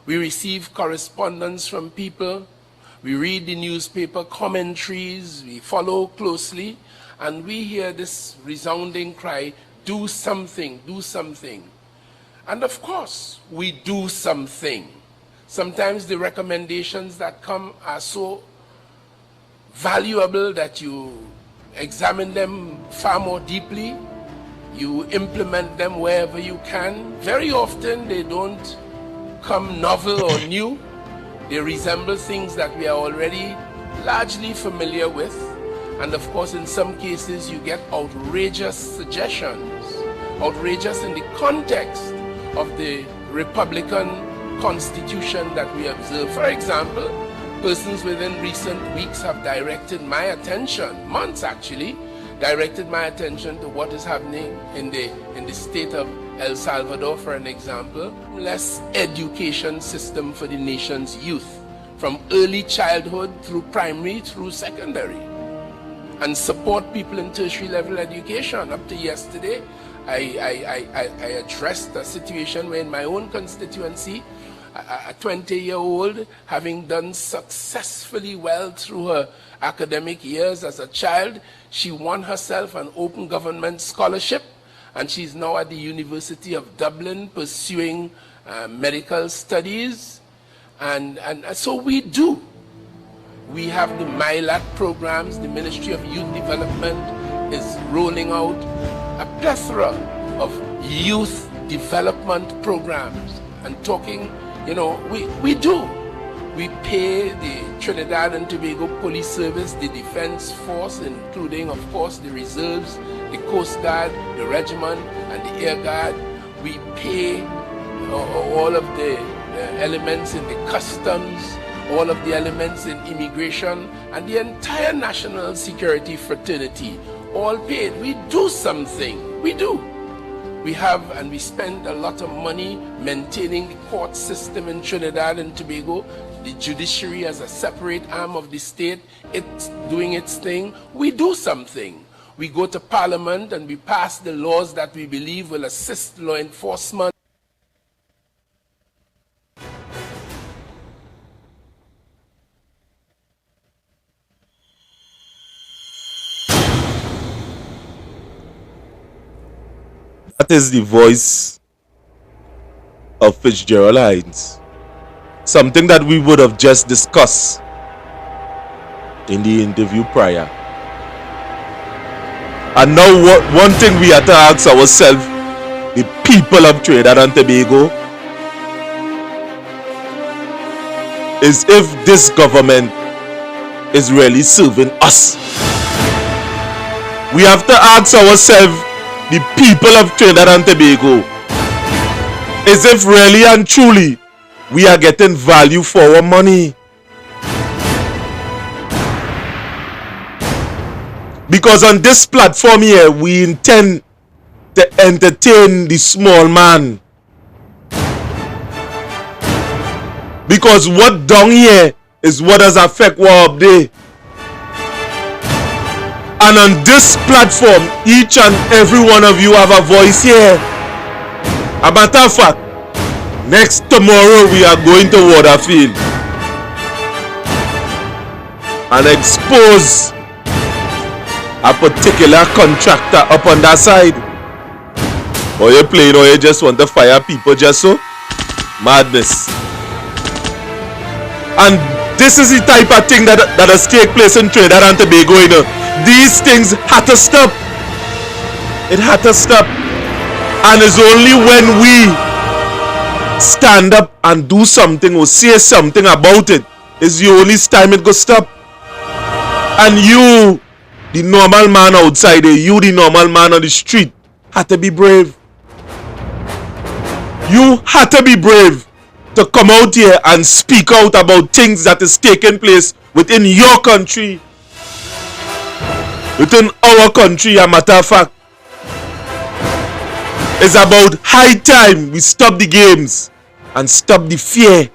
We receive correspondence from people, we read the newspaper commentaries, we follow closely, and we hear this resounding cry, do something, do something. And of course, we do something. Sometimes the recommendations that come are so valuable that you examine them far more deeply, you implement them wherever you can. Very often they don't come novel or new. They resemble things that we are already largely familiar with. And of course, in some cases, you get outrageous suggestions, outrageous in the context of the Republican Constitution that we observe. For example, persons within recent weeks have directed my attention, months actually, directed my attention to what is happening in the state of El Salvador, for an example. Less education system for the nation's youth, from early childhood through primary through secondary, and support people in tertiary level education. Up to yesterday, I addressed a situation where in my own constituency, a 20-year-old, having done successfully well through her academic years as a child, she won herself an open government scholarship, and she's now at the University of Dublin pursuing medical studies. And so we do. We have the MILAT programs. The Ministry of Youth Development is rolling out a plethora of youth development programs and talking. You know, we do. We pay the Trinidad and Tobago Police Service, the Defense Force, including, of course, the reserves, the Coast Guard, the Regiment, and the Air Guard. We pay all of the elements in the customs, all of the elements in immigration, and the entire national security fraternity, all paid. We do something. We do. We have and we spend a lot of money maintaining the court system in Trinidad and Tobago, the judiciary as a separate arm of the state, it's doing its thing. We do something. We go to Parliament and we pass the laws that we believe will assist law enforcement. That is the voice of Fitzgerald Hines. Something that we would have just discussed in the interview prior. And now one thing we have to ask ourselves, the people of Trinidad and Tobago, is if this government is really serving us. We have to ask ourselves, the people of Trinidad and Tobago, is if really and truly we are getting value for our money. Because on this platform here, we intend to entertain the small man. Because what down here is what does affect what up there. And on this platform, each and every one of you have a voice here. A matter of fact, next tomorrow we are going to Waterfield and expose a particular contractor up on that side. Or you playing or you just want to fire people just so? Madness. And this is the type of thing that has taken place in Trinidad and Tobago, you know. These things had to stop. It had to stop. And it's only when we stand up and do something or say something about it is the only time it goes stop. And you, the normal man outside there, you the normal man on the street, had to be brave. You had to be brave to come out here and speak out about things that is taking place within your country, within our country. A matter of fact, it's about high time we stop the games and stop the fear.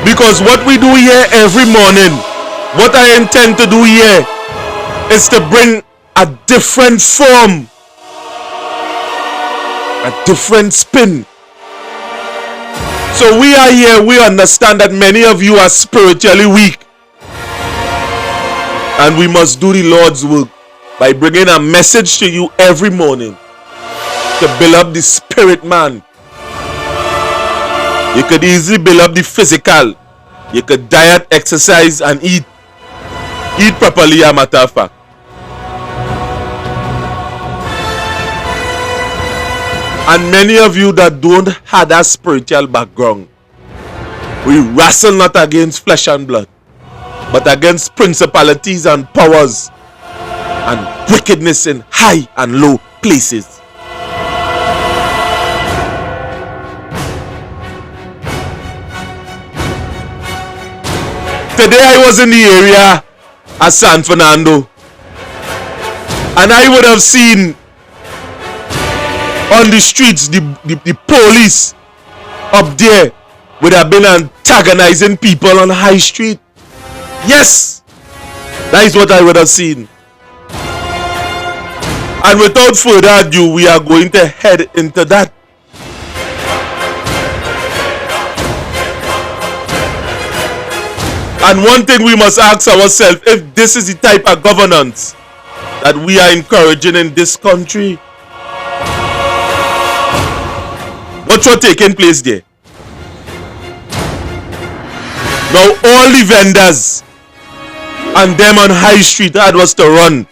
Because what we do here every morning, what I intend to do here is to bring a different form, a different spin. So we are here, we understand that many of you are spiritually weak. And we must do the Lord's work by bringing a message to you every morning to build up the spirit man. You could easily build up the physical. You could diet, exercise, and eat. Eat properly, a matter of fact. And many of you that don't have that spiritual background, we wrestle not against flesh and blood, but against principalities and powers and wickedness in high and low places. Today I was in the area at San Fernando, and I would have seen on the streets the police up there would have been antagonizing people on High Street. Yes, that is what I would have seen. And without further ado, we are going to head into that. And one thing we must ask ourselves, if this is the type of governance that we are encouraging in this country, what's taking place there? Now all the vendors and them on High Street had was to run.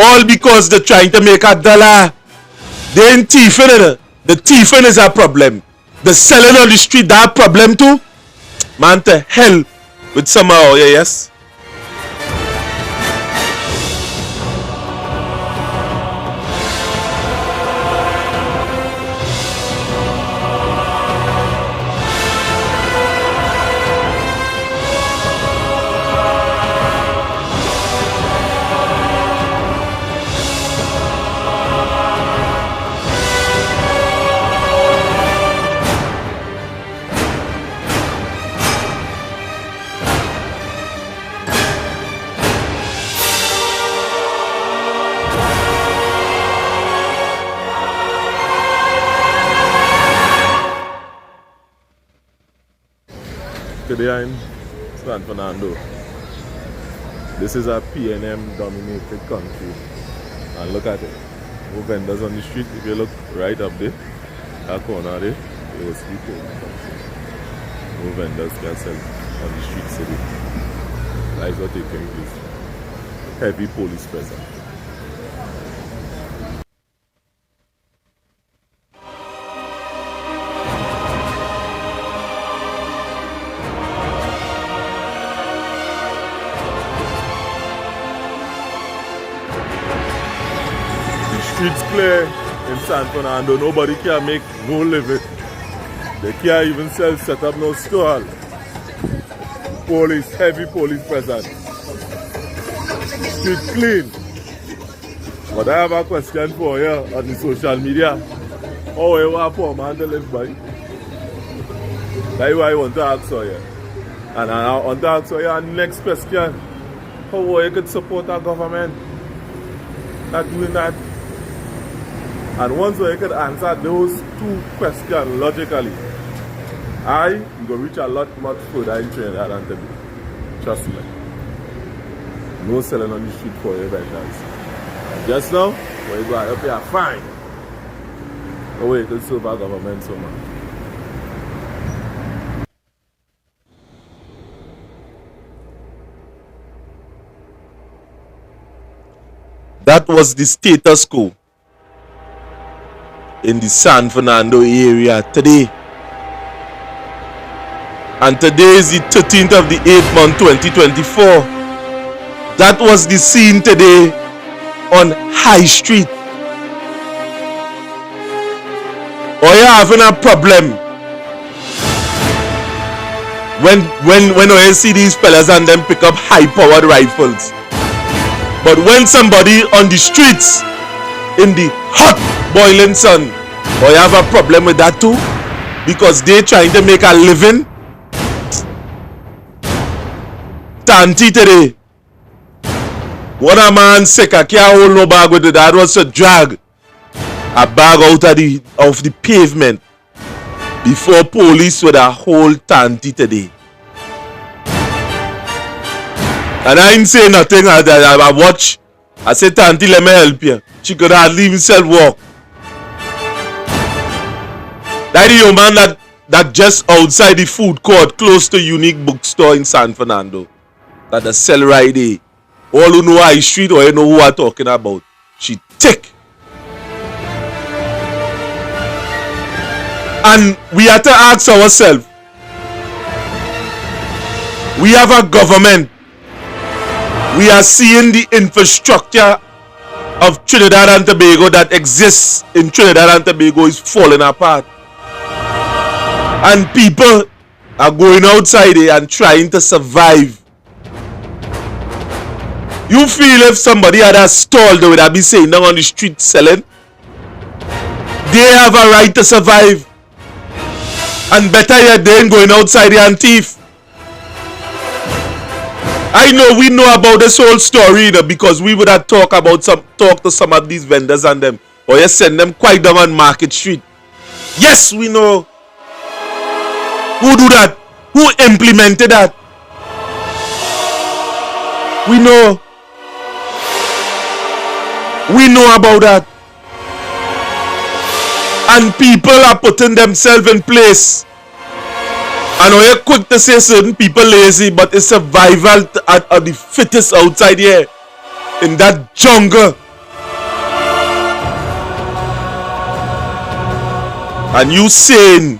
All because they're trying to make a dollar. They ain't thieving. The thieving is a problem. The selling on the street, that problem too. Man, to hell with somehow, yeah, yes. Today in San Fernando. This is a PNM dominated country. And look at it. No vendors on the street. If you look right up there, that corner there, you will see people. No vendors can sell on the street city. That is what taking place. Heavy police presence. play in San Fernando, nobody can make no living. They can't even set up no stall. Police, heavy police presence. Street clean. But I have a question for you on the social media. How you want poor man to live by? That's why I want to ask you. And I want to ask you next question. How you could support our government not doing that? And once you could answer those two questions logically, you go reach a lot much further in Trinidad and Tobago. Trust me. No selling on the street for you right now. Just now, when you go up here, fine. Oh wait, it's serve our government so much. That was the status quo in the San Fernando area today. And today is the 13th of the 8th month 2024. That was the scene today on High Street. Or you're having a problem when you see these fellas and them pick up high-powered rifles. But when somebody on the streets in the hot boiling sun, or you have a problem with that too, because they're trying to make a living. Tanti today, one a man sick, I can't hold no bag with it. That was to drag a bag out of the pavement before police would have hold Tanti today. And I ain't say nothing. I watch. I said, Tanti, let me help you. She could hardly even self-walk. That is your man that just outside the food court close to Unique Bookstore in San Fernando. That the sell right there. All who know High Street or you know who I'm talking about. She thick. And we have to ask ourselves. We have a government. We are seeing the infrastructure of Trinidad and Tobago that exists in Trinidad and Tobago is falling apart. And people are going outside here and trying to survive. You feel if somebody had a stall, they would have been saying down on the street selling? They have a right to survive. And better yet, they ain't going outside here and thief. I know we know about this whole story, you know, because we would have talk to some of these vendors and them, or you send them quite down on Market Street. Yes, we know. Who do that? Who implemented that? We know. We know about that. And people are putting themselves in place. I know you're quick to say certain people lazy, but it's survival of the fittest outside here. In that jungle. And you saying,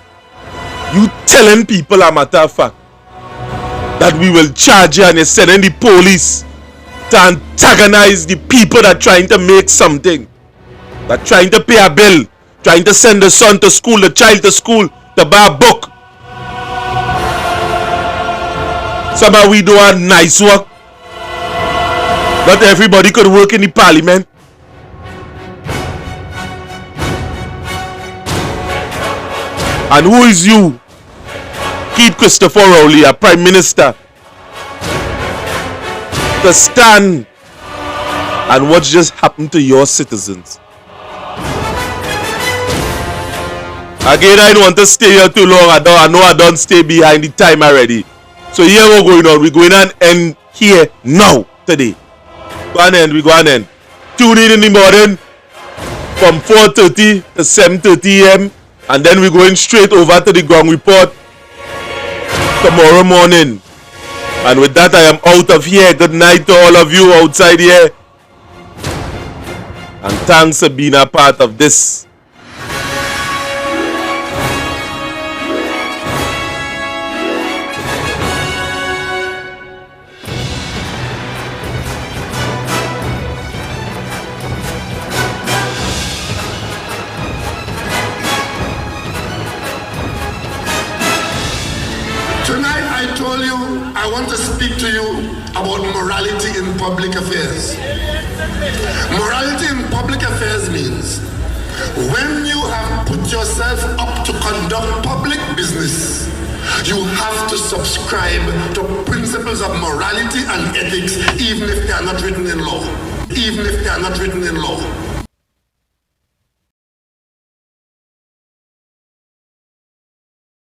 you telling people a matter of fact, that we will charge you and you're sending the police to antagonize the people that are trying to make something. That are trying to pay a bill. Trying to send the son to school, the child to school, to buy a book. Somehow we do a nice work. Not everybody could work in the parliament. And who is you? Keith Christopher Rowley, a prime minister, to stand and what just happened to your citizens. Again, I don't want to stay here too long. I know I don't stay behind the time already. So here we're going on. We're going on end here now today. Go on end. We go on end. Tune in the morning from 4:30 to 7:30 a.m. And then we're going straight over to the ground report tomorrow morning. And with that, I am out of here. Good night to all of you outside here. And thanks for being a part of this. told you I want to speak to you about morality in public affairs. Morality in public affairs means when you have put yourself up to conduct public business, you have to subscribe to principles of morality and ethics, even if they are not written in law. Even if they are not written in law.